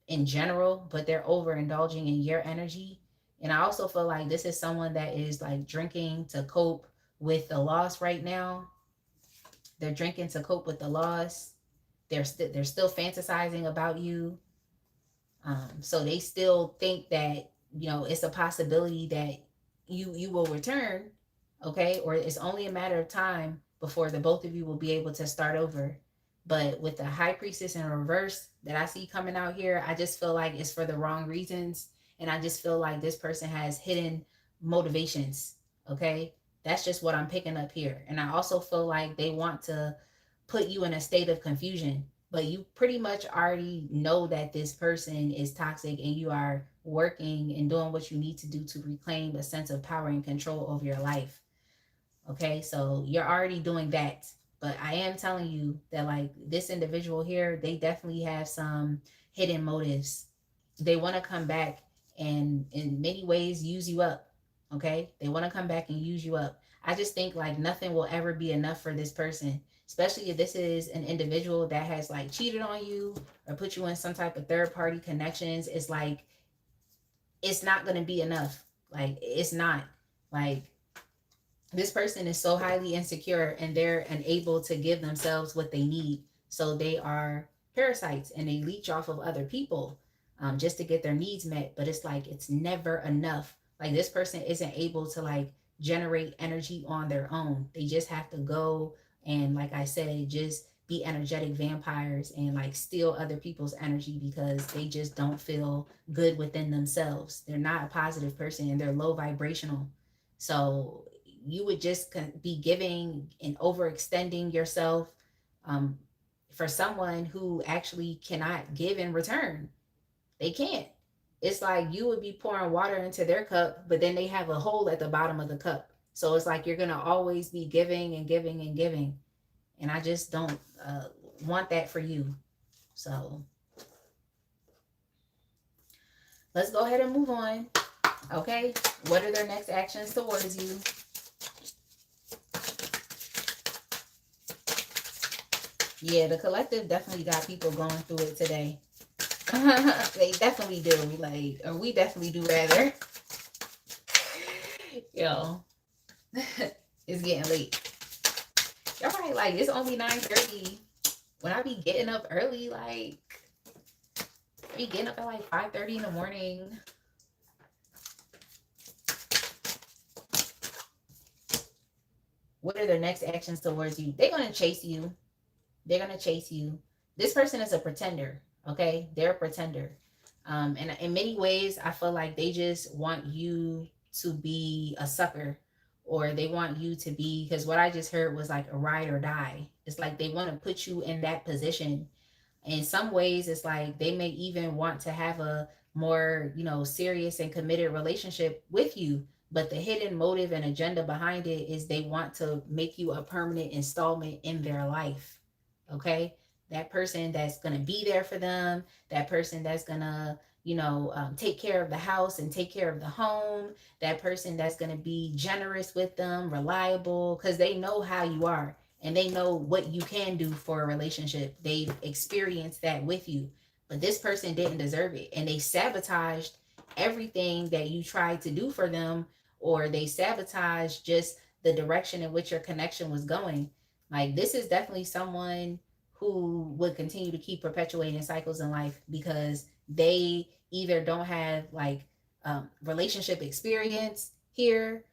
in general, but they're overindulging in your energy. And I also feel like this is someone that is like drinking to cope with the loss right now. They're drinking to cope with the loss. They're still fantasizing about you. So they still think that it's a possibility that you will return, okay, or it's only a matter of time before the both of you will be able to start over. But with the high priestess in reverse that I see coming out here, I just feel like it's for the wrong reasons, and I just feel like this person has hidden motivations. Okay, that's just what I'm picking up here, and I also feel like they want to put you in a state of confusion, but you pretty much already know that this person is toxic, and you are working and doing what you need to do to reclaim a sense of power and control over your life. Okay, so you're already doing that. But I am telling you that, like, this individual here, they definitely have some hidden motives. They want to come back and, in many ways, use you up. Okay, they want to come back and use you up. I just think like nothing will ever be enough for this person, especially if this is an individual that has like cheated on you or put you in some type of third party connections. It's like it's not going to be enough. Like, it's not. Like, this person is so highly insecure and they're unable to give themselves what they need. So they are parasites and they leech off of other people, just to get their needs met. But it's like it's never enough. Like, this person isn't able to like generate energy on their own. They just have to go and, like I said, just be energetic vampires and like steal other people's energy because they just don't feel good within themselves. They're not a positive person and they're low vibrational. So you would just be giving and overextending yourself, um, for someone who actually cannot give in return. They can't. It's like you would be pouring water into their cup, but then they have a hole at the bottom of the cup. So it's like you're going to always be giving and giving and giving. And I just don't want that for you. So let's go ahead and move on. Okay. What are their next actions towards you? Yeah, the collective definitely got people going through it today. They definitely do. Like, or we definitely do rather. Yo, it's getting late. Y'all probably like, it's only 9:30. When I be getting up early, like, I be getting up at like 5:30 in the morning. What are their next actions towards you? They're going to chase you. They're going to chase you. This person is a pretender, okay? They're a pretender. And in many ways, I feel like they just want you to be a sucker, or they want you to be, because what I just heard was like a ride or die. It's like they want to put you in that position. In some ways, it's like they may even want to have a more, serious and committed relationship with you, but the hidden motive and agenda behind it is they want to make you a permanent installment in their life. Okay, that person that's going to be there for them, that person that's going to, take care of the house and take care of the home, that person that's going to be generous with them, reliable, because they know how you are and they know what you can do for a relationship. They've experienced that with you, but this person didn't deserve it, and they sabotaged everything that you tried to do for them, or they sabotaged just the direction in which your connection was going. Like, this is definitely someone who would continue to keep perpetuating cycles in life because they either don't have like relationship experience here,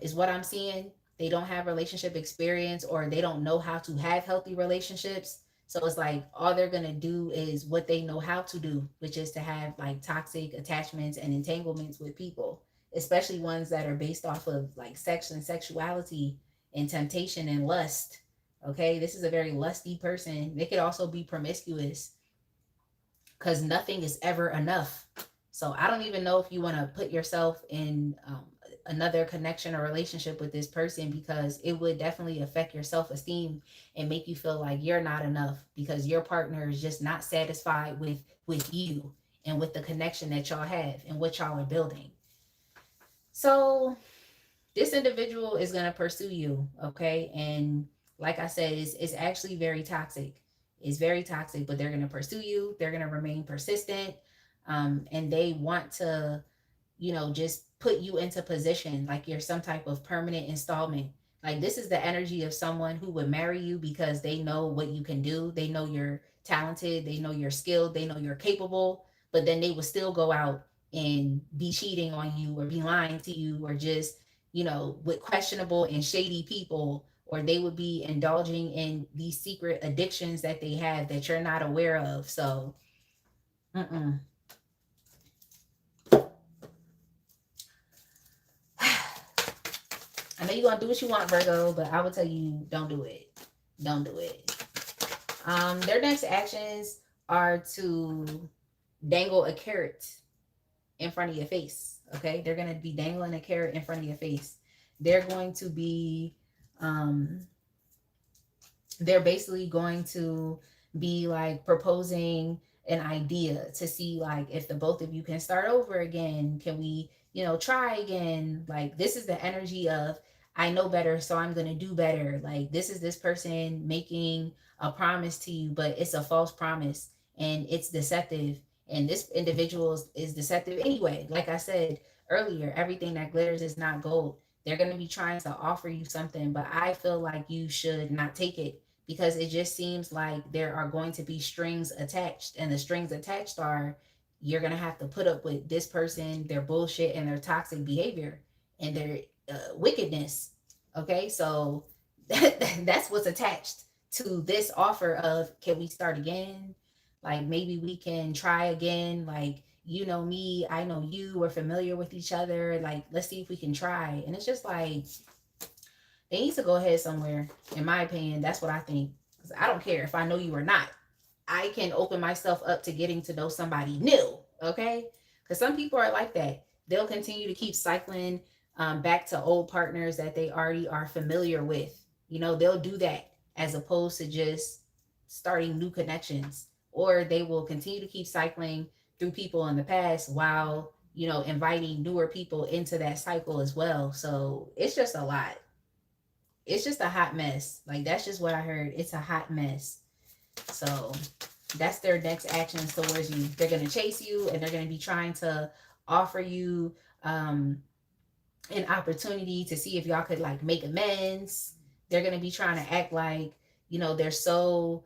is what I'm seeing. They don't have relationship experience, or they don't know how to have healthy relationships. So it's like all they're going to do is what they know how to do, which is to have like toxic attachments and entanglements with people, especially ones that are based off of like sex and sexuality and temptation and lust. Okay, this is a very lusty person. They could also be promiscuous because nothing is ever enough. So I don't even know if you want to put yourself in another connection or relationship with this person, because it would definitely affect your self-esteem and make you feel like you're not enough because your partner is just not satisfied with you and with the connection that y'all have and what y'all are building. So this individual is going to pursue you, okay? And like I said, it's actually very toxic. It's very toxic, but they're going to pursue you. They're going to remain persistent. And they want to, just put you into position like you're some type of permanent installment. Like, this is the energy of someone who would marry you because they know what you can do. They know you're talented. They know you're skilled. They know you're capable. But then they would still go out and be cheating on you or be lying to you, or just, with questionable and shady people, or they would be indulging in these secret addictions that they have that you're not aware of. So, mm-mm. I know you're gonna do what you want, Virgo, but I would tell you, don't do it. Don't do it. Their next actions are to dangle a carrot in front of your face. Okay, they're gonna be dangling a carrot in front of your face. They're going to be, they're basically going to be like proposing an idea to see like if the both of you can start over again. Can we, try again? Like, this is the energy of, I know better, so I'm gonna do better. Like, this is this person making a promise to you, but it's a false promise and it's deceptive. And this individual is deceptive anyway. Like I said earlier, everything that glitters is not gold. They're going to be trying to offer you something, but I feel like you should not take it, because it just seems like there are going to be strings attached, and the strings attached are, you're going to have to put up with this person, their bullshit and their toxic behavior and their wickedness. Okay, so that's what's attached to this offer of, can we start again? Like, maybe we can try again. Like, you know me, I know you, we're familiar with each other. Like, let's see if we can try. And it's just like, they need to go ahead somewhere, in my opinion. That's what I think. Because I don't care if I know you or not. I can open myself up to getting to know somebody new, okay? Because some people are like that. They'll continue to keep cycling back to old partners that they already are familiar with. They'll do that as opposed to just starting new connections. Or they will continue to keep cycling through people in the past while, inviting newer people into that cycle as well. So it's just a lot. It's just a hot mess. Like, that's just what I heard. It's a hot mess. So that's their next actions towards you. They're going to chase you, and they're going to be trying to offer you an opportunity to see if y'all could like make amends. They're going to be trying to act like, they're so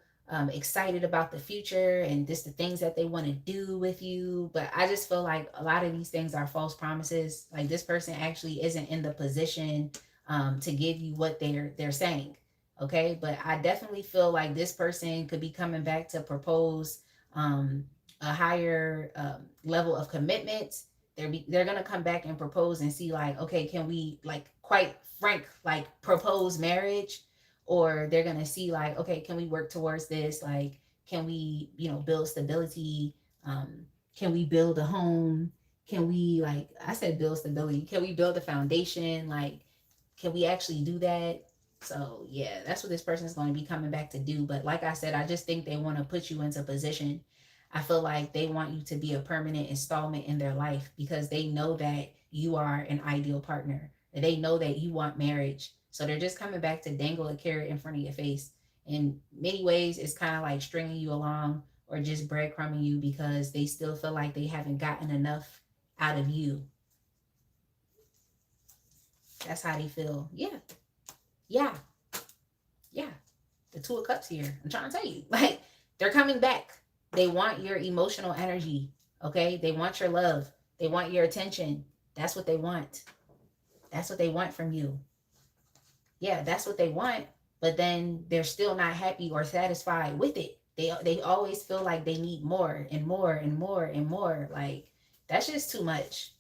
excited about the future and just the things that they want to do with you. But I just feel like a lot of these things are false promises. Like, this person actually isn't in the position to give you what they're saying. Okay, but I definitely feel like this person could be coming back to propose a higher level of commitment. They're gonna come back and propose and see like, okay, can we, like, quite frank, like, propose marriage? Or they're gonna see like, okay, can we work towards this? Like, can we, build stability? Can we build a home? can we, like I said, build stability? Can we build a foundation? Like, can we actually do that? So yeah, that's what this person is going to be coming back to do. But like I said, I just think they want to put you into position. I feel like they want you to be a permanent installment in their life because they know that you are an ideal partner. They know that you want marriage. So they're just coming back to dangle a carrot in front of your face. In many ways, it's kind of like stringing you along or just breadcrumbing you because they still feel like they haven't gotten enough out of you. That's how they feel. Yeah. Yeah. Yeah. The Two of Cups here. I'm trying to tell you. Like, they're coming back. They want your emotional energy. Okay? They want your love. They want your attention. That's what they want. That's what they want from you. Yeah, that's what they want. But then they're still not happy or satisfied with it. They always feel like they need more and more and more and more. Like, that's just too much.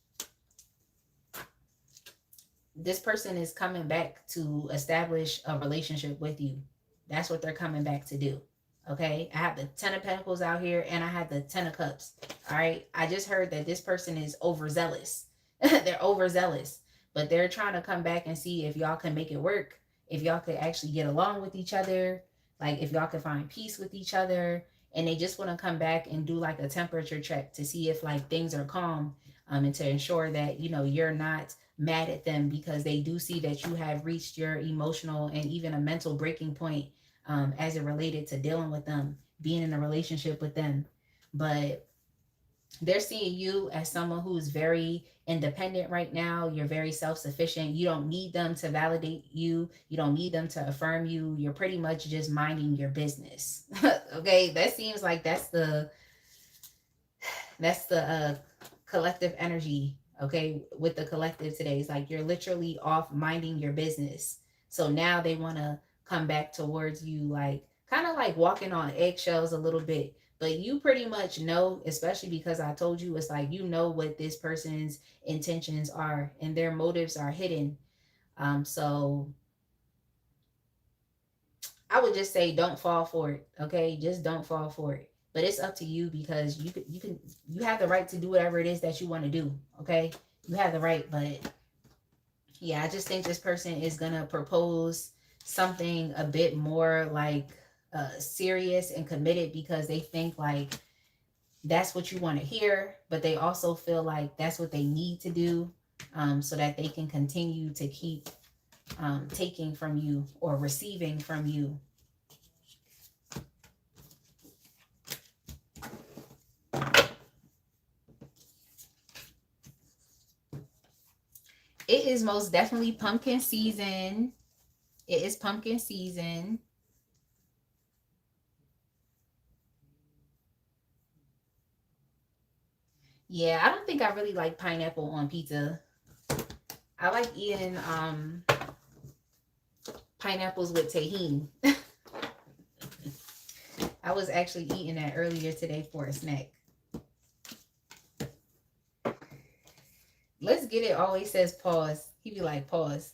This person is coming back to establish a relationship with you. That's what they're coming back to do. Okay, I have the 10 of Pentacles out here and I have the 10 of Cups. All right, I just heard that this person is overzealous. They're overzealous, but they're trying to come back and see if y'all can make it work, if y'all could actually get along with each other, like if y'all could find peace with each other. And they just want to come back and do like a temperature check to see if like things are calm, and to ensure that, you know, you're not mad at them because they do see that you have reached your emotional and even a mental breaking point, as it related to dealing with them, being in a relationship with them. But they're seeing you as someone who's very independent right now. You're very self-sufficient. You don't need them to validate you. You don't need them to affirm you. You're pretty much just minding your business. Okay, that seems like that's the collective energy. Okay, with the collective today, it's like you're literally off minding your business. So now they want to come back towards you, like kind of like walking on eggshells a little bit. But you pretty much know, especially because I told you, it's like you know what this person's intentions are and their motives are hidden. So I would just say don't fall for it. Okay, just don't fall for it. But it's up to you because you have the right to do whatever it is that you want to do. Okay, you have the right. But yeah, I just think this person is gonna propose something a bit more like serious and committed because they think like that's what you want to hear, but they also feel like that's what they need to do, so that they can continue to keep taking from you or receiving from you. It is most definitely pumpkin season. It is pumpkin season. Yeah, I don't think I really like pineapple on pizza. I like eating pineapples with tahini. I was actually eating that earlier today for a snack. Let's get it always says pause. He be like, pause.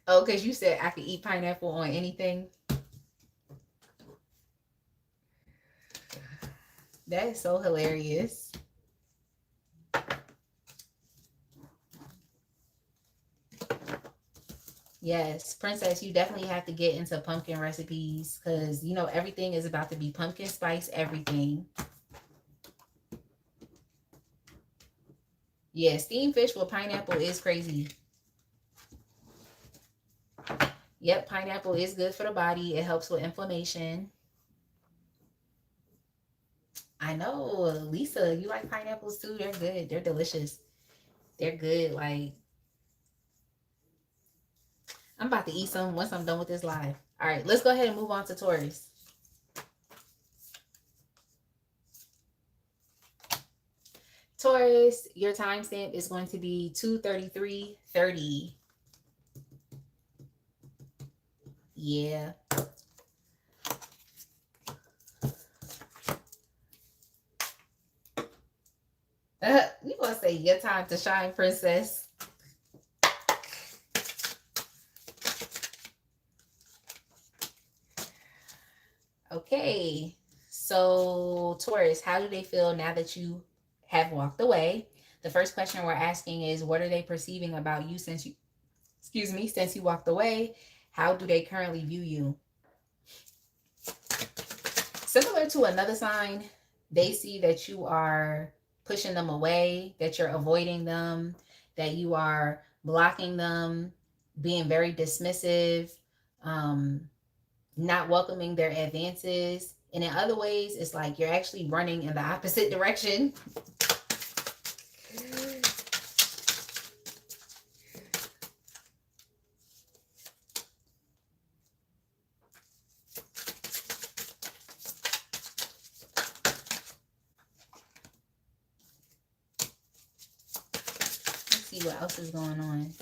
Oh, because you said I could eat pineapple on anything. That is so hilarious. Yes, Princess, you definitely have to get into pumpkin recipes because, you know, everything is about to be pumpkin spice everything. Yeah, steamed fish with pineapple is crazy. Yep, pineapple is good for the body. It helps with inflammation. I know, Lisa, you like pineapples too. They're good. They're delicious. They're good. Like, I'm about to eat some once I'm done with this live. All right, let's go ahead and move on to Taurus. Taurus, your timestamp is going to be 2:33:30. Yeah. You gonna say your time to shine, princess? Okay. So Taurus, how do they feel now that you have walked away. The first question we're asking is, what are they perceiving about you since you, excuse me, since you walked away? How do they currently view you? Similar to another sign, they see that you are pushing them away, that you're avoiding them, that you are blocking them, being very dismissive, um, not welcoming their advances. And in other ways, it's like you're actually running in the opposite direction. Let's see what else is going on.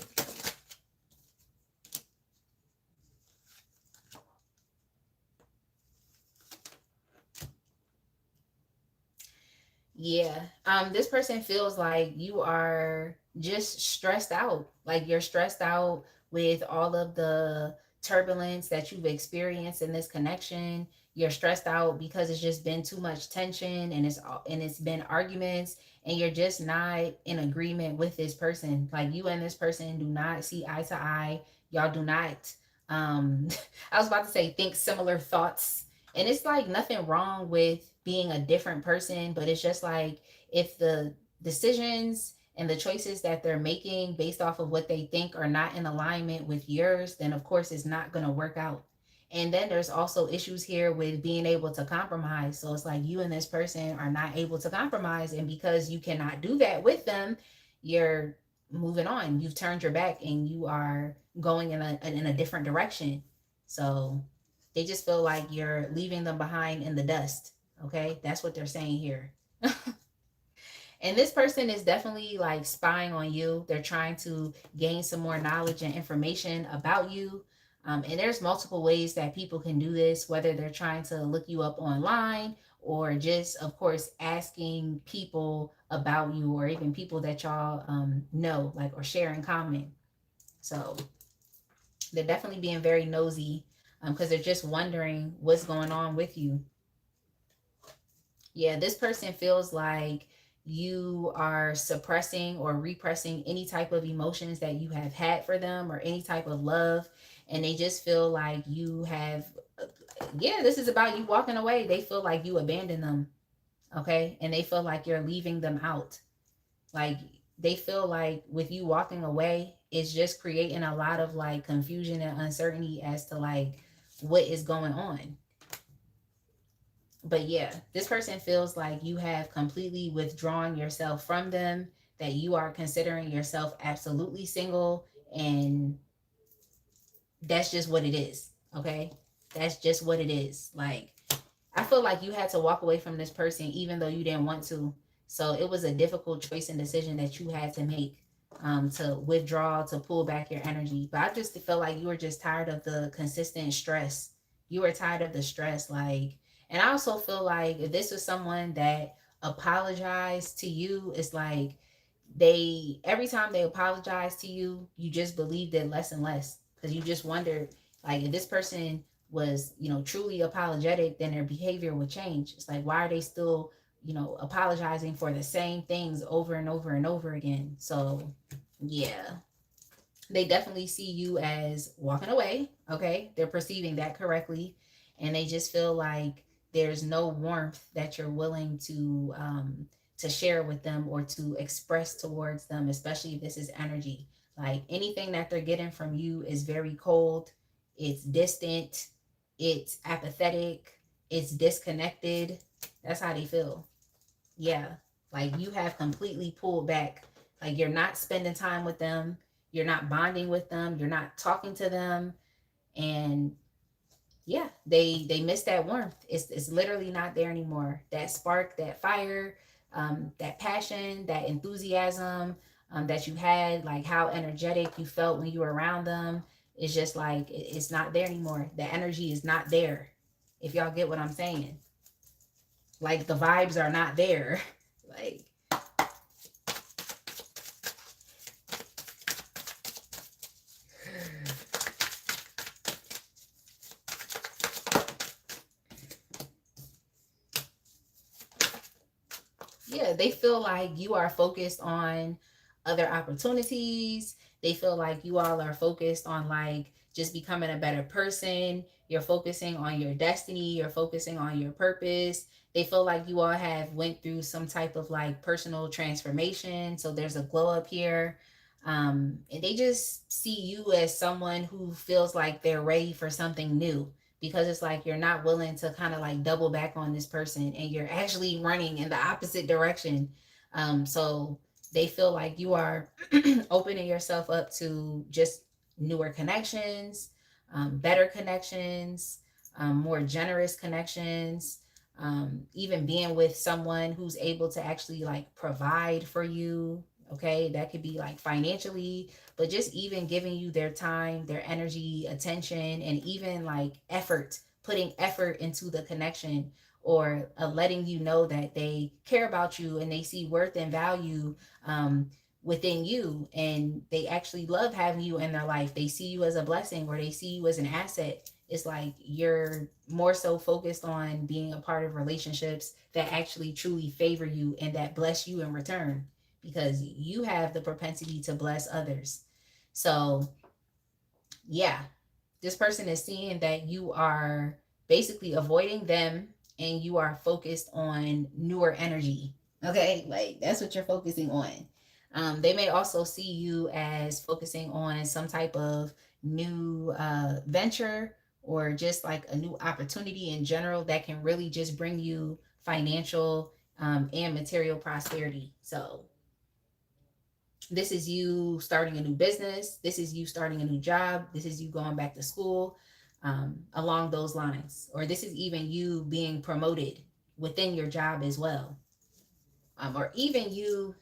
Yeah. This person feels like you are just stressed out. Like you're stressed out with all of the turbulence that you've experienced in this connection. You're stressed out because it's just been too much tension, and it's been arguments, and you're just not in agreement with this person. Like you and this person do not see eye to eye. Y'all do not I was about to say think similar thoughts, and it's like nothing wrong with being a different person, but it's just like if the decisions and the choices that they're making based off of what they think are not in alignment with yours, then of course it's not going to work out. And then there's also issues here with being able to compromise. So it's like you and this person are not able to compromise. And because you cannot do that with them, you're moving on. You've turned your back and you are going in a different direction. So they just feel like you're leaving them behind in the dust. Okay, that's what they're saying here. And this person is definitely like spying on you. They're trying to gain some more knowledge and information about you. And there's multiple ways that people can do this, whether they're trying to look you up online or just, of course, asking people about you, or even people that y'all know, like, or share in common. So they're definitely being very nosy because they're just wondering what's going on with you. Yeah, this person feels like you are suppressing or repressing any type of emotions that you have had for them or any type of love. And they just feel like you have, yeah, this is about you walking away. They feel like you abandoned them. Okay. And they feel like you're leaving them out. Like they feel like with you walking away, it's just creating a lot of like confusion and uncertainty as to like what is going on. But yeah, this person feels like you have completely withdrawn yourself from them, that you are considering yourself absolutely single, and that's just what it is. Okay? That's just what it is. Like, I feel like you had to walk away from this person even though you didn't want to. So it was a difficult choice and decision that you had to make, to withdraw, to pull back your energy. But I just feel like you were just tired of the consistent stress. You were tired of the stress. Like, and I also feel like if this was someone that apologized to you, it's like they, every time they apologize to you, you just believed it less and less, because you just wondered, like, if this person was, truly apologetic, then their behavior would change. It's like, why are they still, apologizing for the same things over and over and over again? So yeah, they definitely see you as walking away. Okay, they're perceiving that correctly, and they just feel like there's no warmth that you're willing to share with them or to express towards them, especially if this is energy. Like anything that they're getting from you is very cold, it's distant, it's apathetic, it's disconnected. That's how they feel. Yeah, like you have completely pulled back. Like you're not spending time with them, you're not bonding with them, you're not talking to them, and yeah, they miss that warmth. It's literally not there anymore. That spark, that fire, that passion, that enthusiasm, that you had, like how energetic you felt when you were around them, it's just like it's not there anymore. The energy is not there. If y'all get what I'm saying, like the vibes are not there. Like, yeah, they feel like you are focused on other opportunities. They feel like you all are focused on like just becoming a better person. You're focusing on your destiny. You're focusing on your purpose. They feel like you all have went through some type of like personal transformation. So there's a glow up here. And they just see you as someone who feels like they're ready for something new, because it's like you're not willing to kind of like double back on this person and you're actually running in the opposite direction. So they feel like you are opening yourself up to just newer connections, better connections, more generous connections, even being with someone who's able to actually like provide for you. Okay, that could be like financially, but just even giving you their time, their energy, attention, and even like effort, putting effort into the connection, or letting you know that they care about you and they see worth and value within you, and they actually love having you in their life. They see you as a blessing, or they see you as an asset. It's like you're more so focused on being a part of relationships that actually truly favor you and that bless you in return, because you have the propensity to bless others. So, yeah, this person is seeing that you are basically avoiding them and you are focused on newer energy. Okay, like that's what you're focusing on. They may also see you as focusing on some type of new venture, or just like a new opportunity in general that can really just bring you financial and material prosperity. So, this is you starting a new business. This is you starting a new job. This is you going back to school, along those lines. Or this is even you being promoted within your job as well. Or even you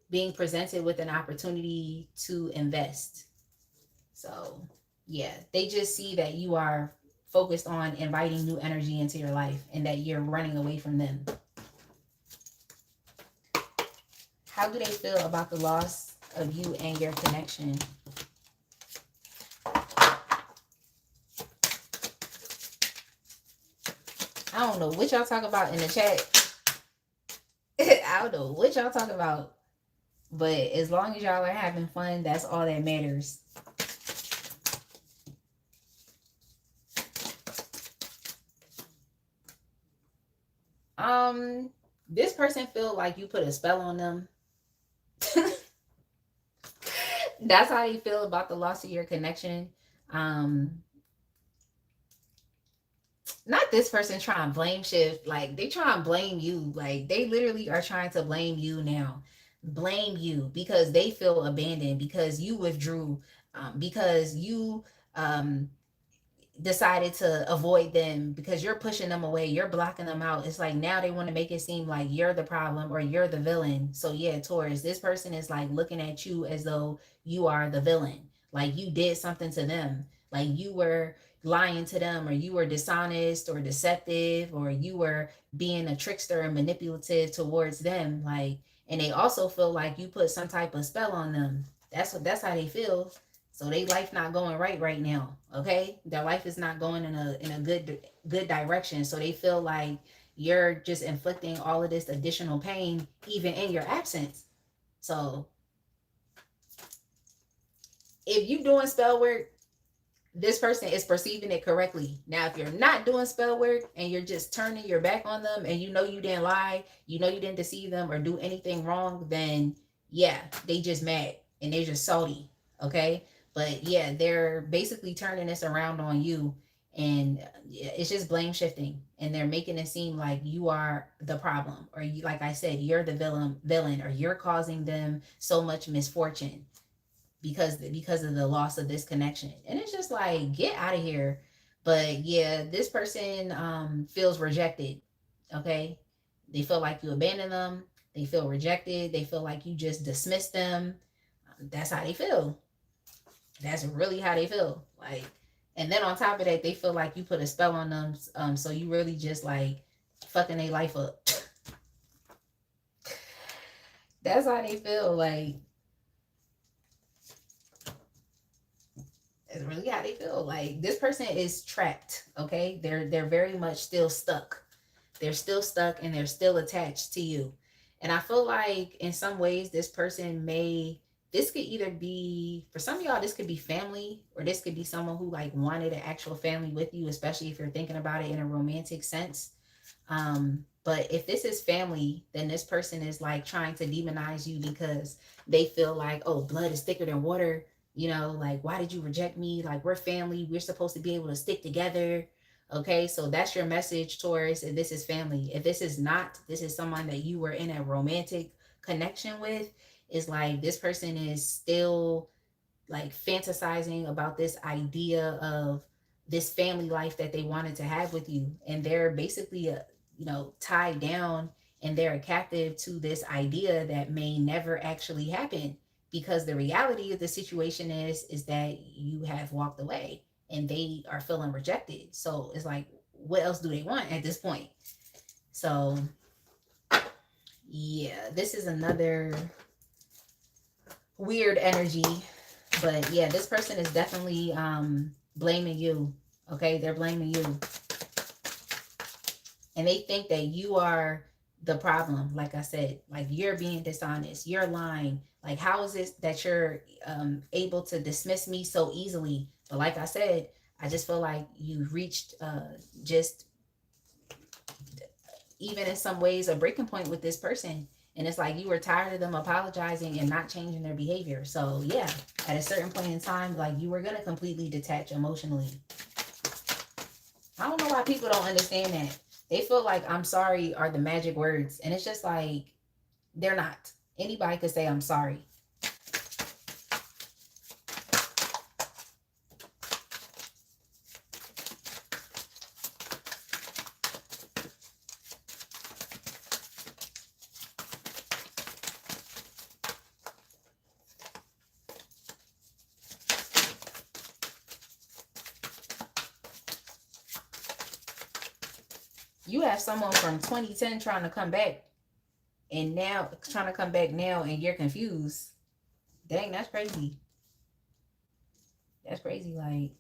being presented with an opportunity to invest. So, yeah, they just see that you are focused on inviting new energy into your life and that you're running away from them. How do they feel about the loss of you and your connection? I don't know what y'all talk about in the chat. I don't know what y'all talk about. But as long as y'all are having fun, that's all that matters. This person feel like you put a spell on them. That's how you feel about the loss of your connection. Not this person trying to blame shift. Like, they try and blame you. Like, they literally are trying to blame you now. Blame you because they feel abandoned, because you withdrew, because you decided to avoid them, because you're pushing them away, you're blocking them out. It's like now they want to make it seem like you're the problem or you're the villain. So yeah, Taurus, this person is like looking at you as though you are the villain, like you did something to them, like you were lying to them, or you were dishonest or deceptive, or you were being a trickster and manipulative towards them. Like, and they also feel like you put some type of spell on them. That's how they feel. So they life not going right now. Okay, their life is not going in a good direction. So they feel like you're just inflicting all of this additional pain even in your absence. So if you doing spell work, this person is perceiving it correctly. Now, if you're not doing spell work and you're just turning your back on them, and you know you didn't lie, you know you didn't deceive them or do anything wrong, then yeah, they just mad and they're just salty. Okay. But yeah, they're basically turning this around on you, and it's just blame shifting, and they're making it seem like you are the problem, or you, like I said, you're the villain, or you're causing them so much misfortune because of the loss of this connection. And it's just like, get out of here. But yeah, this person feels rejected. Okay, they feel like you abandoned them, they feel rejected, they feel like you just dismissed them. That's how they feel. That's really how they feel. Like, and then on top of that, they feel like you put a spell on them. So you really just like fucking their life up. That's how they feel. Like, it's really how they feel. Like, this person is trapped. Okay, they're very much still stuck. They're still stuck and they're still attached to you. And I feel like in some ways, this could either be, for some of y'all, this could be family, or this could be someone who like wanted an actual family with you, especially if you're thinking about it in a romantic sense. But if this is family, then this person is like trying to demonize you because they feel like, oh, blood is thicker than water. Like, why did you reject me? Like, we're family. We're supposed to be able to stick together. Okay, so that's your message, Taurus. If this is family, if this is not, this is someone that you were in a romantic connection with, is like this person is still like fantasizing about this idea of this family life that they wanted to have with you, and they're basically tied down, and they're a captive to this idea that may never actually happen, because the reality of the situation is that you have walked away and they are feeling rejected. So it's like, what else do they want at this point? So yeah, this is another weird energy. But yeah, this person is definitely blaming you. Okay, they're blaming you. And they think that you are the problem. Like I said, like, you're being dishonest, you're lying. Like, how is it that you're able to dismiss me so easily? But like I said, I just feel like you reached just, even in some ways, a breaking point with this person. And it's like you were tired of them apologizing and not changing their behavior. So yeah, at a certain point in time, like, you were going to completely detach emotionally. I don't know why people don't understand that. They feel like I'm sorry are the magic words. And it's just like, they're not. Anybody could say I'm sorry. You have someone from 2010 trying to come back, and now trying to come back now, and you're confused. Dang, that's crazy. That's crazy. Like,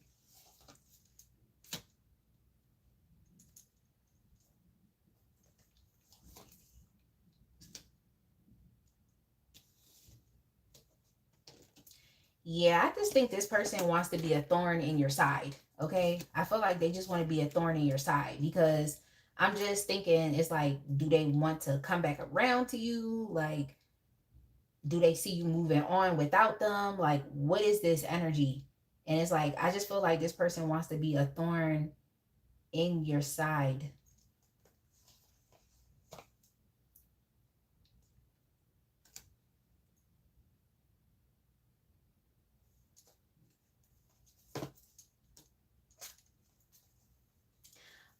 yeah, I just think this person wants to be a thorn in your side. Okay, I feel like they just want to be a thorn in your side, because I'm just thinking, it's like, do they want to come back around to you? Like, do they see you moving on without them? Like, what is this energy? And it's like, I just feel like this person wants to be a thorn in your side.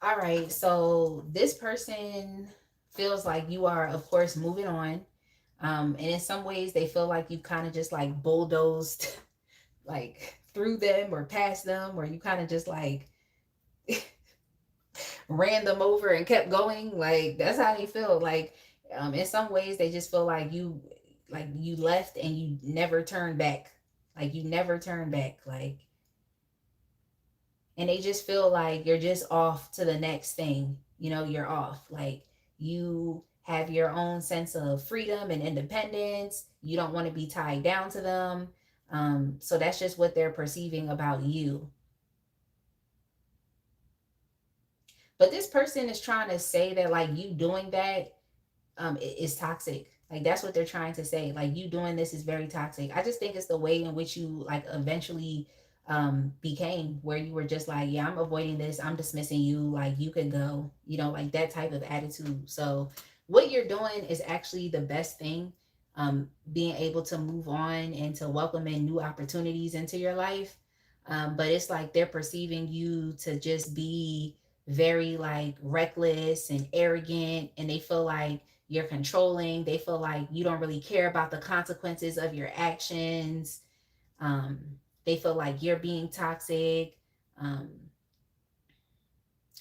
All right, so this person feels like you are, of course, moving on. And in some ways, they feel like you kind of just like bulldozed like through them or past them, or you kind of just like ran them over and kept going. Like, that's how they feel. Like, in some ways, they just feel like you left and you never turned back. Like, you never turned back. Like, and they just feel like you're just off to the next thing. You're off. Like, you have your own sense of freedom and independence. You don't want to be tied down to them. So that's just what they're perceiving about you. But this person is trying to say that, like, you doing that is toxic. Like, that's what they're trying to say. Like, you doing this is very toxic. I just think it's the way in which you like eventually became, where you were just like, yeah, I'm avoiding this, I'm dismissing you, like, you could go, like that type of attitude. So what you're doing is actually the best thing, being able to move on and to welcome in new opportunities into your life. But it's like they're perceiving you to just be very like reckless and arrogant, and they feel like you're controlling. They feel like you don't really care about the consequences of your actions. um, they feel like you're being toxic. um,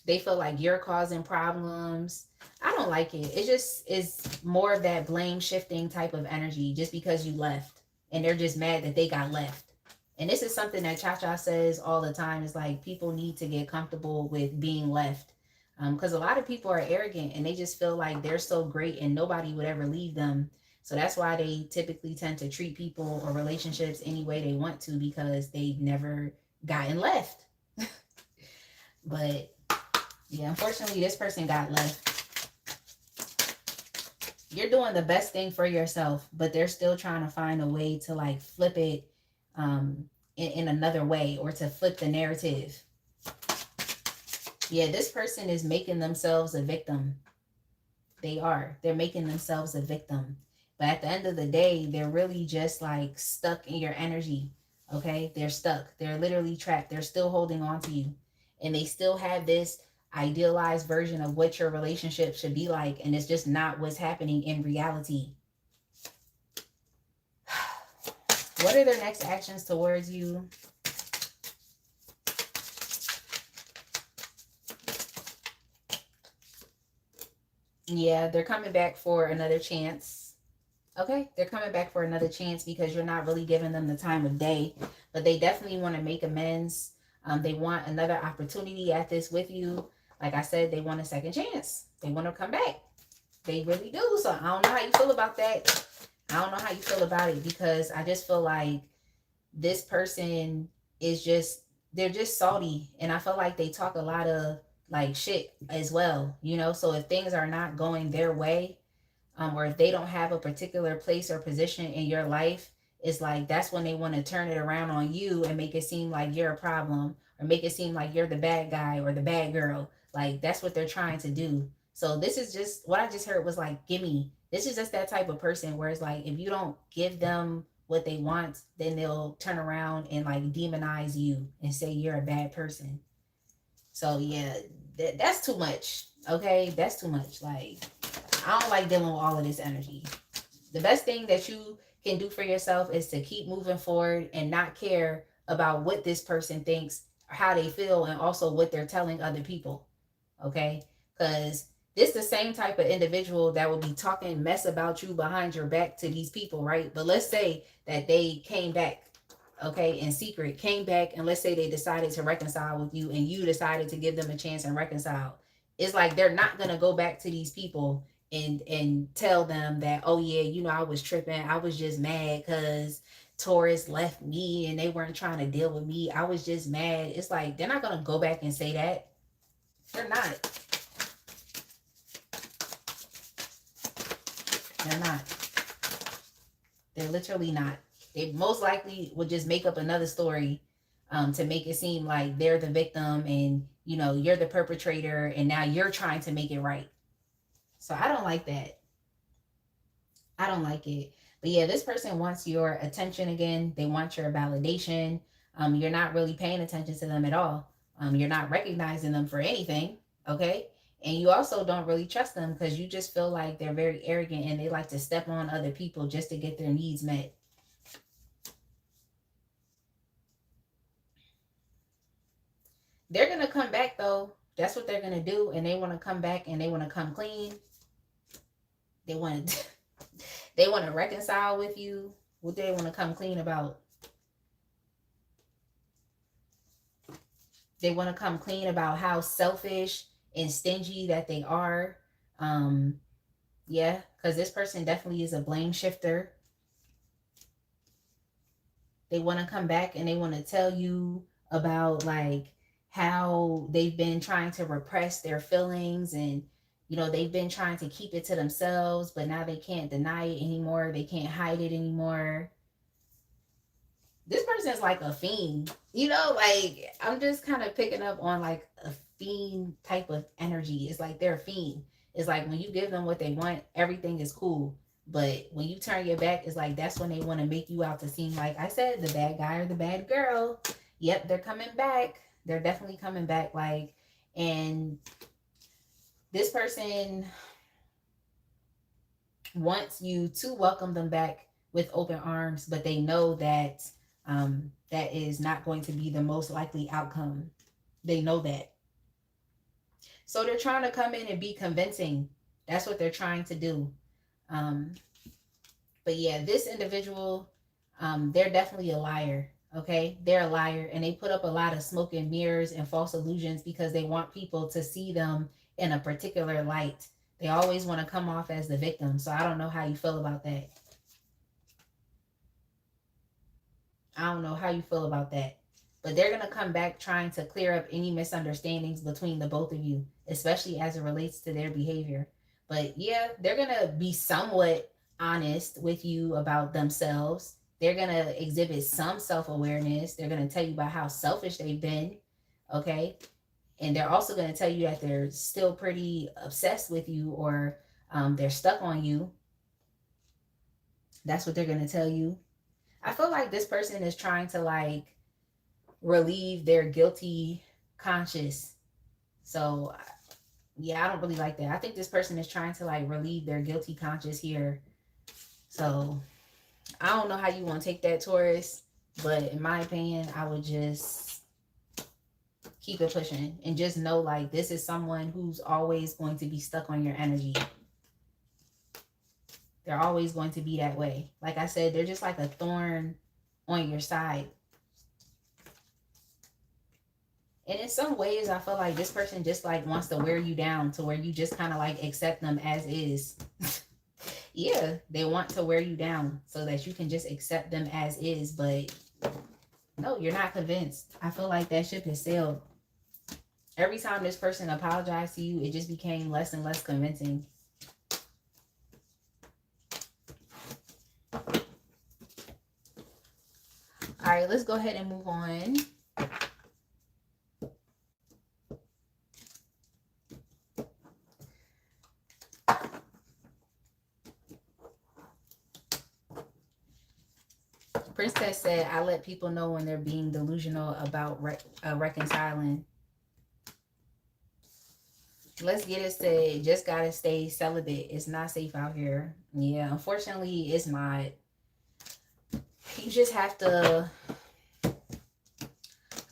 they feel like you're causing problems. I don't like it. It just is more of that blame shifting type of energy, just because you left, and they're just mad that they got left. And this is something that Cha Cha says all the time, is like, people need to get comfortable with being left. Because a lot of people are arrogant and they just feel like they're so great and nobody would ever leave them. So that's why they typically tend to treat people or relationships any way they want to, because they've never gotten left. But yeah, unfortunately, this person got left. You're doing the best thing for yourself, but they're still trying to find a way to like flip it in another way, or to flip the narrative. Yeah, this person is making themselves a victim. They are. They're making themselves a victim. But at the end of the day, they're really just like stuck in your energy. Okay? They're stuck. They're literally trapped. They're still holding on to you. And they still have this idealized version of what your relationship should be like. And it's just not what's happening in reality. What are their next actions towards you? Yeah, they're coming back for another chance. Okay, they're coming back for another chance because you're not really giving them the time of day. But they definitely want to make amends. They want another opportunity at this with you. Like I said, they want a second chance. They want to come back. They really do. So I don't know how you feel about that. I don't know how you feel about it, because I just feel like this person is just, they're just salty. And I feel like they talk a lot of like shit as well, you know? So if things are not going their way, or if they don't have a particular place or position in your life, it's like that's when they want to turn it around on you and make it seem like you're a problem, or make it seem like you're the bad guy or the bad girl. Like that's what they're trying to do. So this is just what I just heard was like, gimme. This is just that type of person where it's like, if you don't give them what they want, then they'll turn around and like demonize you and say you're a bad person. So yeah, that's too much. Okay, that's too much. Like, I don't like dealing with all of this energy. The best thing that you can do for yourself is to keep moving forward and not care about what this person thinks, or how they feel, and also what they're telling other people. Okay? Because this the same type of individual that would be talking mess about you behind your back to these people, right? But let's say that they came back, okay, in secret, came back, and let's say they decided to reconcile with you and you decided to give them a chance and reconcile. It's like they're not going to go back to these people and tell them that, oh yeah, you know, I was tripping, I was just mad because Taurus left me and they weren't trying to deal with me, I was just mad. It's like they're not going to go back and say that. They're not. They're not. They're literally not. They most likely would just make up another story to make it seem like they're the victim and, you know, you're the perpetrator and now you're trying to make it right. So I don't like that. I don't like it. But yeah, this person wants your attention again. They want your validation. You're not really paying attention to them at all. You're not recognizing them for anything. Okay. And you also don't really trust them because you just feel like they're very arrogant and they like to step on other people just to get their needs met. They're going to come back though. That's what they're going to do. And they want to come back and they want to come clean. They want to, they want to reconcile with you. What do they want to come clean about? They want to come clean about how selfish and stingy that they are. Yeah, because this person definitely is a blame shifter. They want to come back and they want to tell you about like how they've been trying to repress their feelings, and you know they've been trying to keep it to themselves, but now they can't deny it anymore. They can't hide it anymore. This person is like a fiend, you know, like I'm just kind of picking up on like a fiend type of energy. It's like they're a fiend. It's like when you give them what they want, everything is cool. But when you turn your back, it's like that's when they want to make you out to seem like I said, the bad guy or the bad girl. Yep, they're coming back. They're definitely coming back. Like, and this person wants you to welcome them back with open arms, but they know that that is not going to be the most likely outcome. They know that. So they're trying to come in and be convincing. That's what they're trying to do. But yeah, this individual, they're definitely a liar. Okay, they're a liar, and they put up a lot of smoke and mirrors and false illusions because they want people to see them in a particular light. They always want to come off as the victim. So I don't know how you feel about that. I don't know how you feel about that. But they're going to come back trying to clear up any misunderstandings between the both of you, especially as it relates to their behavior. But yeah, they're going to be somewhat honest with you about themselves. They're going to exhibit some self awareness. They're going to tell you about how selfish they've been. Okay. And they're also going to tell you that they're still pretty obsessed with you, or they're stuck on you. That's what they're going to tell you. I feel like this person is trying to like relieve their guilty conscience. So yeah, I don't really like that. I think this person is trying to like relieve their guilty conscience here. So I don't know how you want to take that, Taurus, but in my opinion, I would just keep it pushing and just know like this is someone who's always going to be stuck on your energy. They're always going to be that way. Like I said, they're just like a thorn on your side. And in some ways, I feel like this person just like wants to wear you down to where you just kind of like accept them as is. Yeah, they want to wear you down so that you can just accept them as is. But no, you're not convinced. I feel like that ship has sailed. Every time this person apologized to you, it just became less and less convincing. All right, let's go ahead and move on. Princess said, I let people know when they're being delusional about reconciling. Let's get it said, just gotta stay celibate. It's not safe out here. Yeah, unfortunately, it's not. You just have to,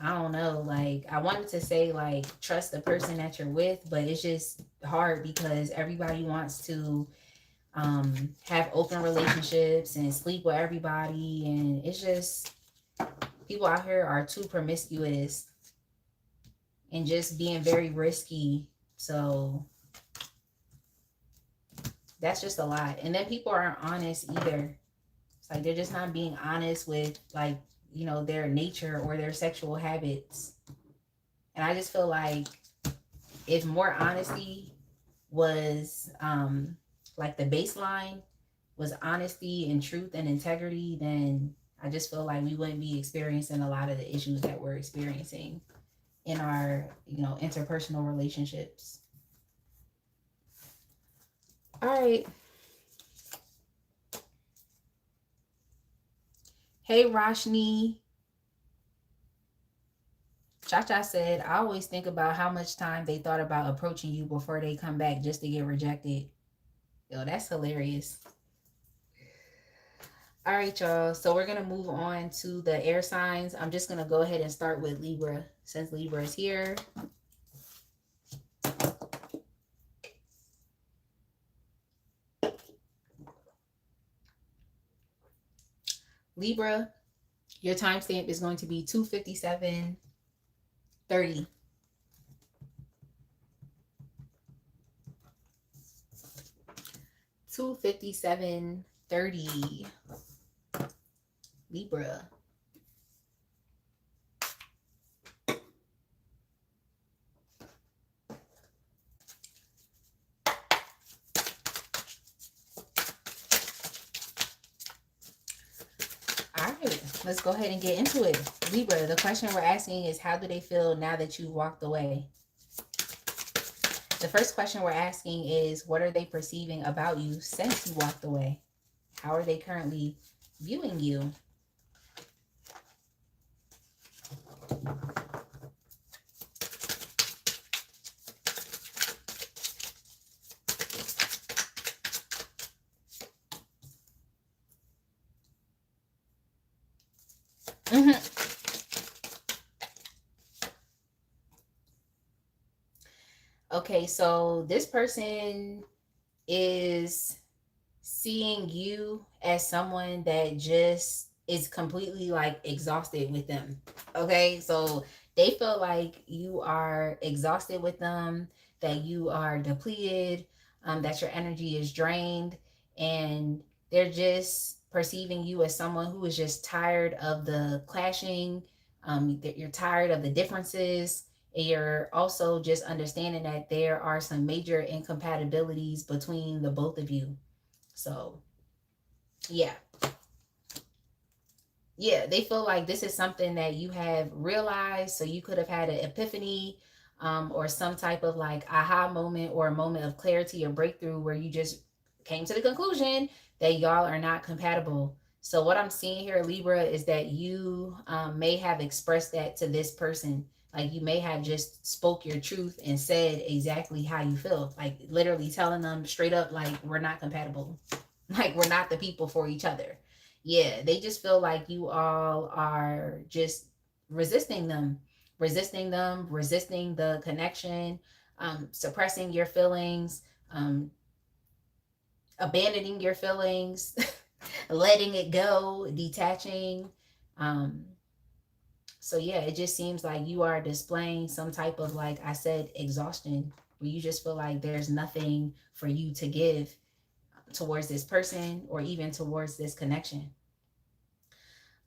I don't know, like, I wanted to say, like, trust the person that you're with, but it's just hard because everybody wants to have open relationships and sleep with everybody, and it's just, people out here are too promiscuous and just being very risky. So that's just a lot. And then people aren't honest either. It's like they're just not being honest with, like, you know, their nature or their sexual habits. And I just feel like if more honesty was like the baseline was honesty and truth and integrity, then I just feel like we wouldn't be experiencing a lot of the issues that we're experiencing in our, you know, interpersonal relationships. All right. Hey, Roshni. Cha-Cha said, I always think about how much time they thought about approaching you before they come back just to get rejected. Yo, that's hilarious. All right, y'all. So we're going to move on to the air signs. I'm just going to go ahead and start with Libra since Libra is here. Libra, your timestamp is going to be 2:57:30. 2:57:30. Libra. Let's go ahead and get into it. Libra, the question we're asking is, how do they feel now that you walked away? The first question we're asking is, what are they perceiving about you since you walked away? How are they currently viewing you? Okay, so this person is seeing you as someone that just is completely like exhausted with them. Okay, so they feel like you are exhausted with them. that you are depleted, that your energy is drained, and they're just perceiving you as someone who is just tired of the clashing. That you're tired of the differences, and you're also just understanding that there are some major incompatibilities between the both of you. So, yeah. Yeah, they feel like this is something that you have realized. So you could have had an epiphany, or some type of like aha moment or a moment of clarity or breakthrough where you just came to the conclusion that y'all are not compatible. So what I'm seeing here, Libra, is that you may have expressed that to this person. Like you may have just spoke your truth and said exactly how you feel. Like literally telling them straight up, like, we're not compatible. Like we're not the people for each other. Yeah, they just feel like you all are just resisting them, resisting the connection, suppressing your feelings, um, abandoning your feelings, letting it go, detaching. Um, so yeah, it just seems like you are displaying some type of, like I said, exhaustion, where you just feel like there's nothing for you to give towards this person or even towards this connection.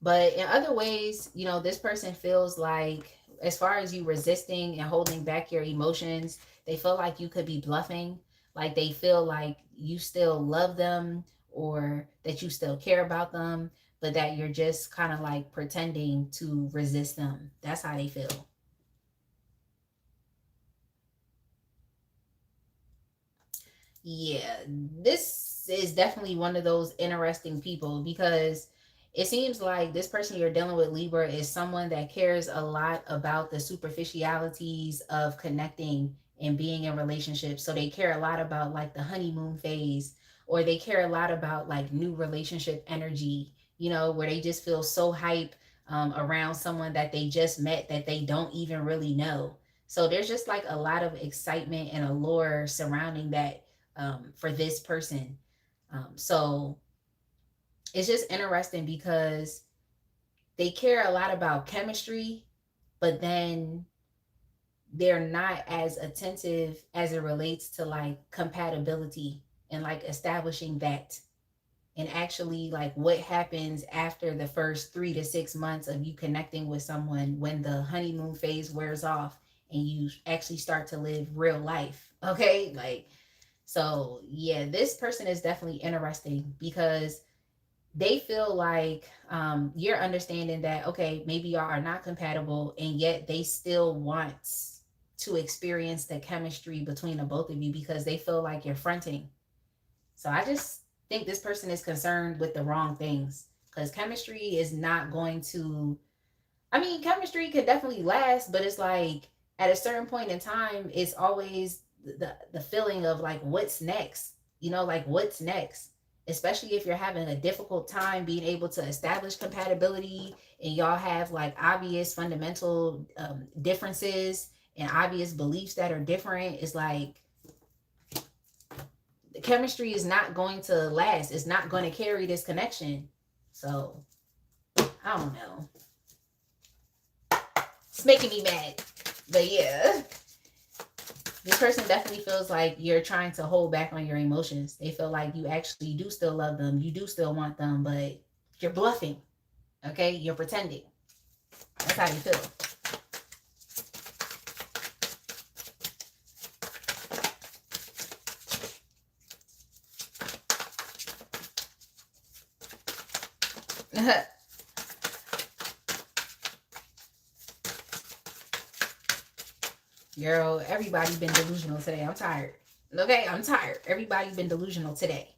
But in other ways, this person feels like, as far as you resisting and holding back your emotions, they feel like you could be bluffing. Like they feel like you still love them or that you still care about them, but that you're just kind of like pretending to resist them. That's how they feel. Yeah, this is definitely one of those interesting people because it seems like this person you're dealing with, Libra, is someone that cares a lot about the superficialities of connecting and being in relationships. So they care a lot about like the honeymoon phase, or they care a lot about like new relationship energy, where they just feel so hype around someone that they just met that they don't even really know. So there's just like a lot of excitement and allure surrounding that, for this person. So it's just interesting because they care a lot about chemistry, but then they're not as attentive as it relates to like compatibility and like establishing that, and actually like what happens after the first 3 to 6 months of you connecting with someone, when the honeymoon phase wears off and you actually start to live real life. Okay, like, so yeah, this person is definitely interesting because they feel like, you're understanding that, okay, maybe y'all are not compatible, and yet they still want to experience the chemistry between the both of you because they feel like you're fronting. So I just think this person is concerned with the wrong things, because chemistry is not going to, I mean, chemistry could definitely last, but it's like at a certain point in time, it's always the feeling of like, what's next? Like what's next? Especially if you're having a difficult time being able to establish compatibility, and y'all have like obvious fundamental differences and obvious beliefs that are different. It's like the chemistry is not going to last. It's not going to carry this connection. So I don't know. It's making me mad. But yeah, this person definitely feels like you're trying to hold back on your emotions. They feel like you actually do still love them. You do still want them, but you're bluffing. Okay? You're pretending. That's how you feel. Girl, everybody been delusional today. I'm tired. Okay, I'm tired. Everybody been delusional today.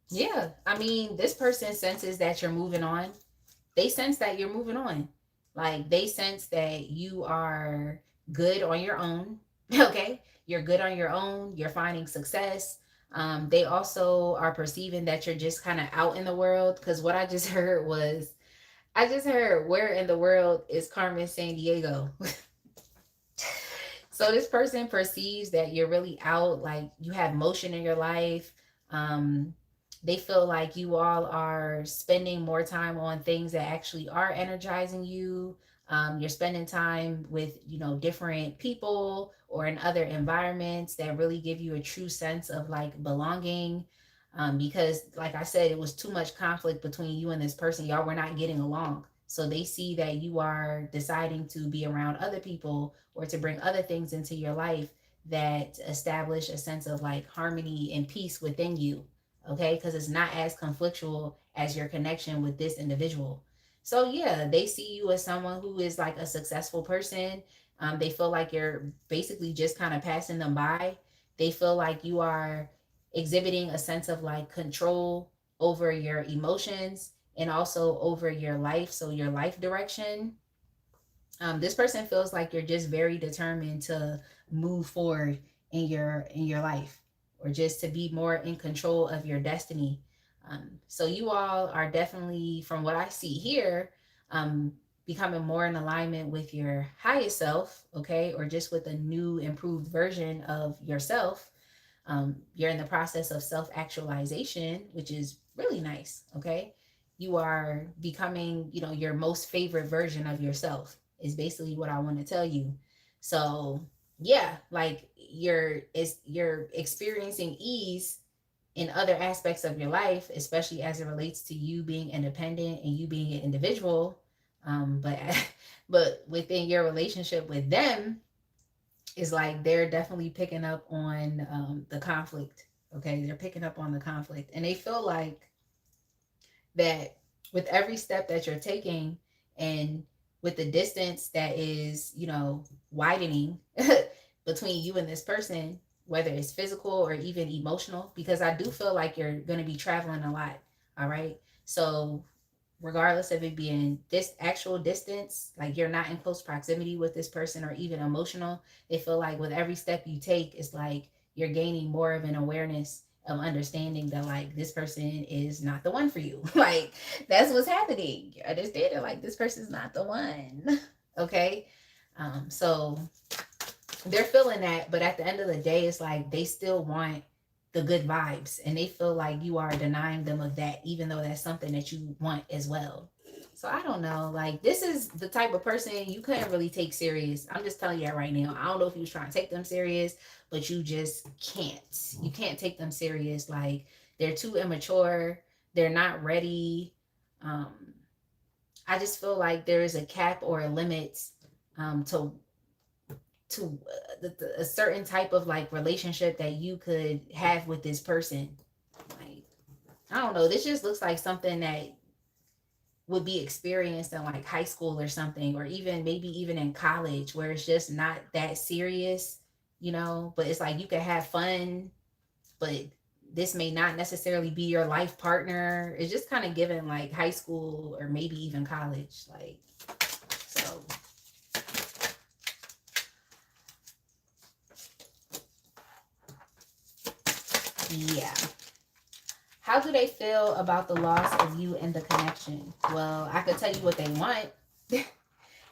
Yeah, I mean, this person senses that you're moving on. They sense that you're moving on. Like they sense that you are good on your own. Okay, you're good on your own. You're finding success. They also are perceiving that you're just kind of out in the world. Because what I just heard was, I just heard, where in the world is Carmen San Diego? So this person perceives that you're really out, like you have motion in your life. Um, they feel like you all are spending more time on things that actually are energizing you. You're spending time with, different people or in other environments that really give you a true sense of like belonging. Because, like I said, it was too much conflict between you and this person. Y'all were not getting along. So they see that you are deciding to be around other people or to bring other things into your life that establish a sense of like harmony and peace within you. Okay, because it's not as conflictual as your connection with this individual. So yeah, they see you as someone who is like a successful person. They feel like you're basically just kind of passing them by. They feel like you are exhibiting a sense of like control over your emotions and also over your life. So your life direction. This person feels like you're just very determined to move forward in your life, or just to be more in control of your destiny. So you all are definitely, from what I see here, um, becoming more in alignment with your highest self, okay, or just with a new improved version of yourself. You're in the process of self actualization, which is really nice. Okay. You are becoming, your most favorite version of yourself, is basically what I want to tell you. So, yeah, like you're experiencing ease in other aspects of your life, especially as it relates to you being independent and you being an individual. But but within your relationship with them, is like they're definitely picking up on the conflict. Okay, they're picking up on the conflict, and they feel like that with every step that you're taking, and with the distance that is, widening between you and this person, whether it's physical or even emotional, because I do feel like you're going to be traveling a lot. All right, so regardless of it being this actual distance, like you're not in close proximity with this person or even emotional, they feel like with every step you take, it's like you're gaining more of an awareness of understanding that like this person is not the one for you. Like that's what's happening. You understand it? Like this person's not the one. Okay. So they're feeling that, but at the end of the day, it's like they still want the good vibes, and they feel like you are denying them of that, even though that's something that you want as well. So I don't know, like this is the type of person you couldn't really take serious. I'm just telling you that right now. I don't know if you was trying to take them serious, but you just can't. You can't take them serious. Like they're too immature. They're not ready. Um, I just feel like there is a cap or a limit to a certain type of like relationship that you could have with this person. Like, I don't know. This just looks like something that would be experienced in like high school or something, or even maybe even in college, where it's just not that serious, but it's like you can have fun, but this may not necessarily be your life partner. It's just kind of given like high school or maybe even college. Like, so yeah. How do they feel about the loss of you and the connection? Well, I could tell you what they want.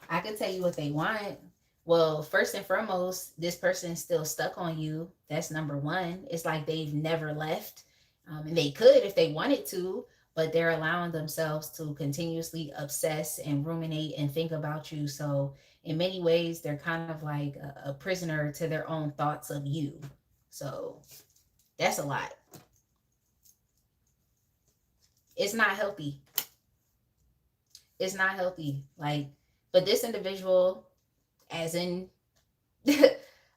I could tell you what they want. Well, first and foremost, this person is still stuck on you. That's number one. It's like they've never left. And they could if they wanted to, but they're allowing themselves to continuously obsess and ruminate and think about you. So, in many ways, they're kind of like a prisoner to their own thoughts of you. So, that's a lot. It's not healthy. It's not healthy. Like, but this individual, as in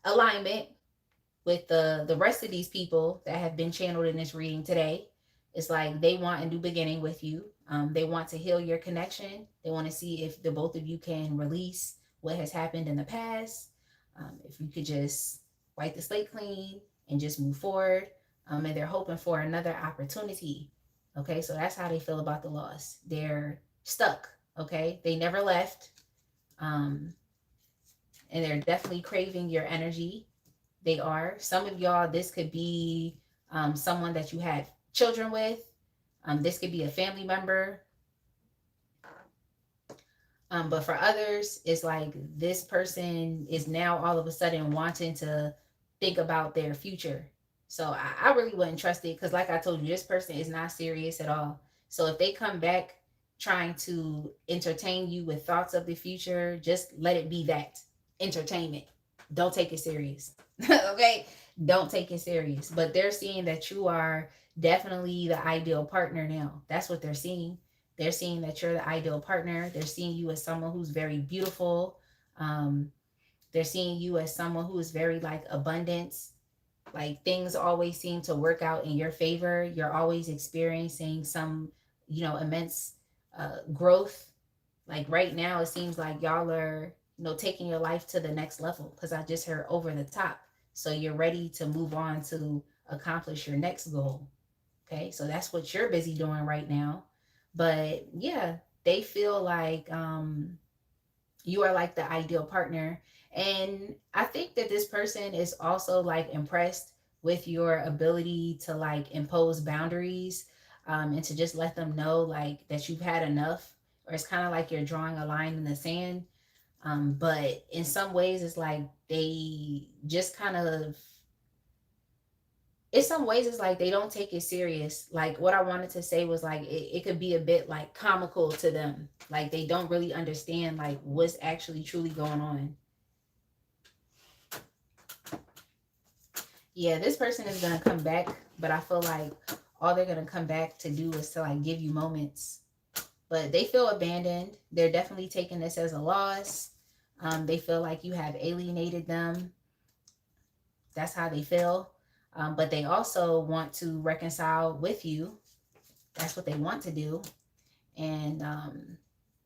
alignment with the rest of these people that have been channeled in this reading today, it's like they want a new beginning with you. They want to heal your connection. They want to see if the both of you can release what has happened in the past. If you could just wipe the slate clean and just move forward. And they're hoping for another opportunity. Okay, so that's how they feel about the loss. They're stuck. Okay, they never left. Um, and they're definitely craving your energy. They are. Some of y'all, this could be someone that you had children with. This could be a family member. But for others, it's like this person is now all of a sudden wanting to think about their future. So I really wouldn't trust it because, like I told you, this person is not serious at all. So if they come back trying to entertain you with thoughts of the future, just let it be that entertainment. Don't take it serious. Okay? Don't take it serious. But they're seeing that you are definitely the ideal partner now. That's what they're seeing. They're seeing that you're the ideal partner. They're seeing you as someone who's very beautiful. Um, they're seeing you as someone who is very like abundance. Like things always seem to work out in your favor. You're always experiencing some, immense growth. Like right now, it seems like y'all are, taking your life to the next level because I just heard over the top. So you're ready to move on to accomplish your next goal. Okay, so that's what you're busy doing right now. But yeah, they feel like you are like the ideal partner. And I think that this person is also like impressed with your ability to like impose boundaries, and to just let them know like that you've had enough, or it's kind of like you're drawing a line in the sand. But in some ways, it's like they just kind of, in some ways, it's like they don't take it serious. Like what I wanted to say was like it could be a bit like comical to them. Like they don't really understand like what's actually truly going on. Yeah, this person is gonna come back, but I feel like all they're gonna come back to do is to like give you moments. But they feel abandoned. They're definitely taking this as a loss. They feel like you have alienated them. That's how they feel. But they also want to reconcile with you. That's what they want to do. And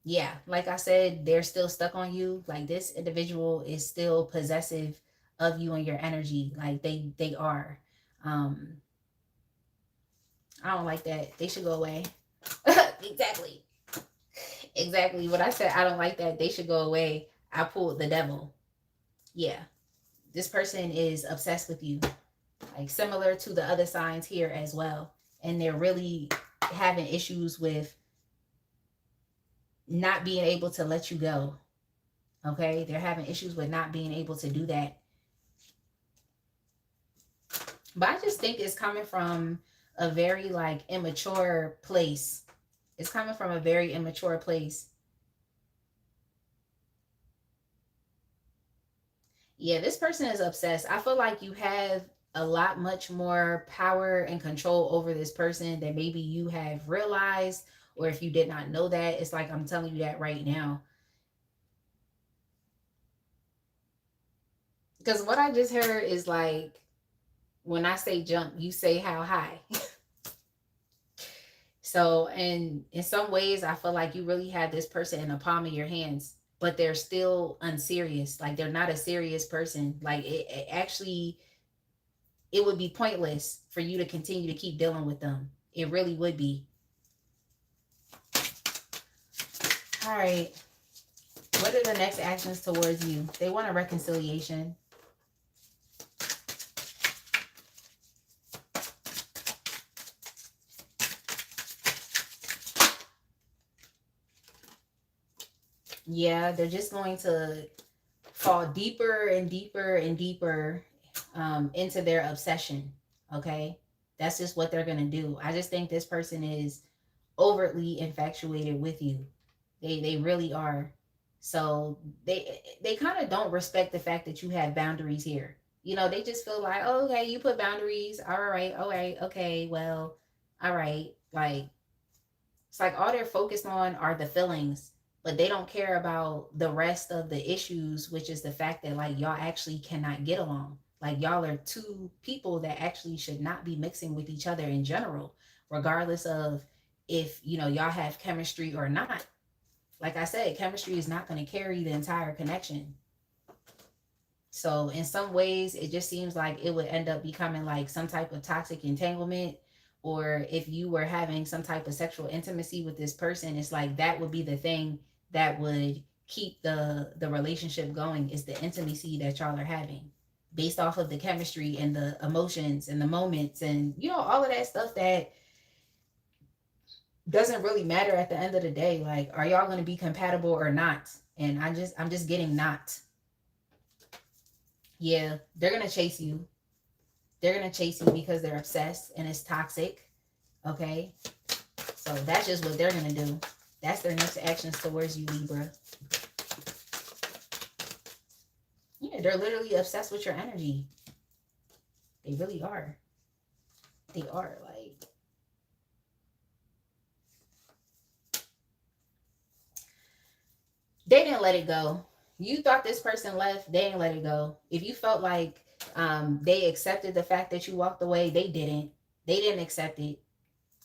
yeah, like I said, they're still stuck on you. Like this individual is still possessive of you and your energy. Like they are. Um, I don't like that. They should go away. Exactly. Exactly what I said. I don't like that. They should go away. I pulled the devil. Yeah. This person is obsessed with you. Like similar to the other signs here as well. And they're really having issues with not being able to let you go. Okay? They're having issues with not being able to do that. But I just think it's coming from a very like immature place. It's coming from a very immature place. Yeah, this person is obsessed. I feel like you have a lot much more power and control over this person than maybe you have realized, or if you did not know that, it's like I'm telling you that right now. Because what I just heard is like when I say jump, you say how high. So, and in some ways, I feel like you really have this person in the palm of your hands, but they're still unserious. Like they're not a serious person. Like it actually, it would be pointless for you to continue to keep dealing with them. It really would be. All right. What are the next actions towards you? They want a reconciliation. Yeah, they're just going to fall deeper and deeper and deeper into their obsession. Okay. That's just what they're going to do. I just think this person is overtly infatuated with you. They really are. So they kind of don't respect the fact that you have boundaries here. They just feel like, oh, okay, you put boundaries. All right, okay, well, all right. Like it's like all they're focused on are the feelings, but they don't care about the rest of the issues, which is the fact that like y'all actually cannot get along. Like y'all are two people that actually should not be mixing with each other in general, regardless of if, y'all have chemistry or not. Like I said, chemistry is not going to carry the entire connection. So in some ways, it just seems like it would end up becoming like some type of toxic entanglement. Or if you were having some type of sexual intimacy with this person, it's like that would be the thing that would keep the relationship going, is the intimacy that y'all are having based off of the chemistry and the emotions and the moments and all of that stuff that doesn't really matter at the end of the day. Like, are y'all going to be compatible or not? And I'm just getting not. Yeah, they're going to chase you. They're going to chase you because they're obsessed and it's toxic. Okay. So that's just what they're going to do. That's their next actions towards you, Libra. Yeah, they're literally obsessed with your energy. They really are. They are. Like, they didn't let it go. You thought this person left, they didn't let it go. If you felt like they accepted the fact that you walked away, they didn't. They didn't accept it.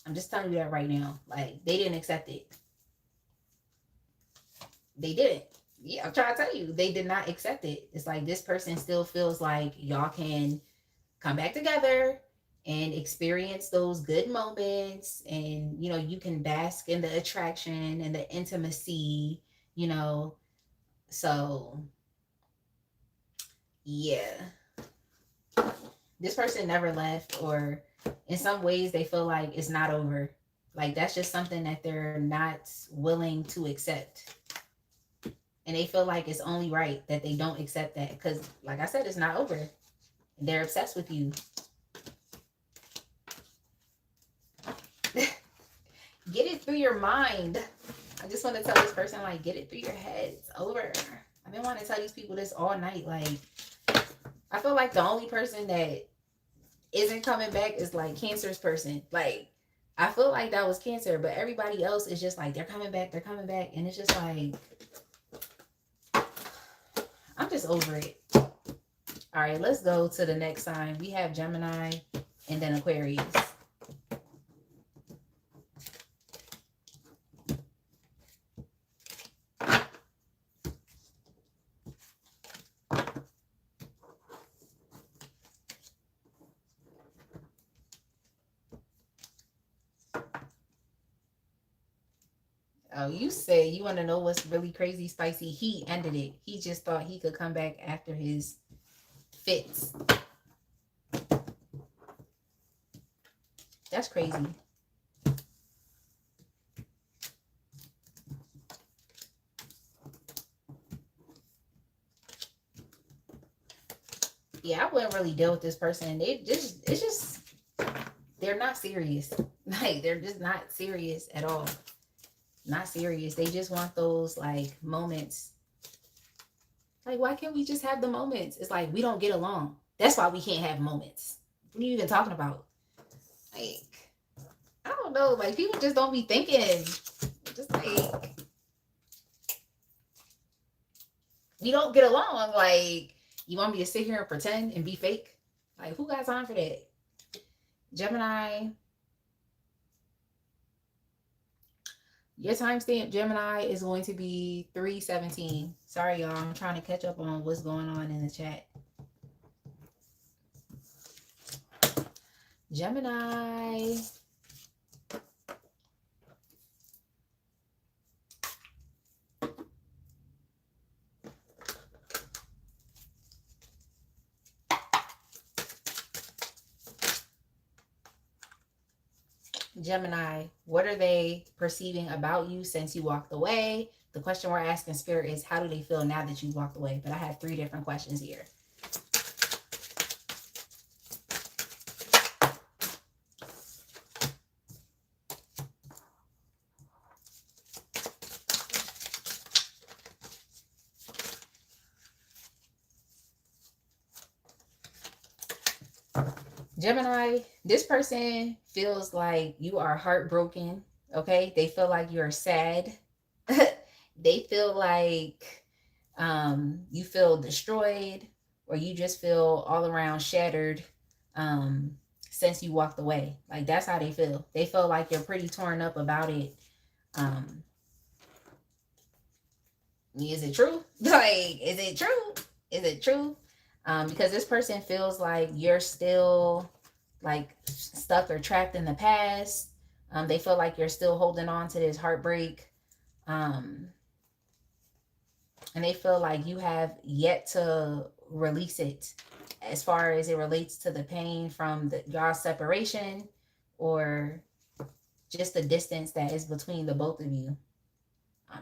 I'm just telling you that right now. Like, they didn't accept it. They didn't. Yeah, I'm trying to tell you, they did not accept it. It's like this person still feels like y'all can come back together and experience those good moments, and you know, you can bask in the attraction and the intimacy, you know. So yeah, this person never left, or in some ways they feel like it's not over. Like, that's just something that they're not willing to accept, and they feel like it's only right that they don't accept that, because like I said, it's not over. They're obsessed with you. Get it through your mind. I just want to tell this person, like, get it through your head. It's over. I've been wanting to tell these people this all night. Like, I feel like the only person that isn't coming back is like Cancer's person. Like, I feel like that was Cancer, but everybody else is just like, they're coming back, and it's just like, I'm just over it. All right, let's go to the next sign. We have Gemini and then Aquarius. Oh, you say you want to know what's really crazy, spicy? He ended it. He just thought he could come back after his fits. That's crazy. Yeah, I wouldn't really deal with this person. It's just, they're not serious. Like, they're just not serious at all. Not serious. They just want those like moments. Like, why can't we just have the moments? It's like, we don't get along. That's why we can't have moments. What are you even talking about? Like, I don't know. Like, people just don't be thinking. Just like, we don't get along. Like, you want me to sit here and pretend and be fake? Like, who got time for that? Gemini. Your timestamp, Gemini, is going to be 3/17. Sorry, y'all. I'm trying to catch up on what's going on in the chat. Gemini. Gemini, what are they perceiving about you since you walked away? The question we're asking Spirit is, how do they feel now that you walked away? But I have 3 different questions here. Gemini, this person feels like you are heartbroken, okay? They feel like you're sad. They feel like you feel destroyed, or you just feel all around shattered since you walked away. Like, that's how they feel. They feel like you're pretty torn up about it. Is it true? Like, is it true? Is it true? Because this person feels like you're still like stuck or trapped in the past. They feel like you're still holding on to this heartbreak. And they feel like you have yet to release it, as far as it relates to the pain from y'all's separation, or just the distance that is between the both of you.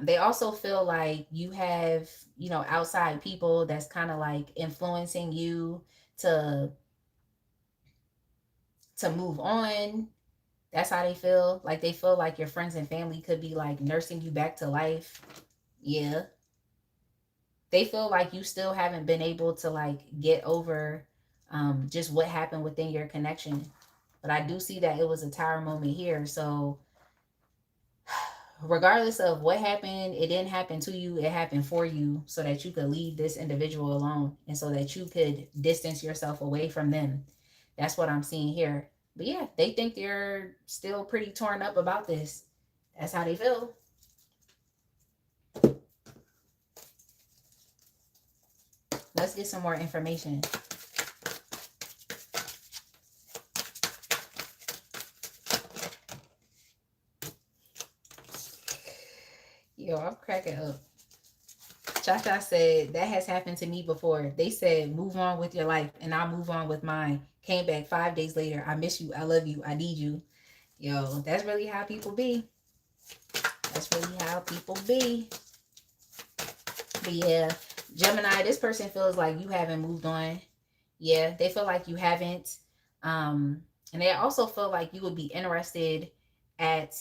They also feel like you have, you know, outside people that's kind of like influencing you to move on. That's how they feel. Like they feel like your friends and family could be like nursing you back to life. Yeah. They feel like you still haven't been able to like get over just what happened within your connection. But I do see that it was a tower moment here. So regardless of what happened, it didn't happen to you, it happened for you so that you could leave this individual alone and so that you could distance yourself away from them. That's what I'm seeing here. But yeah, they think they're still pretty torn up about this. That's how they feel. Let's get some more information. Yo, I'm cracking up. Cha-Cha said, that has happened to me before. They said, move on with your life, and I'll move on with mine. Came back 5 days later. I miss you. I love you. I need you. Yo, that's really how people be. That's really how people be. But yeah, Gemini, this person feels like you haven't moved on. Yeah, they feel like you haven't. And they also feel like you would be interested at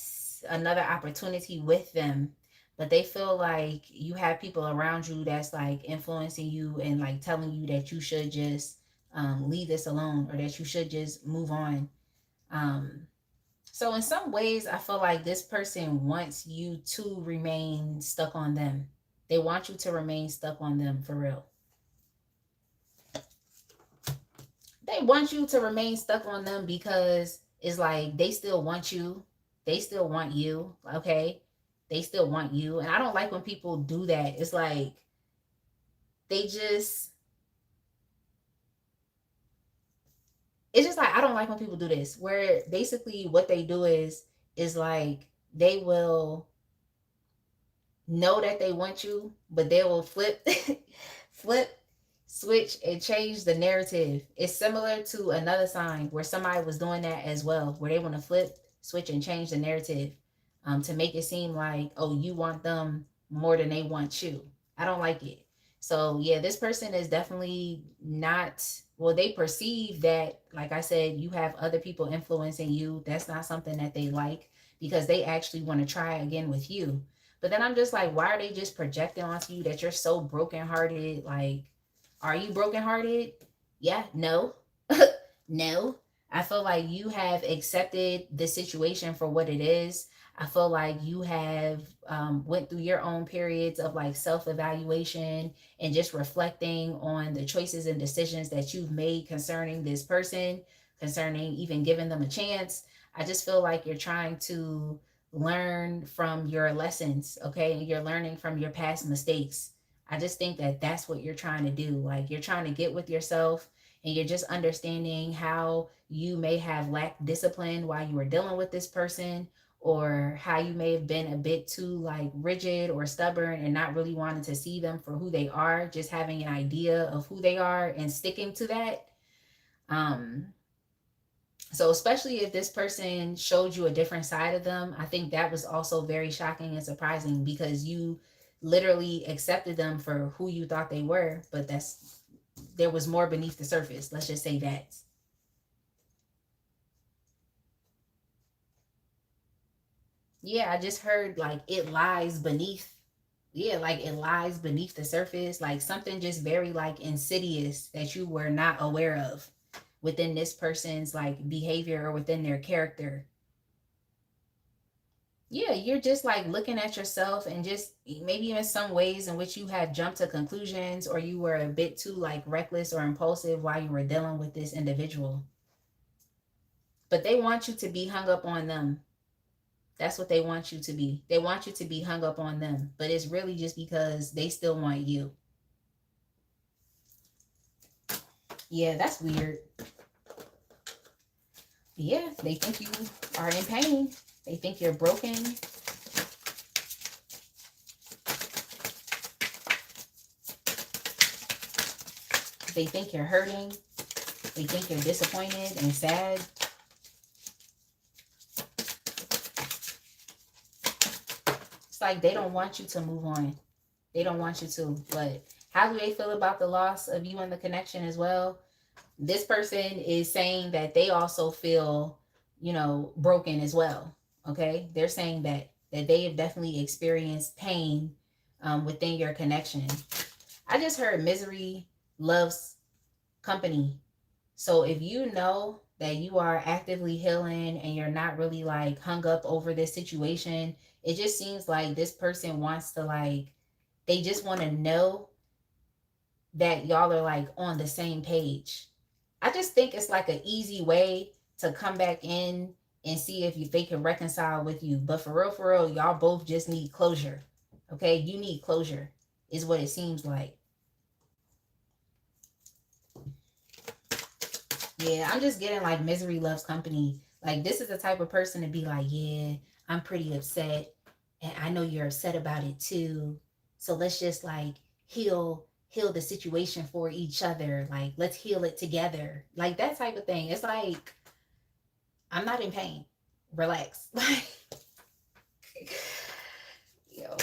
another opportunity with them. But they feel like you have people around you that's like influencing you and like telling you that you should just leave this alone or that you should just move on. So in some ways, I feel like this person wants you to remain stuck on them. They want you to remain stuck on them for real. They want you to remain stuck on them because it's like they still want you. They still want you. Okay. They still want you. And I don't like when people do that. It's like they just, it's just like, I don't like when people do this, where basically what they do is like they will know that they want you, but they will flip, flip, switch, and change the narrative. It's similar to another sign where somebody was doing that as well, where they want to flip, switch, and change the narrative to make it seem like, oh, you want them more than they want you. I don't like it. So yeah, this person is definitely not, well, they perceive that, like I said, you have other people influencing you. That's not something that they like because they actually want to try again with you. But then I'm just like, why are they just projecting onto you that you're so brokenhearted? Like, are you brokenhearted? Yeah, no. No. I feel like you have accepted the situation for what it is. I feel like you have went through your own periods of like self-evaluation and just reflecting on the choices and decisions that you've made concerning this person, concerning even giving them a chance. I just feel like you're trying to learn from your lessons, okay? You're learning from your past mistakes. I just think that that's what you're trying to do. Like you're trying to get with yourself and you're just understanding how you may have lacked discipline while you were dealing with this person, or how you may have been a bit too like rigid or stubborn and not really wanting to see them for who they are, just having an idea of who they are and sticking to that. So especially if this person showed you a different side of them, I think that was also very shocking and surprising because you literally accepted them for who you thought they were, but there was more beneath the surface. Let's just say that. Yeah, I just heard like it lies beneath. Yeah, like it lies beneath the surface, like something just very like insidious that you were not aware of within this person's like behavior or within their character. Yeah, you're just like looking at yourself and just maybe in some ways in which you have jumped to conclusions or you were a bit too like reckless or impulsive while you were dealing with this individual. But they want you to be hung up on them. That's what they want you to be. They want you to be hung up on them, but it's really just because they still want you. Yeah, that's weird. Yeah, they think you are in pain. They think you're broken. They think you're hurting. They think you're disappointed and sad. It's like they don't want you to move on. They don't want you to. But how do they feel about the loss of you and the connection as well? This person is saying that they also feel, you know, broken as well. Okay, they're saying that they have definitely experienced pain within your connection. I just heard misery loves company. So if you know that you are actively healing and you're not really like hung up over this situation, it just seems like this person wants to like, they just want to know that y'all are like on the same page. I just think it's like an easy way to come back in and see if they can reconcile with you. But for real, y'all both just need closure. Okay, you need closure, is what it seems like. Yeah, I'm just getting like misery loves company. Like this is the type of person to be like, yeah, I'm pretty upset, and I know you're upset about it too. So let's just like heal the situation for each other. Like let's heal it together. Like that type of thing. It's like I'm not in pain. Relax. Like yo.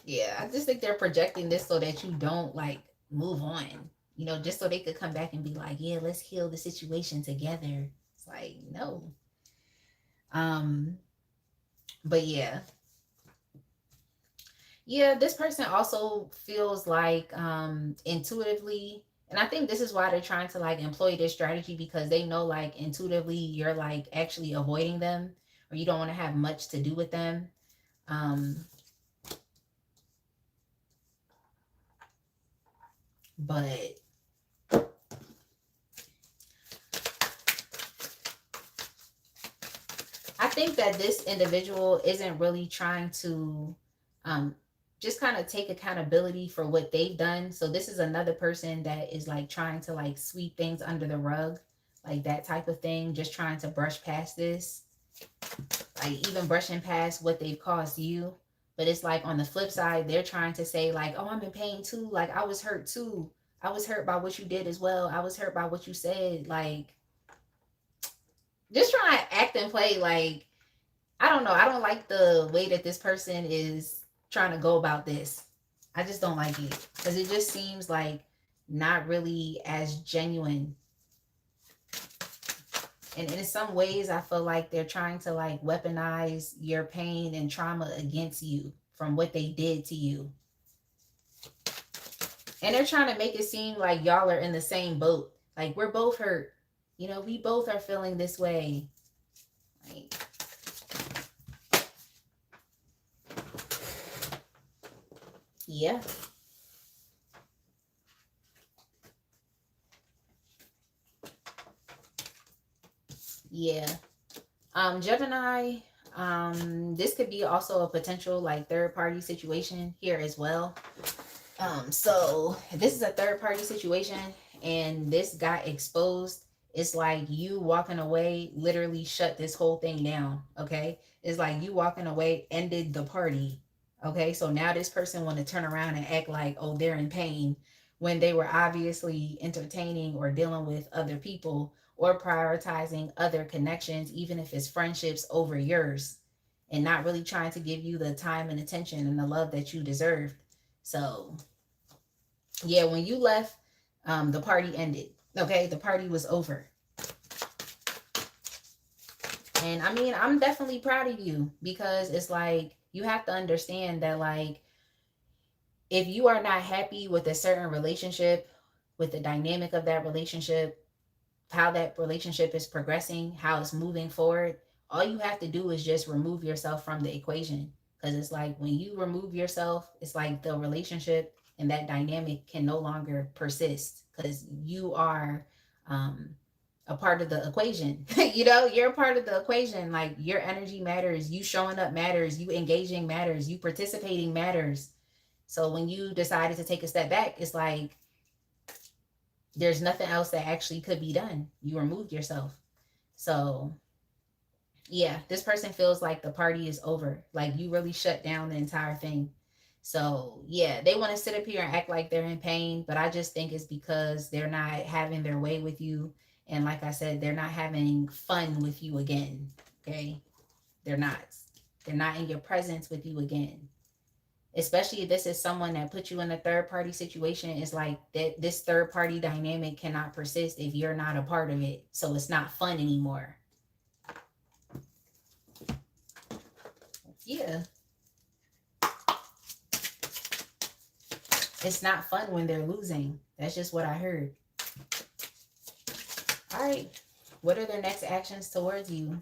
Yeah, I just think they're projecting this so that you don't like move on. You know, just so they could come back and be like, yeah, let's heal the situation together. It's like, no. Um, but yeah. Yeah, this person also feels like intuitively, and I think this is why they're trying to like employ this strategy, because they know like intuitively you're like actually avoiding them, or you don't want to have much to do with them. Um, but I think that this individual isn't really trying to um, just kind of take accountability for what they've done. So this is another person that is like trying to like sweep things under the rug, like that type of thing, just trying to brush past this, like even brushing past what they've caused you. But it's like on the flip side, they're trying to say like, oh, I'm in pain too. Like I was hurt too. I was hurt by what you did as well. I was hurt by what you said. Like just trying to act and play like I don't know. I don't like the way that this person is trying to go about this. I just don't like it because it just seems like not really as genuine. And in some ways, I feel like they're trying to like weaponize your pain and trauma against you from what they did to you. And they're trying to make it seem like y'all are in the same boat. Like we're both hurt. You know, we both are feeling this way. Like, yeah. Yeah. Gemini, this could be also a potential like third party situation here as well. So this is a third party situation and this got exposed. It's like you walking away literally shut this whole thing down. Okay. It's like you walking away ended the party. Okay. So now this person want to turn around and act like, oh, they're in pain when they were obviously entertaining or dealing with other people or prioritizing other connections, even if it's friendships over yours, and not really trying to give you the time and attention and the love that you deserved. So yeah, when you left, the party ended. Okay, the party was over. And I mean, I'm definitely proud of you because it's like you have to understand that like if you are not happy with a certain relationship, with the dynamic of that relationship, how that relationship is progressing, how it's moving forward, all you have to do is just remove yourself from the equation. Because it's like when you remove yourself, it's like the relationship and that dynamic can no longer persist because you are a part of the equation. You know, you're a part of the equation. Like your energy matters, you showing up matters, you engaging matters, you participating matters. So when you decided to take a step back, it's like there's nothing else that actually could be done. You removed yourself. So yeah, this person feels like the party is over. Like you really shut down the entire thing. So yeah, they want to sit up here and act like they're in pain, but I just think it's because they're not having their way with you. And like I said, they're not having fun with you again. Okay. They're not. They're not in your presence with you again. Especially if this is someone that put you in a third party situation. It's like that this third party dynamic cannot persist if you're not a part of it. So it's not fun anymore. Yeah. It's not fun when they're losing. That's just what I heard. All right. What are their next actions towards you?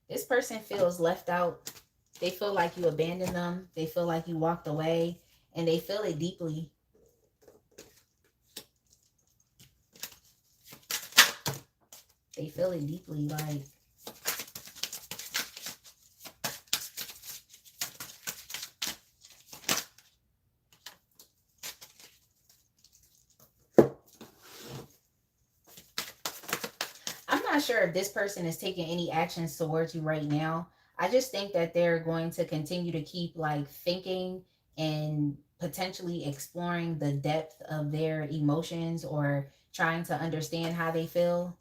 This person feels left out. They feel like you abandoned them. They feel like you walked away. And they feel it deeply. They feel it deeply, like I'm not sure if this person is taking any actions towards you right now. I just think that they're going to continue to keep like thinking and potentially exploring the depth of their emotions or trying to understand how they feel.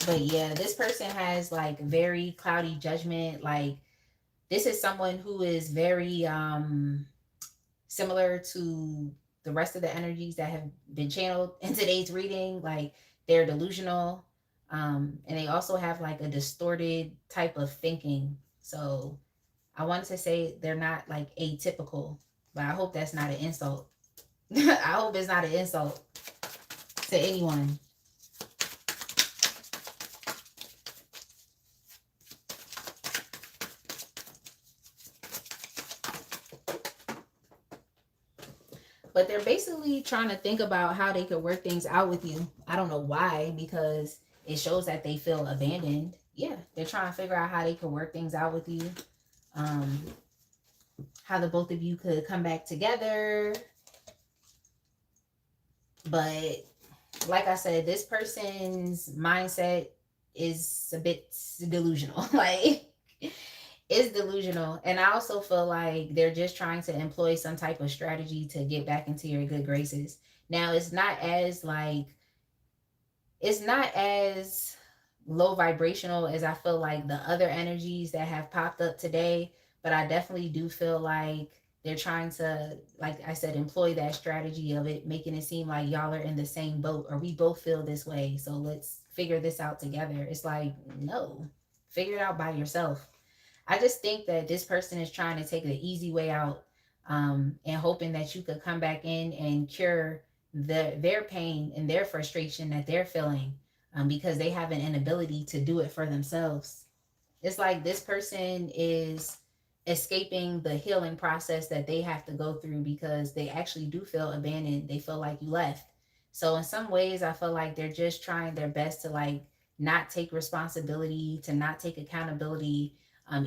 But yeah, this person has like very cloudy judgment. Like this is someone who is very similar to the rest of the energies that have been channeled in today's reading. Like they're delusional. And they also have like a distorted type of thinking. So I wanted to say they're not like atypical, but I hope that's not an insult. I hope it's not an insult to anyone. But they're basically trying to think about how they could work things out with you. I don't know why, because it shows that they feel abandoned. Yeah, they're trying to figure out how they could work things out with you. How the both of you could come back together. But like I said, this person's mindset is a bit delusional. Like, it's delusional. And I also feel like they're just trying to employ some type of strategy to get back into your good graces. Now, it's not as low vibrational as I feel like the other energies that have popped up today, but I definitely do feel like they're trying to, like I said, employ that strategy of it, making it seem like y'all are in the same boat or we both feel this way. So let's figure this out together. It's like, no, figure it out by yourself. I just think that this person is trying to take the easy way out, and hoping that you could come back in and cure their pain and their frustration that they're feeling, because they have an inability to do it for themselves. It's like this person is escaping the healing process that they have to go through because they actually do feel abandoned. They feel like you left. So in some ways, I feel like they're just trying their best to like not take responsibility, to not take accountability,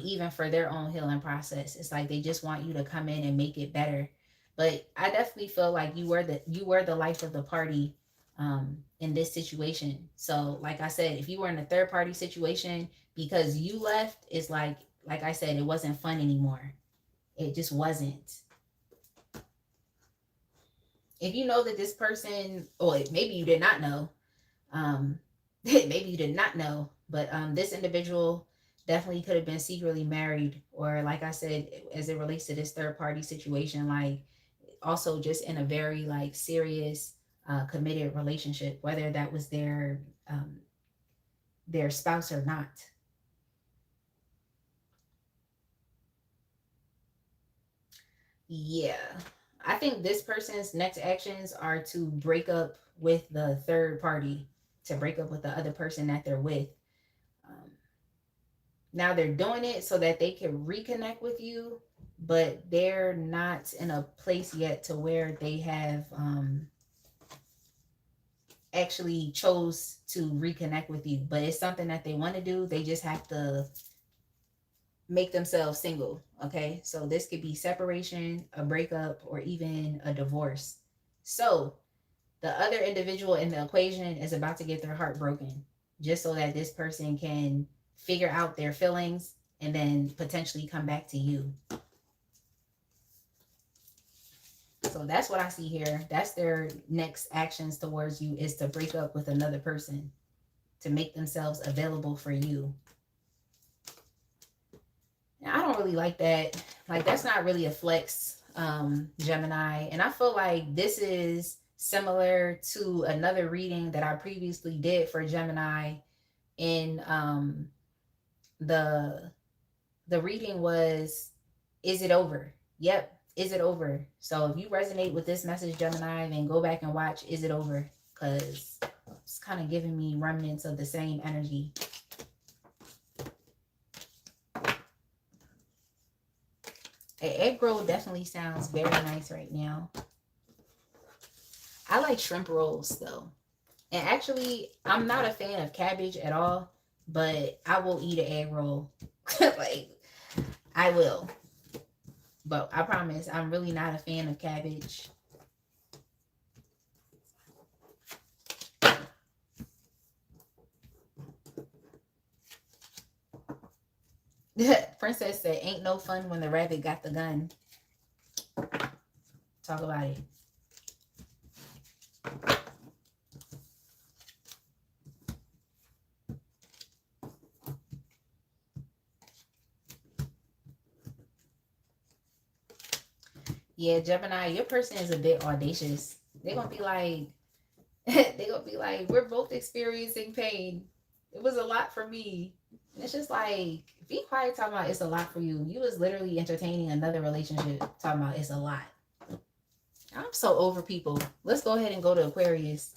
even for their own healing process. It's like they just want you to come in and make it better. But I definitely feel like you were the life of the party, in this situation. So like I said, if you were in a third party situation because you left, it's like I said, it wasn't fun anymore. It just wasn't. If you know that this person, or maybe you did not know, maybe you did not know, but this individual definitely could have been secretly married, or like I said, as it relates to this third party situation, like also just in a very like serious, committed relationship, whether that was their spouse or not. Yeah. I think this person's next actions are to break up with the third party, to break up with the other person that they're with. Um, Now they're doing it so that they can reconnect with you, but they're not in a place yet to where they have actually chose to reconnect with you. But it's something that they want to do. They just have to make themselves single. Okay, so this could be separation, a breakup, or even a divorce. So the other individual in the equation is about to get their heart broken just so that this person can figure out their feelings and then potentially come back to you. So that's what I see here. That's their next actions towards you, is to break up with another person, to make themselves available for you. Now, I don't really like that. Like, that's not really a flex, Gemini. And I feel like this is similar to another reading that I previously did for Gemini. In the reading was, is it over? Yep. Is it over? So if you resonate with this message, Gemini, then go back and watch Is It Over? Because it's kind of giving me remnants of the same energy. An egg roll definitely sounds very nice right now. I like shrimp rolls though. And actually, I'm not a fan of cabbage at all, but I will eat an egg roll. Like, I will. But I promise, I'm really not a fan of cabbage. Princess said, ain't no fun when the rabbit got the gun. Talk about it. Yeah, Gemini, your person is a bit audacious. They're going to be like, we're both experiencing pain. It was a lot for me. And it's just like, be quiet talking about it's a lot for you. You was literally entertaining another relationship talking about it's a lot. I'm so over people. Let's go ahead and go to Aquarius.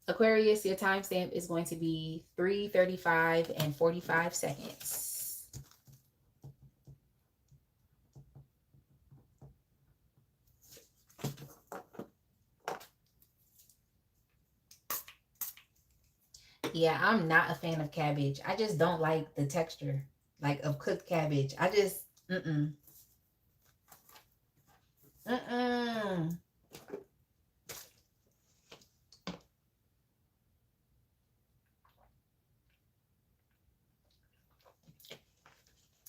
Aquarius, your timestamp is going to be 3:35 and 45 seconds. Yeah, I'm not a fan of cabbage. I just don't like the texture, like, of cooked cabbage. I just,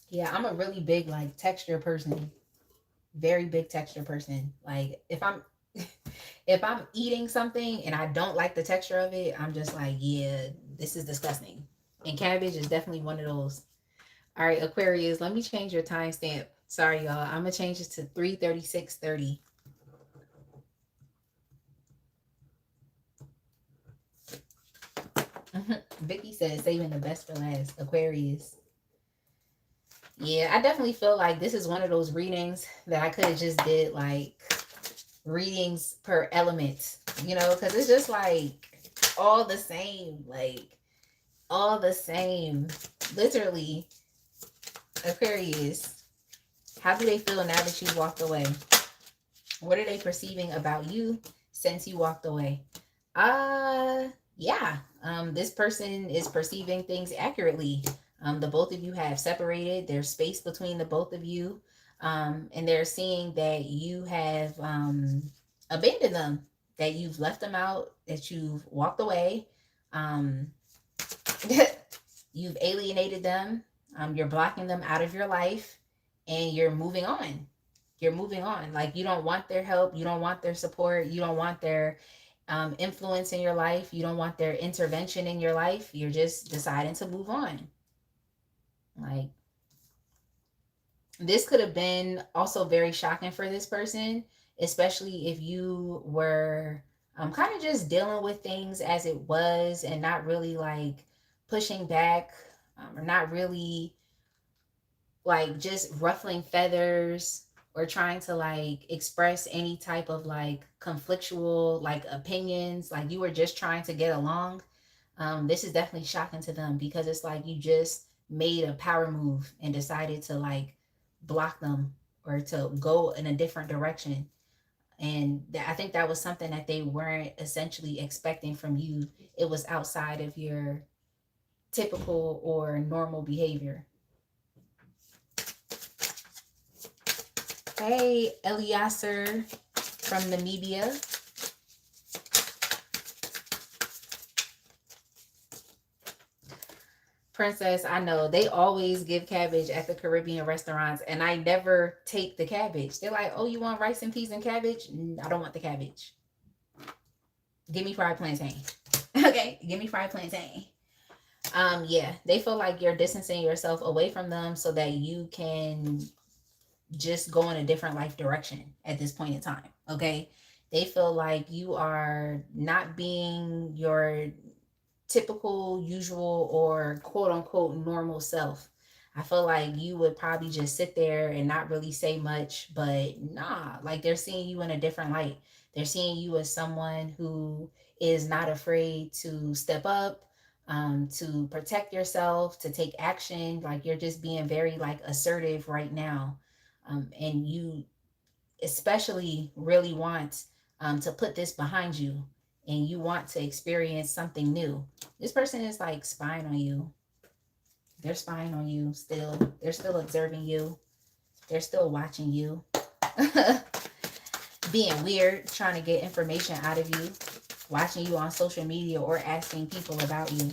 Yeah, I'm a really big, like, texture person. Very big texture person. Like, if I'm if I'm eating something and I don't like the texture of it, I'm just like, yeah, this is disgusting. And cabbage is definitely one of those. All right, Aquarius, let me change your timestamp. Sorry, y'all. I'm going to change it to 3:36:30. Vicky says, saving the best for last. Aquarius. Yeah, I definitely feel like this is one of those readings that I could have just did, like, readings per element, you know, because it's just like all the same, like, all the same. Literally. Aquarius, how do they feel now that you walked away? What are they perceiving about you since you walked away? Yeah. This person is perceiving things accurately. The both of you have separated. There's space between the both of you. And they're seeing that you have abandoned them, that you've left them out, that you've walked away. You've alienated them. You're blocking them out of your life, and you're moving on. You're moving on. Like, you don't want their help. You don't want their support. You don't want their influence in your life. You don't want their intervention in your life. You're just deciding to move on. Like, this could have been also very shocking for this person, especially if you were kind of just dealing with things as it was and not really, like, pushing back, or not really, like, just ruffling feathers or trying to, like, express any type of, like, conflictual, like, opinions. Like, you were just trying to get along. This is definitely shocking to them, because it's like you just made a power move and decided to, like, block them or to go in a different direction. And I think that was something that they weren't essentially expecting from you. It was outside of your typical or normal behavior. Hey, Eliasser from Namibia. Princess, I know they always give cabbage at the Caribbean restaurants, and I never take the cabbage. They're like, "Oh, you want rice and peas and cabbage? I don't want the cabbage. Give me fried plantain." Okay, give me fried plantain. Yeah, they feel like you're distancing yourself away from them so that you can just go in a different life direction at this point in time. Okay, they feel like you are not being your typical, usual, or quote unquote normal self. I feel like you would probably just sit there and not really say much, but nah, like they're seeing you in a different light. They're seeing you as someone who is not afraid to step up, to protect yourself, to take action. Like you're just being very like assertive right now. And you especially really want to put this behind you, and you want to experience something new. This person is like spying on you. They're spying on you still. They're still observing you. They're still watching you. Being weird, trying to get information out of you, watching you on social media or asking people about you.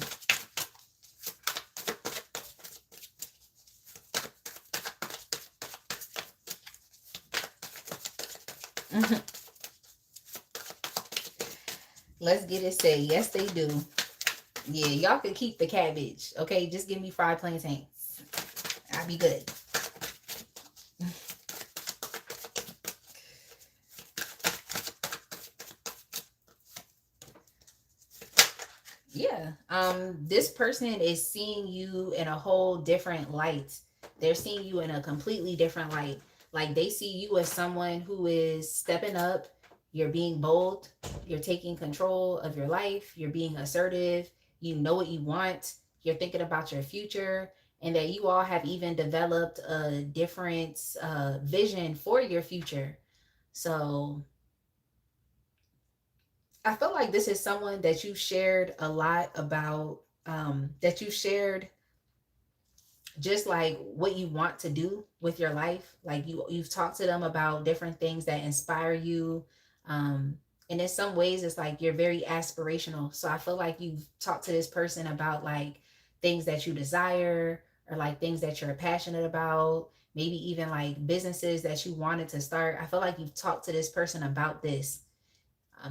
Let's get it said. Yes, they do. Yeah, y'all can keep the cabbage. Okay, just give me fried plantains. I'll be good. Yeah. This person is seeing you in a whole different light. They're seeing you in a completely different light. Like they see you as someone who is stepping up. You're being bold. You're taking control of your life. You're being assertive. You know what you want. You're thinking about your future, and that you all have even developed a different vision for your future. So I feel like this is someone that you shared a lot about, that you shared just like what you want to do with your life. Like you've talked to them about different things that inspire you. And in some ways it's like you're very aspirational. So I feel like you've talked to this person about like things that you desire, or like things that you're passionate about, maybe even like businesses that you wanted to start. I feel like you've talked to this person about this,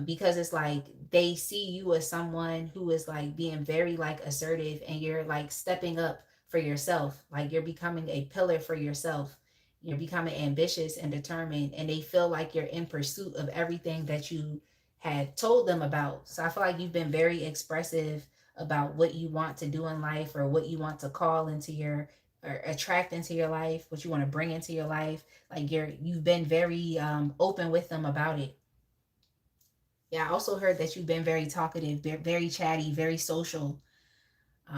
because it's like they see you as someone who is like being very like assertive, and you're like stepping up for yourself. Like you're becoming a pillar for yourself. You're becoming ambitious and determined, and they feel like you're in pursuit of everything that you had told them about. So I feel like you've been very expressive about what you want to do in life, or what you want to call into your, or attract into your life, what you want to bring into your life. Like you've been very open with them about it. Yeah, I also heard that you've been very talkative, very chatty, very social.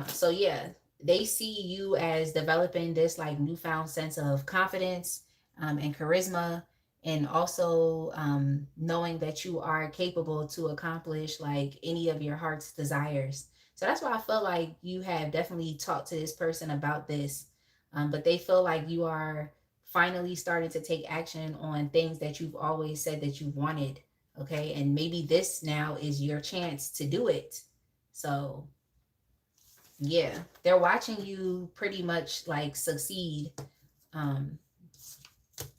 So yeah, they see you as developing this like newfound sense of confidence, and charisma, and also knowing that you are capable to accomplish like any of your heart's desires. So that's why I feel like you have definitely talked to this person about this, but they feel like you are finally starting to take action on things that you've always said that you wanted. Okay, and maybe this now is your chance to do it. So yeah, they're watching you pretty much like succeed. Um,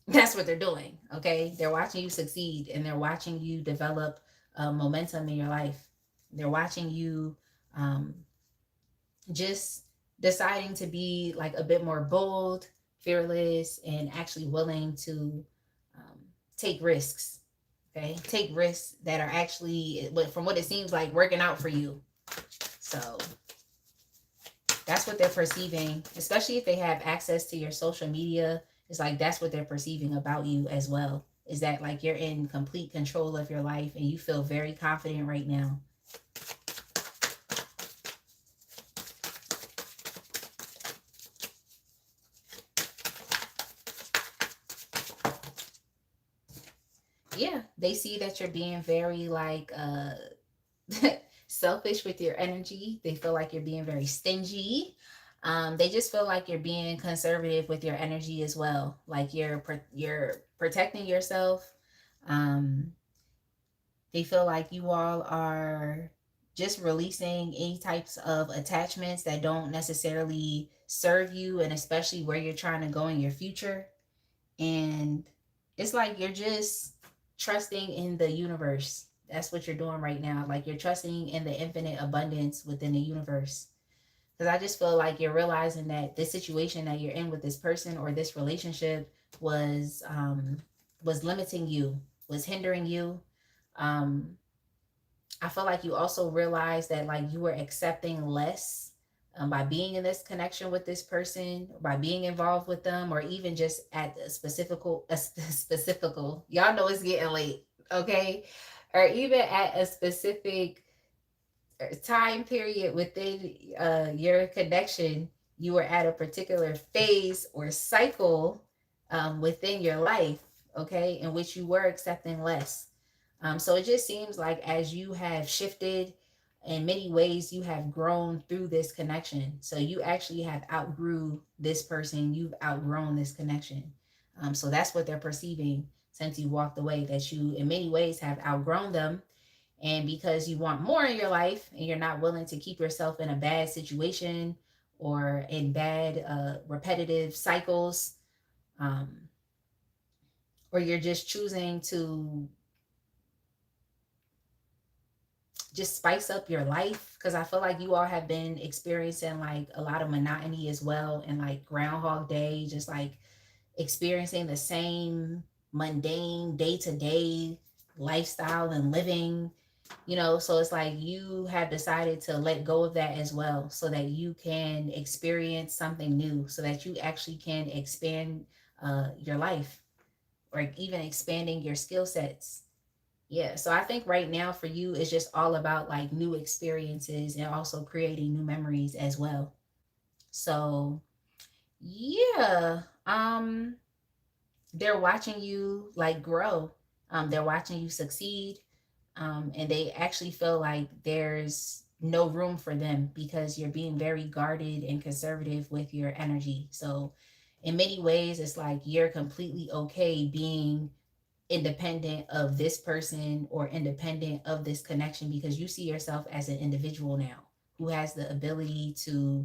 that's what they're doing. Okay, they're watching you succeed, and they're watching you develop momentum in your life. They're watching you um, just deciding to be like a bit more bold, fearless, and actually willing to um, take risks. Okay, take risks that are actually, but from what it seems like, working out for you. So that's what they're perceiving, especially if they have access to your social media. It's like that's what they're perceiving about you as well. Is that like you're in complete control of your life, and you feel very confident right now. Yeah, they see that you're being very like selfish with your energy. They feel like you're being very stingy. They just feel like you're being conservative with your energy as well. Like you're protecting yourself. Um, they feel like you all are just releasing any types of attachments that don't necessarily serve you, and especially where you're trying to go in your future. And it's like you're just trusting in the universe. That's what you're doing right now. Like you're trusting in the infinite abundance within the universe. Because I just feel like you're realizing that this situation that you're in with this person or this relationship was limiting you, was hindering you. Um, I feel like you also realize that like you were accepting less by being in this connection with this person, by being involved with them, or even just at a specifical. Y'all know it's getting late, okay? Or even at a specific time period within your connection, you were at a particular phase or cycle within your life, okay, in which you were accepting less. So it just seems like as you have shifted in many ways, you have grown through this connection. So you actually have outgrew this person, you've outgrown this connection. So that's what they're perceiving since you walked away, that you in many ways have outgrown them. And because you want more in your life and you're not willing to keep yourself in a bad situation or in bad repetitive cycles, um, or you're just choosing to just spice up your life, because I feel like you all have been experiencing like a lot of monotony as well, and like Groundhog Day, just like experiencing the same mundane day to day lifestyle and living, you know. So it's like you have decided to let go of that as well, so that you can experience something new, so that you actually can expand your life, or even expanding your skill sets. Yeah, so I think right now for you it's just all about like new experiences and also creating new memories as well. So yeah, they're watching you like grow. They're watching you succeed. And they actually feel like there's no room for them because you're being very guarded and conservative with your energy. So in many ways it's like you're completely okay being independent of this person or independent of this connection, because you see yourself as an individual now who has the ability to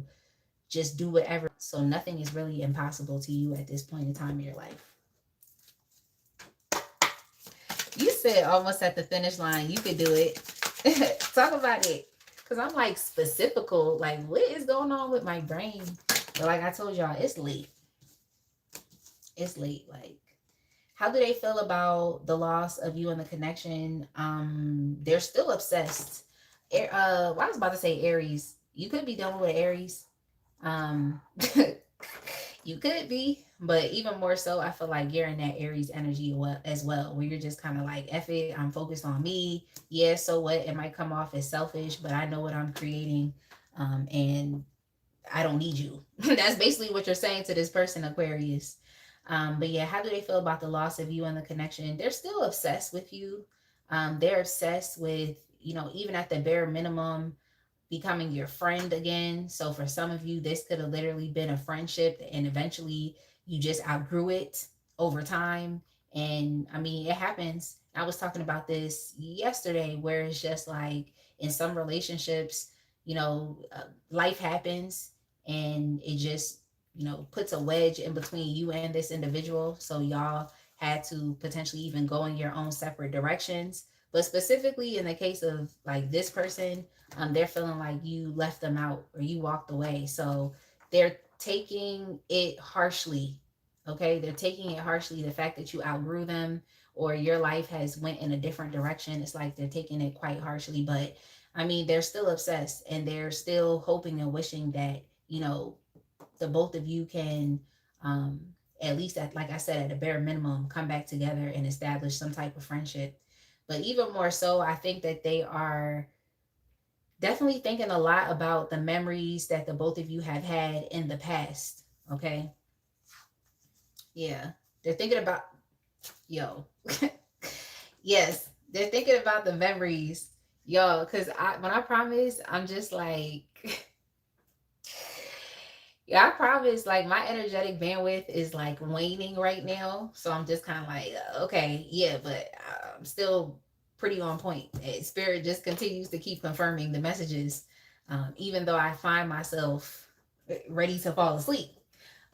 just do whatever. So nothing is really impossible to you at this point in time in your life. You said almost at the finish line. You could do it. Talk about it. Because I'm like specifical. Like, what is going on with my brain? But like I told y'all, it's late. It's late. Like, how do they feel about the loss of you and the connection? They're still obsessed. Well, I was about to say Aries. You could be dealing with Aries. Um, you could be, but even more so, I feel like you're in that Aries energy as well, where you're just kind of like, F it, I'm focused on me. Yeah, so what? It might come off as selfish, but I know what I'm creating, and I don't need you. That's basically what you're saying to this person, Aquarius. But yeah, how do they feel about the loss of you and the connection? They're still obsessed with you. They're obsessed with, you know, even at the bare minimum, becoming your friend again. So for some of you, this could have literally been a friendship and eventually you just outgrew it over time. And I mean, it happens. I was talking about this yesterday, where it's just like in some relationships, you know, life happens and it just, you know, puts a wedge in between you and this individual. So y'all had to potentially even go in your own separate directions. But specifically in the case of like this person, they're feeling like you left them out or you walked away. So they're taking it harshly. Okay, they're taking it harshly. The fact that you outgrew them or your life has went in a different direction, it's like they're taking it quite harshly. But I mean, they're still obsessed and they're still hoping and wishing that, you know, the both of you can at least at, like I said, at a bare minimum, come back together and establish some type of friendship. But even more so, I think that they are definitely thinking a lot about the memories that the both of you have had in the past. Okay. Yeah. They're thinking about, yo. Yes. They're thinking about the memories. Yo, because when I promise, I'm just like, yeah, I promise, like my energetic bandwidth is like waning right now. So I'm just kind of like, okay, yeah, but I'm still pretty on point. Spirit just continues to keep confirming the messages, even though I find myself ready to fall asleep.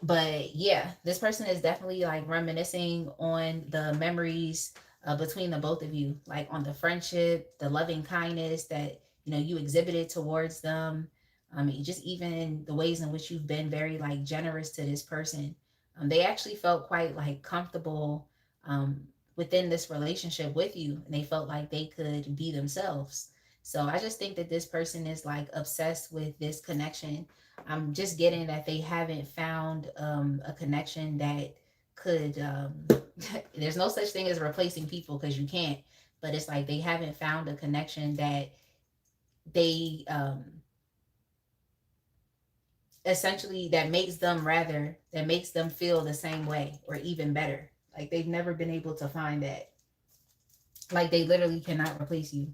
But yeah, this person is definitely like reminiscing on the memories between the both of you, like on the friendship, the loving kindness that you exhibited towards them. Just even the ways in which you've been very like generous to this person. They actually felt quite like comfortable um, within this relationship with you, and they felt like they could be themselves. So I just think that this person is like obsessed with this connection. I'm just getting that they haven't found a connection that could. There's no such thing as replacing people because you can't. But it's like they haven't found a connection that they essentially that makes them feel the same way or even better. Like they've never been able to find that. Like they literally cannot replace you.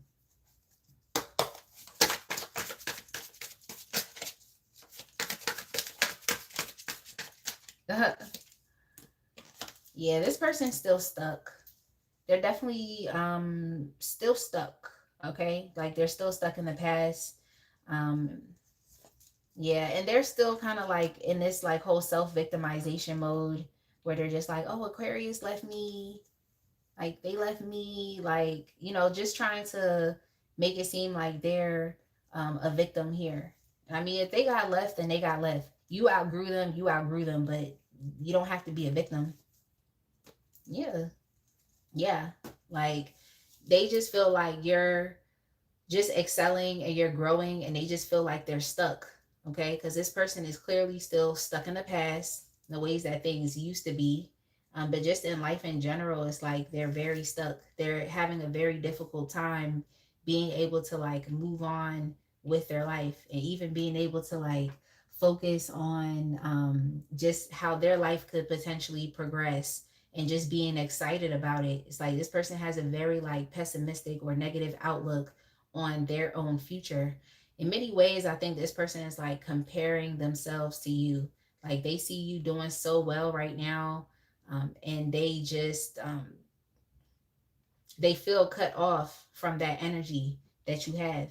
Yeah, this person's still stuck. They're definitely still stuck. Okay, like they're still stuck in the past. Um, yeah, and they're still kind of like in this like whole self-victimization mode where they're just like, oh, Aquarius left me. Like they left me, like, just trying to make it seem like they're a victim here. I mean, if they got left, then they got left. You outgrew them, but you don't have to be a victim. Yeah. Yeah. Like they just feel like you're just excelling and you're growing and they just feel like they're stuck. Okay. Because this person is clearly still stuck in the past, the ways that things used to be. But just in life in general, it's like they're very stuck. They're having a very difficult time being able to like move on with their life and even being able to like focus on just how their life could potentially progress and just being excited about it. It's like this person has a very like pessimistic or negative outlook on their own future. In many ways, I think this person is like comparing themselves to you. Like they see you doing so well right now, and they feel cut off from that energy that you have.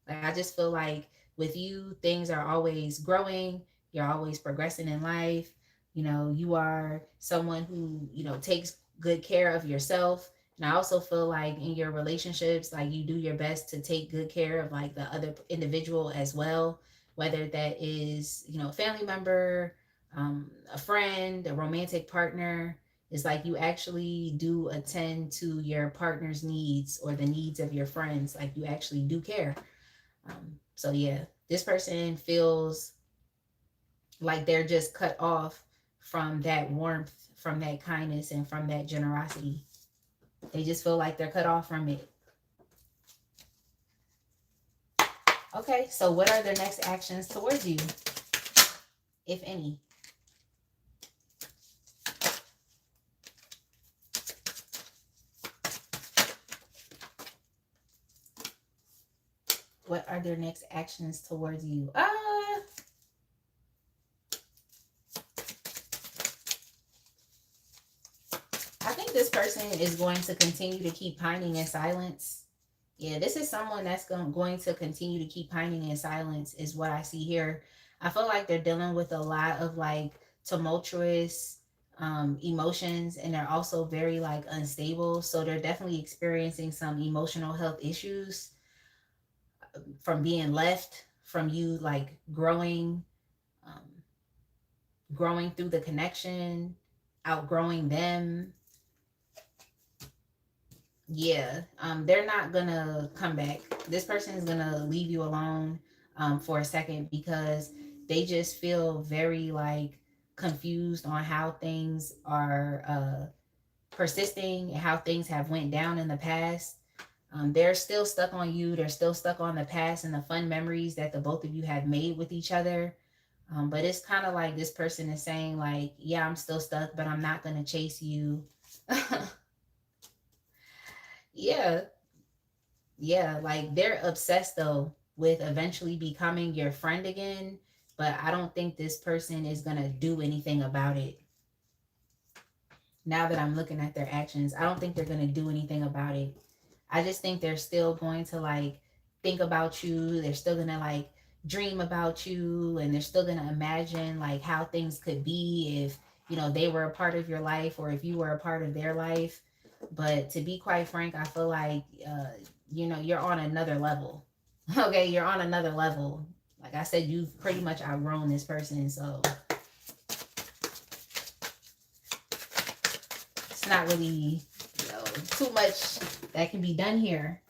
Like I just feel like with you, things are always growing. You're always progressing in life. You are someone who takes good care of yourself. And I also feel like in your relationships, like you do your best to take good care of like the other individual as well, whether that is a family member, a friend, a romantic partner. It's like you actually do attend to your partner's needs or the needs of your friends. Like you actually do care. So yeah, this person feels like they're just cut off from that warmth, from that kindness, and from that generosity. They just feel like they're cut off from it. Okay, so what are their next actions towards you, if any? What are their next actions towards you? I think this person is going to continue to keep pining in silence. Yeah, this is someone that's going to continue to keep pining in silence is what I see here. I feel like they're dealing with a lot of like tumultuous emotions, and they're also very like unstable. So they're definitely experiencing some emotional health issues from being left, from you like um, growing through the connection, outgrowing them. Yeah, they're not gonna come back. This person is gonna leave you alone for a second because they just feel very like confused on how things are persisting and how things have went down in the past. They're still stuck on you. They're still stuck on the past and the fun memories that the both of you have made with each other. But it's kind of like this person is saying like, yeah, I'm still stuck, but I'm not gonna chase you. Yeah, yeah, like they're obsessed though with eventually becoming your friend again, but I don't think this person is going to do anything about it. Now that I'm looking at their actions, I don't think they're going to do anything about it. I just think they're still going to like think about you. They're still going to like dream about you, and they're still going to imagine like how things could be if, you know, they were a part of your life or if you were a part of their life. But to be quite frank, I feel like, you know, you're on another level. Okay, you're on another level. Like I said, you've pretty much outgrown this person. So it's not really, you know, too much that can be done here.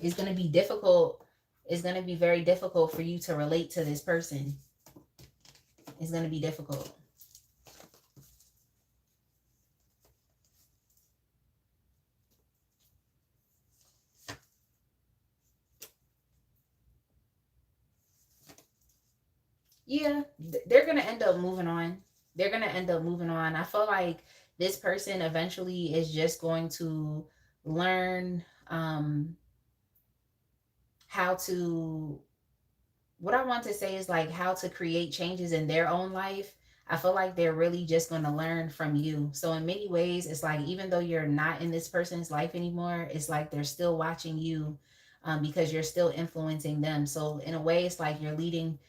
It's going to be difficult. It's going to be very difficult for you to relate to this person. It's going to be difficult. Yeah, they're going to end up moving on. They're going to end up moving on. I feel like this person eventually is just going to learn how to, what I want to say is like how to create changes in their own life. I feel like they're really just going to learn from you. So in many ways, it's like even though you're not in this person's life anymore, it's like they're still watching you, because you're still influencing them. So in a way, it's like you're leading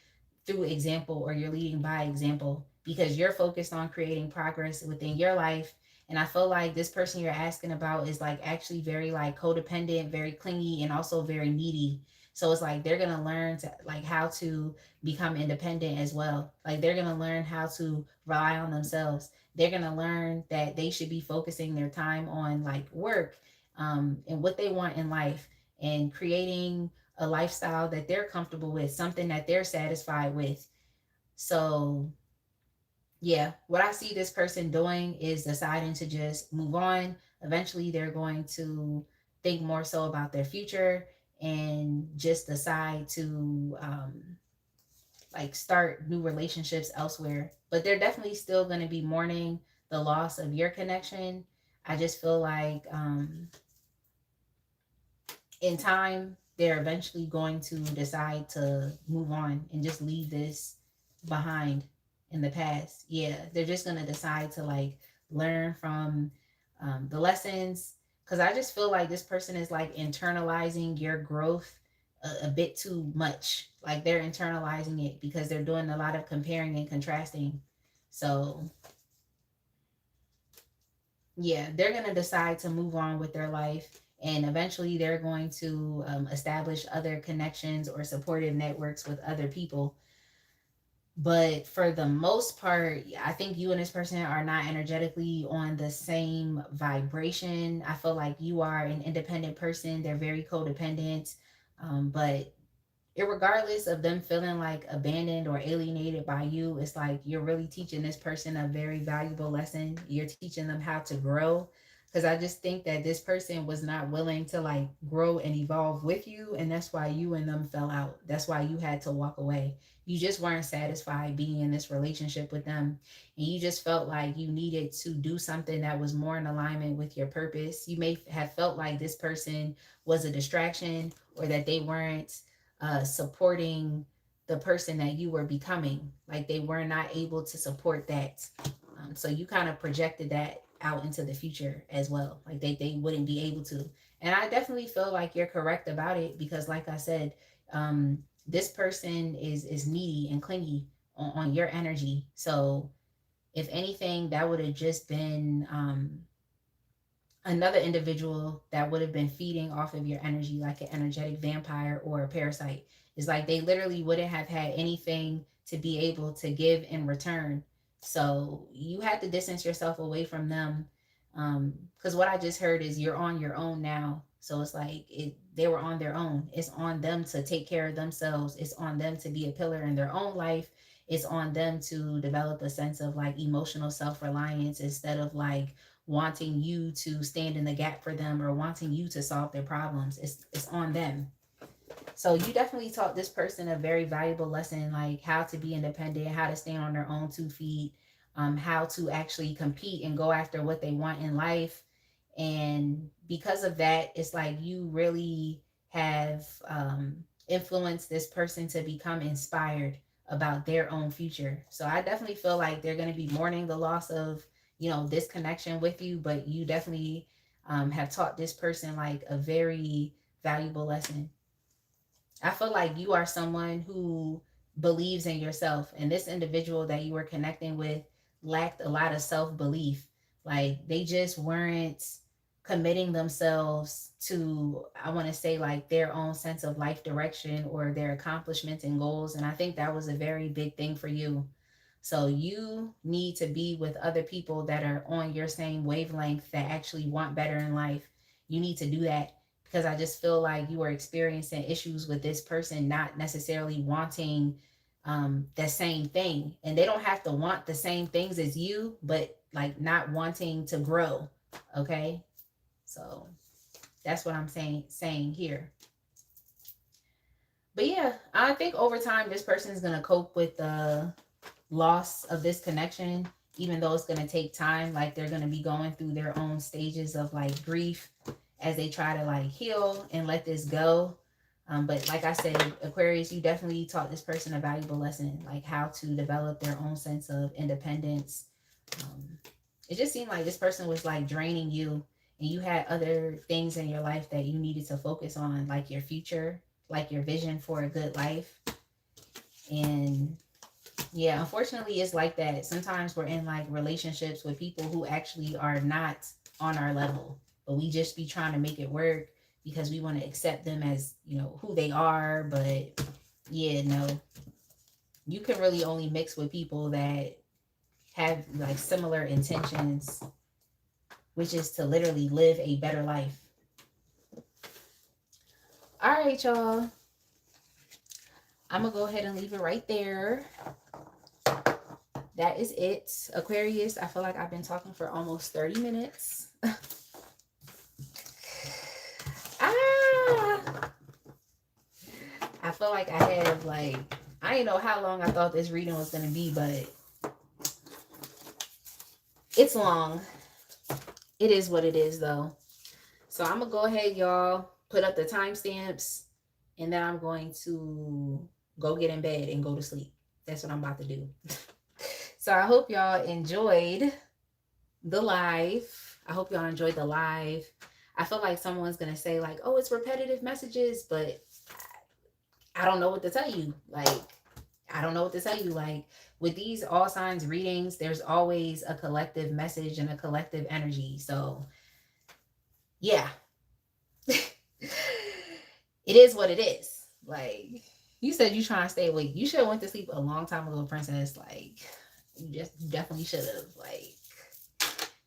through example, or you're leading by example, because you're focused on creating progress within your life. And I feel like this person you're asking about is like actually very like codependent, very clingy, and also very needy. So it's like they're gonna learn to like how to become independent as well. Like they're gonna learn how to rely on themselves. They're gonna learn that they should be focusing their time on like work, and what they want in life, and creating a lifestyle that they're comfortable with, something that they're satisfied with. So, yeah, what I see this person doing is deciding to just move on. Eventually, they're going to think more so about their future and just decide to like start new relationships elsewhere. But they're definitely still going to be mourning the loss of your connection. I just feel like in time, they're eventually going to decide to move on and just leave this behind in the past. Yeah, they're just going to decide to like learn from the lessons. Because I just feel like this person is like internalizing your growth a bit too much. Like they're internalizing it because they're doing a lot of comparing and contrasting. So yeah, they're going to decide to move on with their life. And eventually they're going to establish other connections or supportive networks with other people. But for the most part, I think you and this person are not energetically on the same vibration. I feel like you are an independent person. They're very codependent. But regardless of them feeling like abandoned or alienated by you, it's like you're really teaching this person a very valuable lesson. You're teaching them how to grow. Because I just think that this person was not willing to like grow and evolve with you. And that's why you and them fell out. That's why you had to walk away. You just weren't satisfied being in this relationship with them. And you just felt like you needed to do something that was more in alignment with your purpose. You may have felt like this person was a distraction, or that they weren't supporting the person that you were becoming. Like they were not able to support that. So you kind of projected that out into the future as well. Like they wouldn't be able to. And I definitely feel like you're correct about it, because like I said, this person is needy and clingy on your energy. So if anything, that would have just been another individual that would have been feeding off of your energy, like an energetic vampire or a parasite. It's like they literally wouldn't have had anything to be able to give in return. So you had to distance yourself away from them. Because what I just heard is you're on your own now. So it's like they were on their own. It's on them to take care of themselves. It's on them to be a pillar in their own life. It's on them to develop a sense of like emotional self-reliance, instead of like wanting you to stand in the gap for them or wanting you to solve their problems. It's on them. So you definitely taught this person a very valuable lesson, like how to be independent, how to stand on their own 2 feet, how to actually compete and go after what they want in life. And because of that, it's like you really have influenced this person to become inspired about their own future. So I definitely feel like they're going to be mourning the loss of, you know, this connection with you, but you definitely have taught this person like a very valuable lesson. I feel like you are someone who believes in yourself, and this individual that you were connecting with lacked a lot of self-belief. Like they just weren't committing themselves to, I want to say, like their own sense of life direction or their accomplishments and goals. And I think that was a very big thing for you. So you need to be with other people that are on your same wavelength, that actually want better in life. You need to do that, because I just feel like you are experiencing issues with this person not necessarily wanting the same thing. And they don't have to want the same things as you, but like not wanting to grow. Okay. So that's what I'm saying here. But yeah, I think over time this person is gonna cope with the loss of this connection, even though it's gonna take time. Like they're gonna be going through their own stages of like grief as they try to like heal and let this go. But like I said, Aquarius, you definitely taught this person a valuable lesson, like how to develop their own sense of independence. It just seemed like this person was like draining you, and you had other things in your life that you needed to focus on, like your future, like your vision for a good life. And yeah, unfortunately, it's like that. Sometimes we're in like relationships with people who actually are not on our level, but we just be trying to make it work because we want to accept them as, you know, who they are. But yeah, no, you can really only mix with people that have like similar intentions, which is to literally live a better life. All right, y'all. I'm going to go ahead and leave it right there. That is it. Aquarius, I feel like I've been talking for almost 30 minutes. I feel like I have like, I didn't know how long I thought this reading was going to be, but it's long. It is what it is though. So I'm going to go ahead, y'all, put up the timestamps, and then I'm going to go get in bed and go to sleep. That's what I'm about to do. So I hope y'all enjoyed the live. I hope y'all enjoyed the live. I feel like someone's going to say like, oh, it's repetitive messages, but I don't know what to tell you. Like, I don't know what to tell you. Like, with these all signs readings, there's always a collective message and a collective energy. So, yeah. It is what it is. Like, you said you trying to stay awake. You should have went to sleep a long time ago, princess. Like, you definitely should have. Like,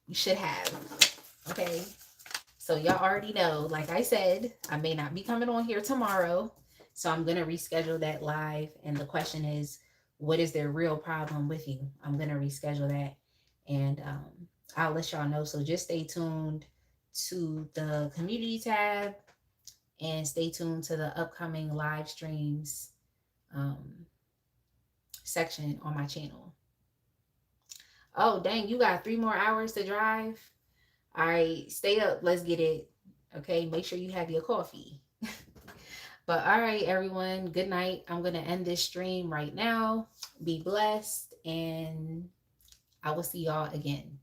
you should have. Okay? So, y'all already know, like I said, I may not be coming on here tomorrow. So I'm going to reschedule that live. And the question is, what is their real problem with you? I'm going to reschedule that. And I'll let y'all know. So just stay tuned to the community tab and stay tuned to the upcoming live streams section on my channel. Oh, dang, you got 3 more hours to drive. All right, stay up. Let's get it. Okay, make sure you have your coffee. But all right, everyone, good night. I'm going to end this stream right now. Be blessed, and I will see y'all again.